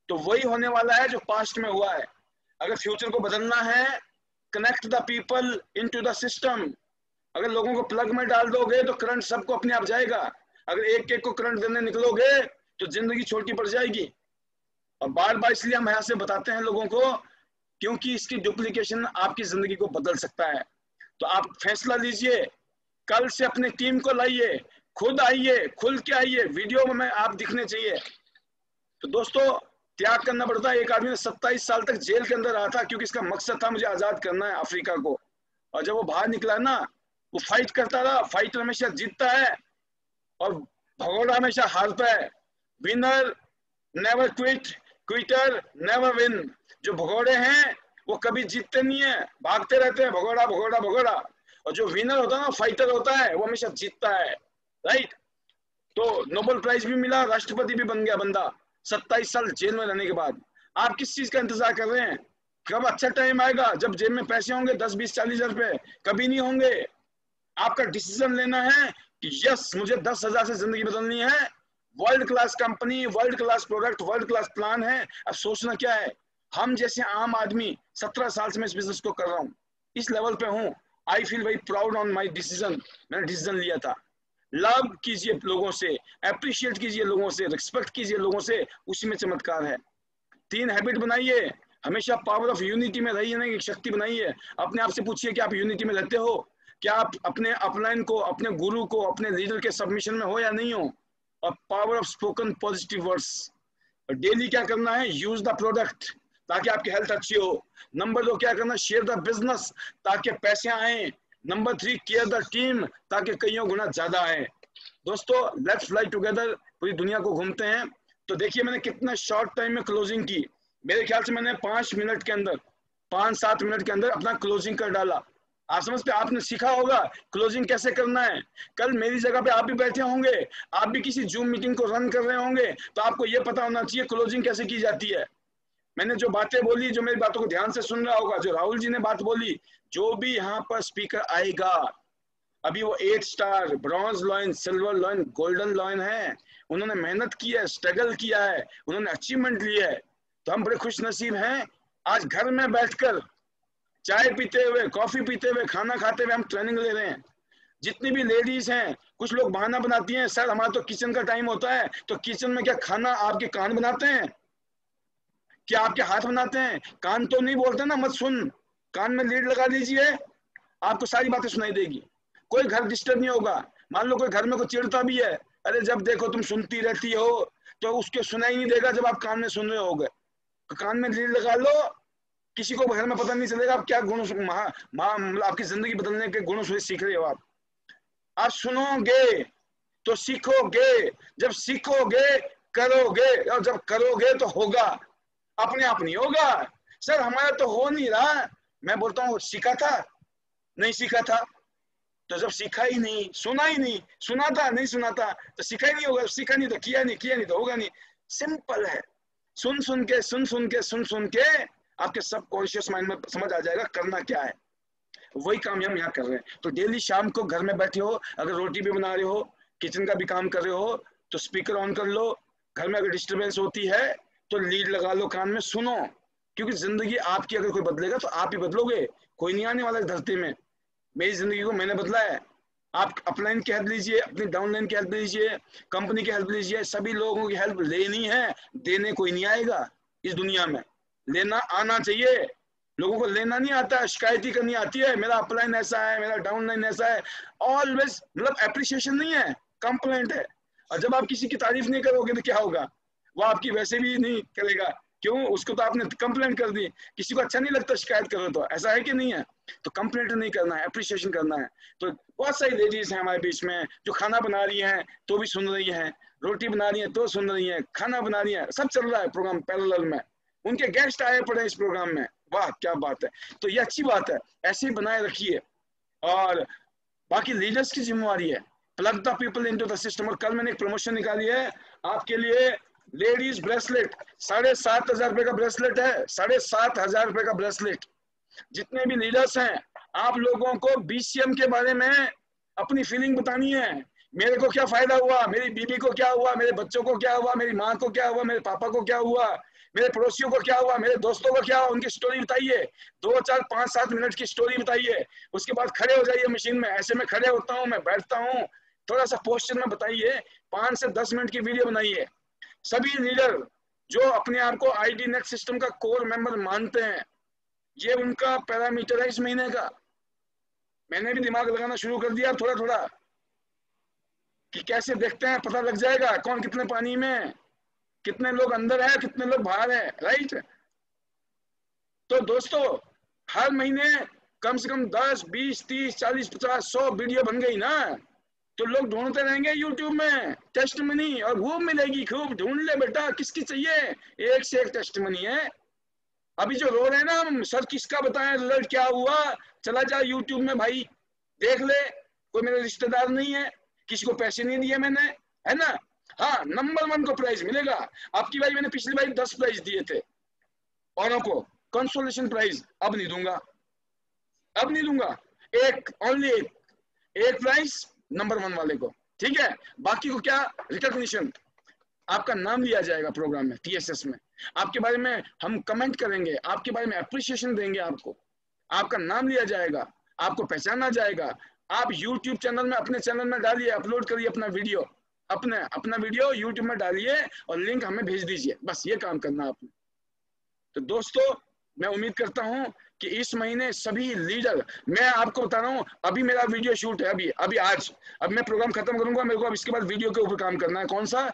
तो वही होने वाला है जो पास्ट में हुआ है। अगर फ्यूचर को बदलना है, connect the people into the system. अगर लोगों को प्लग में डाल दोगे तो करंट सबको अपने आप जाएगा। अगर एक एक को करंट देने निकलोगे तो जिंदगी छोटी पड़ जाएगी। और बार बार इसलिए हम यहाँ से बताते हैं लोगों को, क्योंकि इसकी डुप्लीकेशन आपकी जिंदगी को बदल सकता है। तो आप फैसला लीजिए, कल से अपनी टीम को लाइए, खुद आइए, खुल के आइए, वीडियो में आप दिखने चाहिए। तो दोस्तों, त्याग करना पड़ता है। एक आदमी ने 27 साल तक जेल के अंदर रहा था, क्योंकि इसका मकसद था मुझे आजाद करना है अफ्रीका को। और जब वो बाहर निकला ना, वो फाइट करता रहा। फाइटर हमेशा जीतता है और भगोड़ा हमेशा हारता है। Winner never quit, Quetta never win. जो भगोड़े हैं वो कभी जीतते नहीं है, भागते रहते हैं, भगोड़ा भगोड़ा भगोड़ा। और जो विनर होता है ना, फाइटर होता है, वो हमेशा जीतता है। राइट? तो नोबेल प्राइज भी मिला, राष्ट्रपति भी बन गया बंदा 27 साल जेल में रहने के बाद। आप किस चीज का इंतजार कर रहे हैं? कब अच्छा टाइम आएगा जब जेब में पैसे होंगे 10, 20, 40 हजार रुपए? कभी नहीं होंगे। आपका डिसीजन लेना है कि यस मुझे 10,000 से जिंदगी बदलनी है, world class company, world class product, world class plan है। अब सोचना क्या है? हम जैसे आम आदमी 17 साल से मैं इस बिजनेस को कर रहा हूँ, इस लेवल पे हूँ। आई feel very proud on my decision. मैंने डिसीजन लिया था। लव कीजिए लोगों से, अप्रिशिएट कीजिए लोगों से, रिस्पेक्ट कीजिए लोगों से, उसी में चमत्कार है। 3 हैबिट बनाइए, हमेशा पावर ऑफ यूनिटी में रहिए, नहीं शक्ति बनाइए। अपने आप से पूछिए कि आप यूनिटी में रहते हो? क्या आप अपने अपलाइन को, अपने गुरु को, अपने लीडर के सबमिशन में हो या नहीं हो? और power of spoken positive words. Daily क्या करना है? यूज द प्रोडक्ट ताकि आपकी हेल्थ अच्छी हो। नंबर 2 क्या करना? शेयर द बिजनेस ताकि पैसे आए। नंबर 3 केयर द टीम ताकि कईयों गुना ज्यादा आए। दोस्तों लेट्स फ्लाई टुगेदर, पूरी दुनिया को घूमते हैं। तो देखिए मैंने कितना शॉर्ट टाइम में क्लोजिंग की। मेरे ख्याल से मैंने 5 मिनट के अंदर, 5-7 मिनट के अंदर अपना क्लोजिंग कर डाला। आप समझते, आपने सीखा होगा क्लोजिंग कैसे करना है। कल मेरी जगह पे आप भी बैठे होंगे, आप भी किसी जूम मीटिंग को रन कर रहे होंगे, तो आपको ये पता होना चाहिए क्लोजिंग कैसे की जाती है। मैंने जो बातें बोली, जो मेरी बातों को ध्यान से सुन रहा होगा, जो राहुल जी ने बात बोली, जो भी यहाँ पर स्पीकर आएगा, अभी वो 8 star, bronze lion, silver lion, golden lion है। उन्होंने मेहनत की है, स्ट्रगल किया है, उन्होंने अचीवमेंट लिया है। तो हम बड़े खुश नसीब हैं, आज घर में बैठकर चाय पीते हुए, कॉफी पीते हुए, खाना खाते हुए हम ट्रेनिंग ले रहे हैं। जितनी भी लेडीज हैं, कुछ लोग बहाना बनाती हैं, सर हमारा तो किचन का टाइम होता है। तो किचन में क्या खाना आपके कान बनाते हैं? क्या आपके हाथ बनाते हैं? कान तो नहीं बोलते ना, मत सुन। कान में लीड लगा लीजिए, आपको सारी बातें सुनाई देगी, कोई घर डिस्टर्ब नहीं होगा। मान लो कोई घर में कोई चिढ़ता भी है, अरे जब देखो तुम सुनती रहती हो, तो उसके सुनाई नहीं देगा जब आप कान में सुन रहे होगे। तो कान में लीड लगा लो, किसी को घर में पता नहीं चलेगा आप क्या गुण, मतलब आपकी जिंदगी बदलने के गुण सीख रहे हो। आप सुनोगे तो सीखोगे, जब सीखोगे करोगे, और जब करोगे तो होगा, अपने आप नहीं होगा। सर हमारा तो हो नहीं रहा। मैं बोलता हूँ सीखा था? नहीं सीखा था। तो जब सीखा ही नहीं, सुना ही नहीं, सुना था नहीं सुना था, तो सीखा ही नहीं होगा। सीखा नहीं तो किया नहीं, किया नहीं तो होगा नहीं। सिंपल है। सुन सुन के, सुन सुन के, सुन सुन के आपके सबकॉन्शियस माइंड में समझ आ जाएगा करना क्या है। वही काम हम यहाँ कर रहे हैं। तो डेली शाम को घर में बैठे हो, अगर रोटी भी बना रहे हो, किचन का भी काम कर रहे हो, तो स्पीकर ऑन कर लो। घर में अगर डिस्टर्बेंस होती है तो लीड लगा लो, कान में सुनो। क्योंकि जिंदगी आपकी अगर कोई बदलेगा तो आप ही बदलोगे, कोई नहीं आने वाला इस धरती में। मेरी जिंदगी को मैंने बदला है। आप अपलाइन की हेल्प लीजिए, अपनी डाउनलाइन की हेल्प लीजिए, कंपनी की हेल्प लीजिए, सभी लोगों की हेल्प लेनी है। देने कोई नहीं आएगा इस दुनिया में, लेना आना चाहिए। लोगों को लेना नहीं आता, शिकायत ही करनी आती है, मेरा अपलाइन ऐसा है, मेरा डाउनलाइन ऐसा है। ऑलवेज मतलब एप्रिसिएशन नहीं है, कंप्लेंट है। और जब आप किसी की तारीफ नहीं करोगे तो क्या होगा? वो आपकी वैसे भी नहीं करेगा। क्यों? उसको तो आपने कंप्लेंट कर दी। किसी को अच्छा नहीं लगता शिकायत करो तो, ऐसा है कि नहीं है? तो कंप्लेंट नहीं करना है, एप्रिसिएशन करना है। तो बहुत सारी लेडीज हैं हमारे बीच में जो खाना बना रही हैं तो भी सुन रही हैं, रोटी बना रही हैं तो सुन रही हैं, खाना बना रही हैं, सब चल रहा है प्रोग्राम पैरेलल में। उनके गेस्ट आए पड़े इस प्रोग्राम में, वाह क्या बात है। तो ये अच्छी बात है, ऐसे ही बनाए रखिए। और बाकी लीडर्स की जिम्मेवारी है, plug the people into the system. और कल मैंने एक प्रमोशन निकाली है आपके लिए, लेडीज ब्रेसलेट, 7,500 रुपए का ब्रेसलेट है, 7,500 रुपए का ब्रेसलेट। जितने भी लीडर्स हैं, आप लोगों को BCM के बारे में अपनी फीलिंग बतानी है। मेरे को क्या फायदा हुआ, मेरी बीवी को क्या हुआ, मेरे बच्चों को क्या हुआ, मेरी माँ को क्या हुआ, मेरे पापा को क्या हुआ, मेरे पड़ोसियों को क्या हुआ, मेरे दोस्तों को क्या हुआ, उनकी स्टोरी बताइए। 2, 4, 5, 7 मिनट की स्टोरी बताइए। उसके बाद खड़े हो जाइए मशीन में, ऐसे मैं खड़े होता हूँ, मैं बैठता हूँ, थोड़ा सा पोस्चर में बताइए। 5 से 10 मिनट की वीडियो बनाइए। सभी लीडर जो अपने आप को ID नेट सिस्टम का कोर मेंबर मानते हैं, ये उनका पैरामीटर है इस महीने का। मैंने भी दिमाग लगाना शुरू कर दिया थोड़ा थोड़ा, कि कैसे देखते हैं, पता लग जाएगा कौन कितने पानी में, कितने लोग अंदर है, कितने लोग बाहर है, राइट। तो दोस्तों हर महीने कम से कम 10, 20, 30, 40, 50, 100 वीडियो बन गई ना, तो लोग ढूंढते रहेंगे यूट्यूब में टेस्टमनी, और वो मिलेगी खूब। ढूंढ ले बेटा, किसकी चाहिए, एक से एक टेस्टमनी है। अभी जो रो रहे हैं ना हम, सर किसका बताएं रिजल्ट क्या हुआ, चला जा यूट्यूब में भाई, देख ले। कोई मेरे रिश्तेदार नहीं है, किसी को पैसे नहीं दिए मैंने, है ना। हाँ, नंबर 1 को प्राइज मिलेगा। आपकी बारी मैंने पिछली बारी 10 प्राइज दिए थे औरों को, कंसोलेशन प्राइज अब नहीं दूंगा, अब नहीं दूंगा। ओनली एक प्राइज नंबर 1 वाले को, ठीक है। बाकी को क्या, रिकॉग्निशन, आपका नाम लिया जाएगा प्रोग्राम में, TSS में, आपके बारे में हम कमेंट करेंगे, आपके बारे में अप्रिसिएशन देंगे, आपको आपका नाम लिया जाएगा, आपको पहचाना जाएगा। आप YouTube चैनल में, अपने चैनल में डालिए, अपलोड करिए अपना वीडियो, अपना वीडियो YouTube में डालिए और लिंक हमें भेज दीजिए, बस ये काम करना आपने। तो दोस्तों, मैं उम्मीद करता हूं कि इस महीने सभी लीडर, मैं आपको बता रहा हूं, अभी मेरा वीडियो शूट है, अभी आज, अब मैं प्रोग्राम खत्म करूंगा, मेरे को अब इसके बाद वीडियो के ऊपर काम करना है। कौन सा,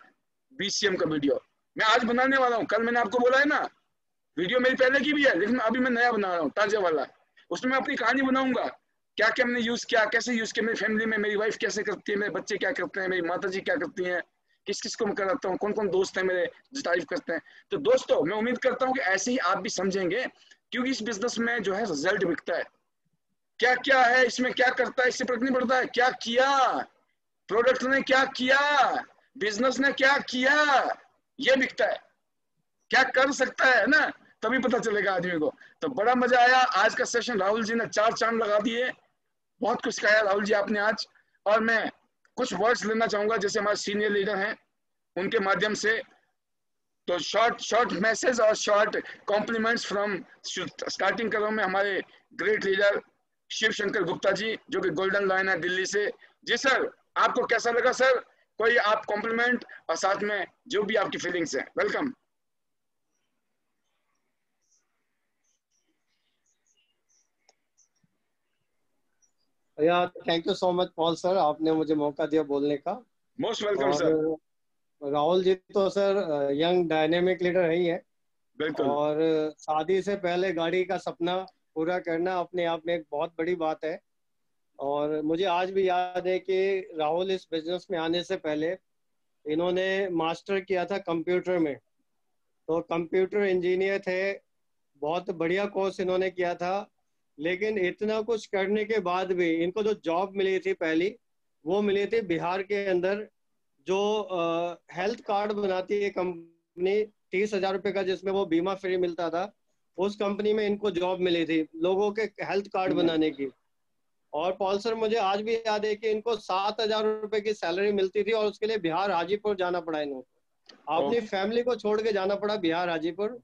BCM का वीडियो मैं आज बनाने वाला हूं। कल मैंने आपको बोला है ना, वीडियो मेरी पहले की भी है, लेकिन अभी मैं नया बना रहा हूँ, ताजा वाला। उसमें मैं अपनी कहानी बनाऊंगा, क्या क्या हमने यूज किया, कैसे यूज किया, मेरी फैमिली में मेरी वाइफ कैसे करती है, मेरे बच्चे क्या करते हैं, मेरी माता जी क्या करती हैं, किस किस को मैं कराता हूँ, कौन कौन दोस्त हैं मेरे जो तारीफ करते हैं। तो दोस्तों, मैं उम्मीद करता हूँ कि ऐसे ही आप भी समझेंगे, क्योंकि इस बिजनेस में जो है रिजल्ट बिकता है। क्या क्या है इसमें, क्या करता है, इससे फर्क नहीं पड़ता है क्या किया, प्रोडक्ट ने क्या किया, बिजनेस ने क्या किया, ये बिकता है। क्या कर सकता है ना, तभी पता चलेगा आदमी को। तो बड़ा मजा आया आज का सेशन, राहुल जी ने 4 चांद लगा दिए, बहुत कुछ सिखाया राहुल जी आपने आज। और मैं कुछ वर्ड्स लेना चाहूंगा, जैसे हमारे सीनियर लीडर हैं उनके माध्यम से। तो शॉर्ट मैसेज और शॉर्ट कॉम्प्लीमेंट्स फ्रॉम, स्टार्टिंग कर रहा हूं मैं हमारे ग्रेट लीडर शिव शंकर गुप्ता जी, जो कि गोल्डन लाइन है दिल्ली से। जी सर, आपको कैसा लगा सर, कोई आप कॉम्प्लीमेंट और साथ में जो भी आपकी फीलिंग्स हैं, वेलकम। या thank you so much Paul sir, आपने मुझे मौका दिया बोलने का। मोस्ट वेलकम और सर। राहुल जी तो सर यंग डायनेमिक लीडर ही है, बिल्कुल। और शादी से पहले गाड़ी का सपना पूरा करना अपने आप में एक बहुत बड़ी बात है। और मुझे आज भी याद है कि राहुल इस बिजनेस में आने से पहले इन्होंने मास्टर किया था कंप्यूटर में, तो कंप्यूटर इंजीनियर थे, बहुत बढ़िया कोर्स इन्होंने किया था। लेकिन इतना कुछ करने के बाद भी इनको जो जॉब मिली थी पहली, वो मिली थी बिहार के अंदर, जो हेल्थ कार्ड बनाती है कंपनी 30,000 रुपये का, जिसमें वो बीमा फ्री मिलता था, उस कंपनी में इनको जॉब मिली थी लोगों के हेल्थ कार्ड बनाने की। और पॉल सर, मुझे आज भी याद है कि इनको 7,000 रुपये की सैलरी मिलती थी, और उसके लिए बिहार हाजीपुर जाना पड़ा इनको, अपनी फैमिली को छोड़ के जाना पड़ा बिहार हाजीपुर।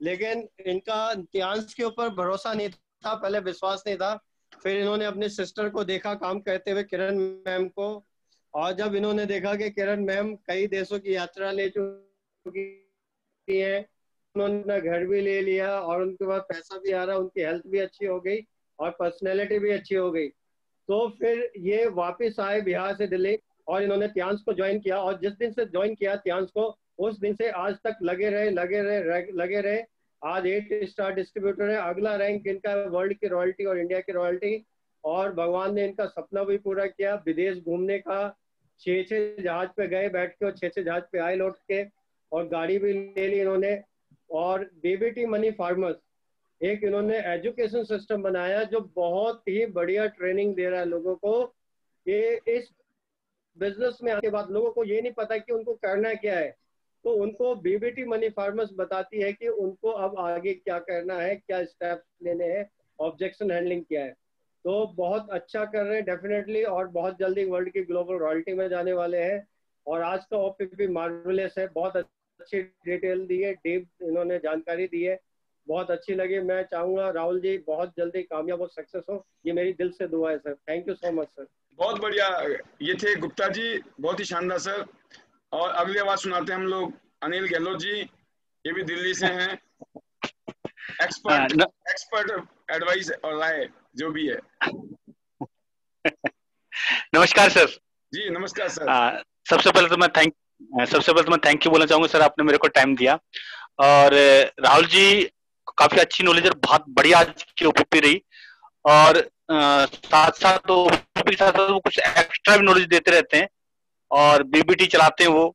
लेकिन इनका त्यांश के ऊपर भरोसा नहीं था, पहले विश्वास नहीं था। फिर इन्होंने अपने सिस्टर को देखा काम करते हुए, किरण मैम को, और जब इन्होंने देखा कि किरण मैम कई देशों की यात्रा ले चुकी है, उन्होंने अपना घर भी ले लिया, और उनके पास पैसा भी आ रहा, उनकी हेल्थ भी अच्छी हो गई और पर्सनैलिटी भी अच्छी हो गई। तो फिर ये वापस आए बिहार से दिल्ली, और इन्होंने त्यांश को ज्वाइन किया। और जिस दिन से ज्वाइन किया त्यांश को, उस दिन से आज तक लगे रहे। आज 8 स्टार डिस्ट्रीब्यूटर है। अगला रैंक इनका वर्ल्ड की रॉयल्टी और इंडिया की रॉयल्टी। और भगवान ने इनका सपना भी पूरा किया, विदेश घूमने का। 6 जहाज पे गए बैठ के, और 6 जहाज पे आए लौट के, और गाड़ी भी ले ली इन्होंने। और BBT मनी फार्मर्स, एक इन्होंने एजुकेशन सिस्टम बनाया जो बहुत ही बढ़िया ट्रेनिंग दे रहा है लोगों को। ये इस बिजनेस में आने के बाद लोगों को ये नहीं पता कि उनको करना क्या है, तो उनको BBT मनी फार्मर्स बताती है कि उनको अब आगे क्या करना है, क्या स्टेप्स लेने हैं, ऑब्जेक्शन हैंडलिंग क्या है। तो बहुत अच्छा कर रहे हैं डेफिनेटली, और बहुत जल्दी वर्ल्ड की ग्लोबल रॉयल्टी में जाने वाले हैं। और आज का OPP मार्वेलस है, बहुत अच्छी डिटेल दी है, डीप इन्होंने जानकारी दी है, बहुत अच्छी लगी। मैं चाहूंगा राहुल जी बहुत जल्दी कामयाब हो, सक्सेस हो, ये मेरी दिल से दुआ है sir. Thank you so much sir. बहुत बढ़िया, ये थे गुप्ता जी, बहुत ही शानदार सर। और अगली आवाज सुनाते हैं हम लोग अनिल गहलोत जी, ये भी दिल्ली से हैं, एक्सपर्ट एडवाइस और राय जो भी है। नमस्कार सर। जी नमस्कार सर। सबसे पहले तो मैं थैंक यू बोलना चाहूंगा सर, आपने मेरे को टाइम दिया। और राहुल जी काफी अच्छी नॉलेज और बहुत बढ़िया आज की OPP रही, और साथ साथ OPP के साथ वो कुछ एक्स्ट्रा भी नॉलेज देते रहते हैं, और BBT चलाते हैं वो,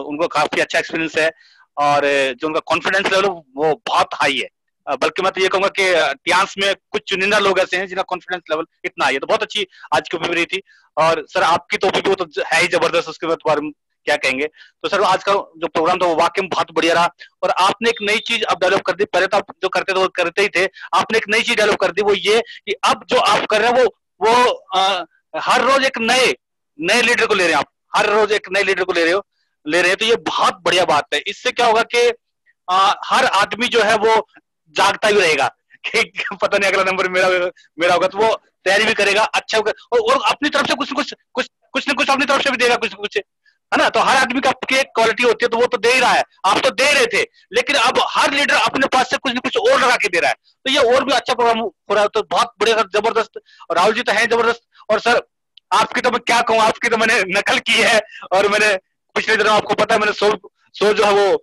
उनको काफी अच्छा एक्सपीरियंस है, और जो उनका कॉन्फिडेंस लेवल वो बहुत हाई है। बल्कि मैं तो ये कहूंगा कि टियांस में कुछ चुनिंदा लोग ऐसे हैं जिनका कॉन्फिडेंस लेवल इतना है। ये तो बहुत अच्छी आज की ओपीपी रही थी। और सर आपकी तो ओपीपी तो है ही जबरदस्त, उसके बारे में क्या कहेंगे। तो सर आज का जो प्रोग्राम था वो वाकई में बहुत बढ़िया रहा, और आपने एक नई चीज अब डेवलप कर दी। पहले तो आप जो करते थे वो करते ही थे, आपने एक नई चीज डेवलप कर दी, वो ये कि अब जो आप कर रहे हैं वो हर रोज एक नए नए लीडर को ले रहे हैं आप, हर रोज एक नए लीडर को ले रहे हैं। तो ये बहुत बढ़िया बात है। इससे क्या होगा कि हर आदमी जो है वो जागता भी रहेगा कि पता नहीं अगला नंबर मेरा होगा, तो वो तैयारी भी करेगा, अच्छा होगा, और अपनी तरफ से कुछ न कुछ अपनी तरफ से भी देगा, कुछ है ना। तो हर आदमी का एक क्वालिटी होती है, तो वो तो दे ही रहा है, आप तो दे रहे थे, लेकिन अब हर लीडर अपने पास से कुछ न कुछ और लगा के दे रहा है। तो ये और भी अच्छा प्रोग्राम हो रहा है, तो बहुत बढ़िया, जबरदस्त। और राहुल जी तो है जबरदस्त। और सर आपकी तो मैं क्या कहूँ, आपकी तो मैंने नकल की है, और मैंने पिछले दिनों आपको पता है मैंने शो जो है वो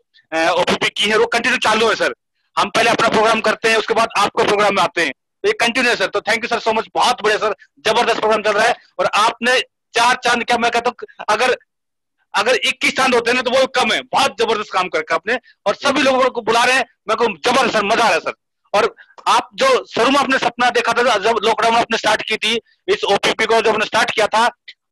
ओपीपी की है, वो कंटिन्यू चालू है सर। हम पहले अपना प्रोग्राम करते हैं, उसके बाद आपको प्रोग्राम में आते हैं, तो ये कंटिन्यू है सर। तो thank you sir so much, बहुत बढ़िया सर, जबरदस्त प्रोग्राम चल रहा है। और आपने 4 चांद, क्या मैं कहता हूँ, अगर 21 चांद होते हैं ना तो वो कम है, बहुत जबरदस्त काम करके आपने, और सभी लोगों को बुला रहे हैं, मेरे को जबरदस्त सर, मजा आ रहा है सर। और आप जो शुरू में आपने सपना देखा था, जब लॉकडाउन में आपने स्टार्ट की थी इस ओपीपी को, जब आपने स्टार्ट किया था,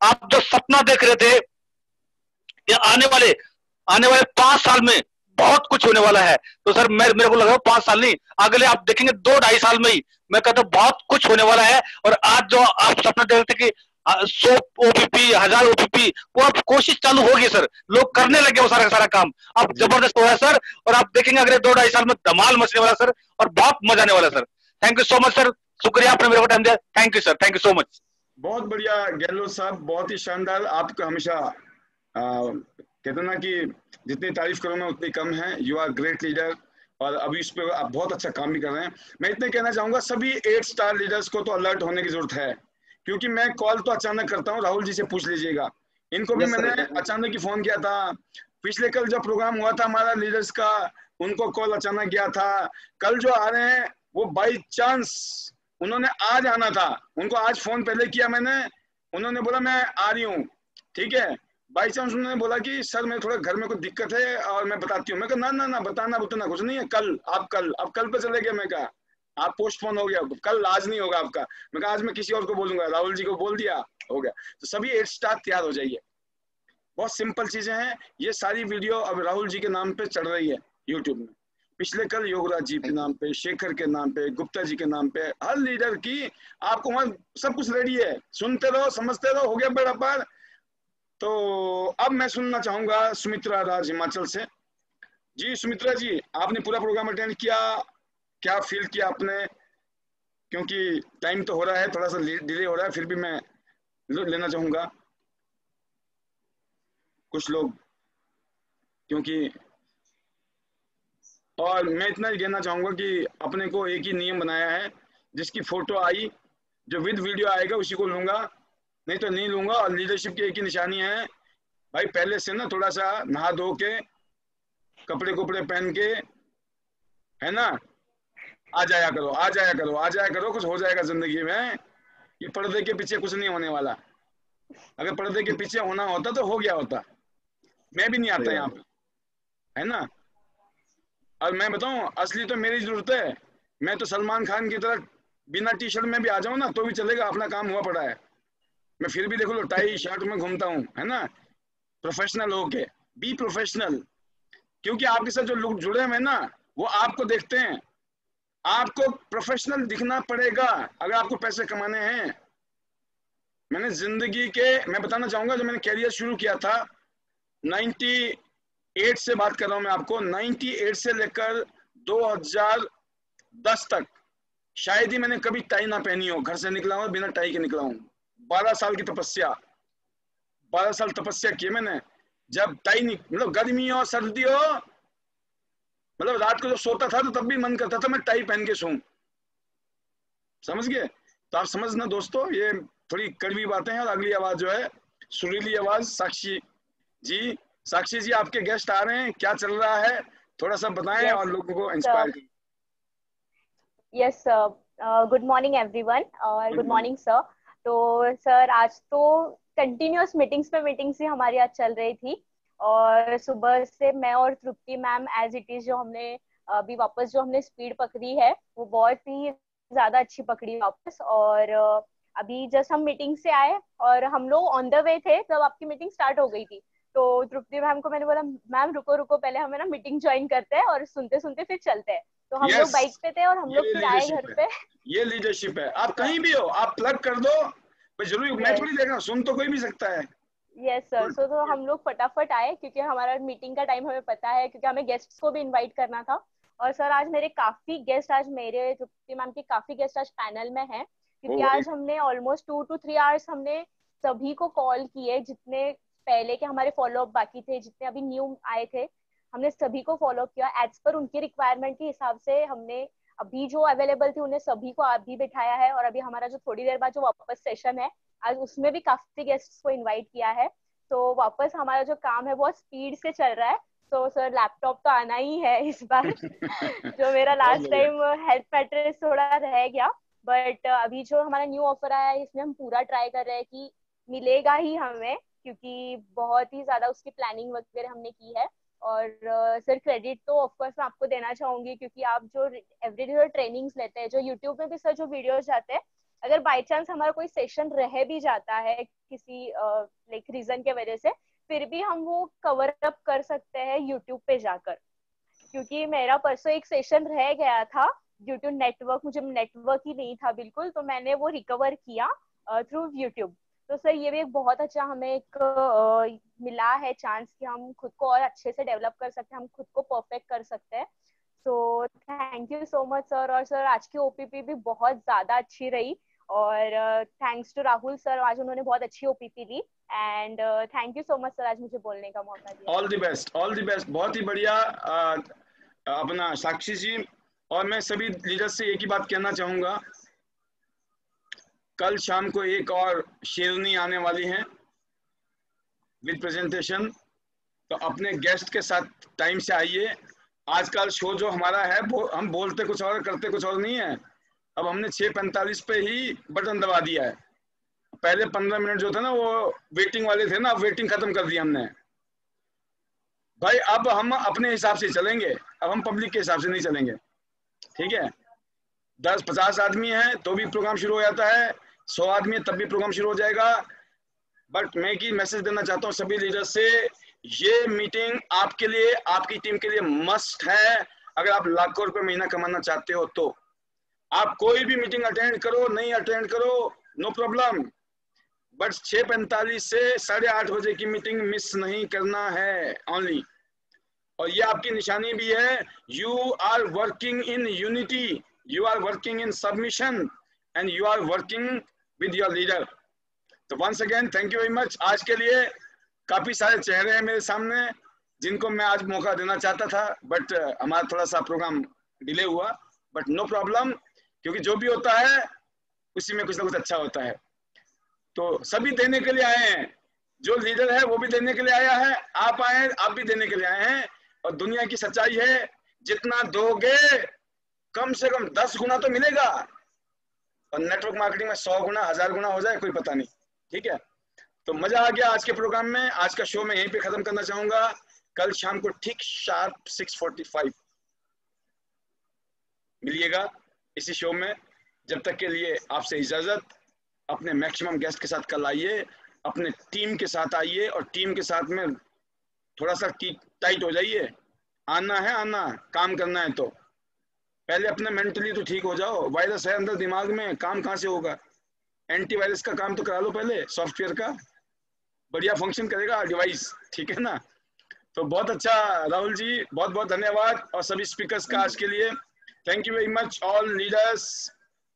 आप जो सपना देख रहे थे कि आने वाले 5 साल में बहुत कुछ होने वाला है, तो सर मेरे को लग रहा है 5 साल नहीं, अगले आप देखेंगे 2-2.5 साल में ही मैं कहता हूँ बहुत कुछ होने वाला है। और आज जो आप सपना देख रहे थे कि 100 ओपीपी, 1000 ओपीपी, वो अब कोशिश चालू होगी सर, लोग करने लगे वो सारा काम, अब जबरदस्त हो रहा है सर। और आप देखेंगे अगले 2-2.5 साल में धमाल मचने वाला सर, और बहुत मजा आने वाला sir. Thank you so much sir, शुक्रिया आपने मेरे को टाइम दिया। Thank you sir, thank you so much. बहुत बढ़िया गहलोत साहब, बहुत ही शानदार। आपका हमेशा कहते ना कि जितनी तारीफ करो मैं उतनी कम है। यू आर ग्रेट लीडर, और अभी इस पे आप बहुत अच्छा काम भी कर रहे हैं। मैं इतने कहना चाहूंगा, सभी 8 स्टार लीडर्स को तो अलर्ट होने की जरूरत है, क्योंकि मैं कॉल तो अचानक करता हूँ, राहुल जी से पूछ लीजिएगा, इनको भी मैंने अचानक ही फोन किया था। पिछले कल जब प्रोग्राम हुआ था हमारा लीडर्स का, उनको कॉल अचानक गया था। कल जो आ रहे हैं वो बाई चांस उन्होंने आज आना था, उनको आज फोन पहले किया मैंने, उन्होंने बोला मैं आ रही हूँ, ठीक है। बाई चांस उन्होंने बोला कि सर मैं थोड़ा घर में कोई दिक्कत है और मैं बताती हूँ। मैं कहा ना बताना कुछ नहीं है, कल आप कल पे चले गए। मैं कहा आप पोस्टपोन हो गया, कल आज नहीं होगा आपका। मैं कहा आज मैं किसी और को बोलूंगा, राहुल जी को बोल दिया, हो गया। तो सभी 8 स्टार तैयार हो जाइए। बहुत सिंपल चीजें हैं। ये सारी वीडियो अब राहुल जी के नाम पे चढ़ रही है यूट्यूब में। पिछले कल योगराज जी के नाम पे, शेखर के नाम पे, गुप्ता जी के नाम पे, हर लीडर की आपको वहां सब कुछ रेडी है। सुनते रहो, समझते रहो, हो गया बेड़ा पार। तो अब मैं सुनना चाहूंगा सुमित्रा राज हिमाचल से। जी सुमित्रा जी, आपने पूरा प्रोग्राम अटेंड किया, क्या फील किया आपने? क्योंकि टाइम तो हो रहा है, थोड़ा सा डिले हो रहा है, फिर भी मैं लेना चाहूंगा कुछ लोग, क्योंकि और मैं इतना ही कहना चाहूंगा कि अपने को एक ही नियम बनाया है, जिसकी फोटो आई जो विद वीडियो आएगा उसी को लूंगा, नहीं तो नहीं लूंगा। और लीडरशिप की एक ही निशानी है भाई, पहले से ना थोड़ा सा नहा धो के, कपड़े पहन के, है ना, आ जाया करो, कुछ हो जाएगा जिंदगी में। ये पर्दे के पीछे कुछ नहीं होने वाला। अगर पर्दे के पीछे होना होता तो हो गया होता, मैं भी नहीं आता यहाँ पे, है ना। और मैं बताऊं, असली तो मेरी जरूरत है। मैं तो सलमान खान की तरह बिना टी शर्ट में भी आ जाऊं ना तो भी चलेगा, अपना काम हुआ पड़ा है। मैं फिर भी देखो लो टाई शर्ट में घूमता हूँ, है ना, प्रोफेशनल होके। बी प्रोफेशनल, क्योंकि आपके साथ जो लोग जुड़े हुए हैं ना, वो आपको देखते हैं। आपको प्रोफेशनल दिखना पड़ेगा अगर आपको पैसे कमाने हैं। मैंने जिंदगी के, मैं बताना चाहूंगा, जब मैंने कैरियर शुरू किया था 98 से बात कर रहा हूं मैं आपको, 98 से लेकर 2010 तक शायद ही मैंने कभी टाई ना पहनी हो। घर से निकला हूं बिना टाई के निकला हूं। 12 साल की तपस्या, 12 साल तपस्या की मैंने। जब टाई नहीं, मतलब गर्मी हो सर्दी हो, मतलब रात को जब सोता था तो तब भी मन करता था मैं टाई पहन के सोऊं, समझ गए। तो आप समझना दोस्तों, ये थोड़ी कड़वी बातें हैं। और अगली आवाज जो है सुरीली आवाज, साक्षी जी। साक्षी जी, आपके गेस्ट आ रहे हैं, क्या चल रहा है थोड़ा सा बताएं और लोगों को इंस्पायर करें। Yes sir, good morning everyone और गुड मॉर्निंग सर। तो सर आज तो कंटिन्यूअस मीटिंग्स ही हमारी आज चल रही थी, और सुबह से मैं और तृप्ति मैम एज इट इज जो हमने अभी वापस जो हमने स्पीड पकड़ी है वो बहुत ही ज्यादा अच्छी पकड़ी वापस। और अभी जस्ट हम मीटिंग से आए और हम लोग ऑन द वे थे जब आपकी मीटिंग स्टार्ट हो गई थी। तो तृप्ति मैम को मैंने बोला मैम रुको रुको, पहले हमें ना मीटिंग ज्वाइन करते हैं और सुनते सुनते फिर चलते हैं। तो हम लोग बाइक पे थे और हम लोग फिर आए घर पे। ये लीडरशिप है। आप कहीं भी हो, आप प्लग कर दो, जरूरी मैं थोड़ी देखा, सुन तो कोई भी सकता है। Yes sir. सो तो हम लोग फटाफट आए क्योंकि हमारा मीटिंग का टाइम हमें पता है, क्योंकि हमें गेस्ट्स को भी इनवाइट करना था। और सर आज मेरे काफी गेस्ट, आज मेरे तृप्ति मैम के काफी गेस्ट आज पैनल में हैं, क्योंकि आज हमने ऑलमोस्ट 2 to 3 आवर्स हमने सभी को कॉल किए, जितने पहले के हमारे फॉलोअप बाकी थे, जितने अभी न्यू आए थे, हमने सभी को फॉलो किया एज पर उनके रिक्वायरमेंट के हिसाब से। हमने अभी जो अवेलेबल थे उन्हें सभी को आप भी बिठाया है। और अभी हमारा जो थोड़ी देर बाद जो वापस सेशन है आज, उसमें भी काफी गेस्ट्स को इनवाइट किया है। तो वापस हमारा जो काम है बहुत स्पीड से चल रहा है। तो सर लैपटॉप तो आना ही है इस बार। जो मेरा लास्ट टाइम हेल्थ मैट्रेस थोड़ा रह गया, बट अभी जो हमारा न्यू ऑफर आया है इसमें हम पूरा ट्राई कर रहे हैं कि मिलेगा ही हमें, क्योंकि बहुत ही ज्यादा उसकी प्लानिंग वगैरह हमने की है। और सर क्रेडिट तो ऑफकोर्स मैं आपको देना चाहूंगी, क्योंकि आप जो एवरीडे ट्रेनिंग्स लेते हैं, जो यूट्यूब में भी सर जो वीडियोस जाते हैं, अगर बाय चांस हमारा कोई सेशन रह भी जाता है किसी लाइक रीजन के वजह से, फिर भी हम वो कवर अप कर सकते हैं यूट्यूब पे जाकर। क्योंकि मेरा परसों एक सेशन रह गया था ड्यू टू नेटवर्क, मुझे नेटवर्क ही नहीं था बिल्कुल, तो मैंने वो रिकवर किया थ्रू यूट्यूब। तो सर ये भी एक बहुत अच्छा हमें एक मिला है चांस कि हम खुद को और अच्छे से डेवलप कर सकते हैं, हम खुद को परफेक्ट कर सकते हैं। So thank you so much sir. और सर आज की ओपीपी भी बहुत ज्यादा अच्छी रही, और थैंक्स टू राहुल सर, आज उन्होंने बहुत अच्छी ओपीपी ली। And thank you so much sir आज मुझे बोलने का मौका दिया। All the best, all the best. बहुत ही बढ़िया अपना साक्षी जी। और मैं सभी लीडर से एक ही बात कहना चाहूंगा, कल शाम को एक और शेरनी आने वाली हैं विद प्रेजेंटेशन, तो अपने गेस्ट के साथ टाइम से आइए। आजकल शो जो हमारा है वो हम बोलते कुछ और करते कुछ और नहीं है। अब हमने 6:45 पे ही बटन दबा दिया है। पहले 15 मिनट जो थे ना वो वेटिंग वाले थे ना, वेटिंग खत्म कर दी हमने भाई। अब हम अपने हिसाब से चलेंगे, अब हम पब्लिक के हिसाब से नहीं चलेंगे, ठीक है। 10-50 आदमी है तो भी प्रोग्राम शुरू हो जाता है, 100 आदमी है तब भी प्रोग्राम शुरू हो जाएगा। बट मैं की मैसेज देना चाहता हूँ सभी लीडर से, ये मीटिंग आपके लिए, आपकी टीम के लिए मस्ट है। अगर आप लाखों रुपए महीना कमाना चाहते हो तो आप कोई भी मीटिंग अटेंड करो, नहीं अटेंड करो, नो प्रॉब्लम, बट 6:45 से 8:30 बजे की मीटिंग मिस नहीं करना है ओनली। और ये आपकी निशानी भी है, you are working in unity, you are working in submission and you are working with your leader. तो once again thank you very much. आज के लिए काफी सारे चेहरे हैं मेरे सामने जिनको मैं आज मौका देना चाहता था, बट हमारा थोड़ा सा प्रोग्राम डिले हुआ, बट नो प्रॉब्लम, क्योंकि जो भी होता है उसी में कुछ ना कुछ अच्छा होता है। तो सभी देने के लिए आए हैं, जो लीडर है वो भी देने के लिए आया है, आप आए हैं, आप भी देने के लिए आए हैं। और दुनिया की सच्चाई है, जितना दोगे कम से कम 10 गुना तो मिलेगा, और नेटवर्क मार्केटिंग में 100 गुना 1000 गुना हो जाए कोई पता नहीं, ठीक है। तो मजा आ गया आज के प्रोग्राम में। आज का शो मैं यहीं पे खत्म करना चाहूंगा। कल शाम को ठीक शार्प 6:45 मिलिएगा इसी शो में। जब तक के लिए आपसे इजाजत। अपने मैक्सिमम गेस्ट के साथ कल आइए, अपने टीम के साथ आइए, और टीम के साथ में थोड़ा सा टाइट हो जाइए। आना है, आना काम करना है तो पहले अपने मेंटली तो ठीक हो जाओ। वायरस है अंदर दिमाग में, काम कहाँ से होगा। एंटीवायरस का काम तो करा लो पहले, सॉफ्टवेयर का बढ़िया फंक्शन करेगा डिवाइस, ठीक है ना। तो बहुत अच्छा राहुल जी, बहुत बहुत धन्यवाद। और सभी स्पीकर्स का आज के लिए thank you very much. All leaders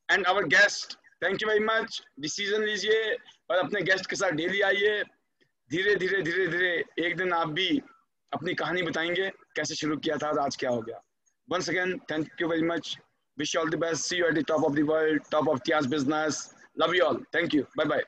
and our guest, thank you very much. Decision लीजिए और अपने गेस्ट के साथ डेली आइए। धीरे धीरे धीरे धीरे एक दिन आप भी अपनी कहानी बताएंगे, कैसे शुरू किया था और आज क्या हो गया। Once again, thank you very much. Wish you all the best. See you at the top of the world, top of Tia's business. Love you all. Thank you. Bye-bye.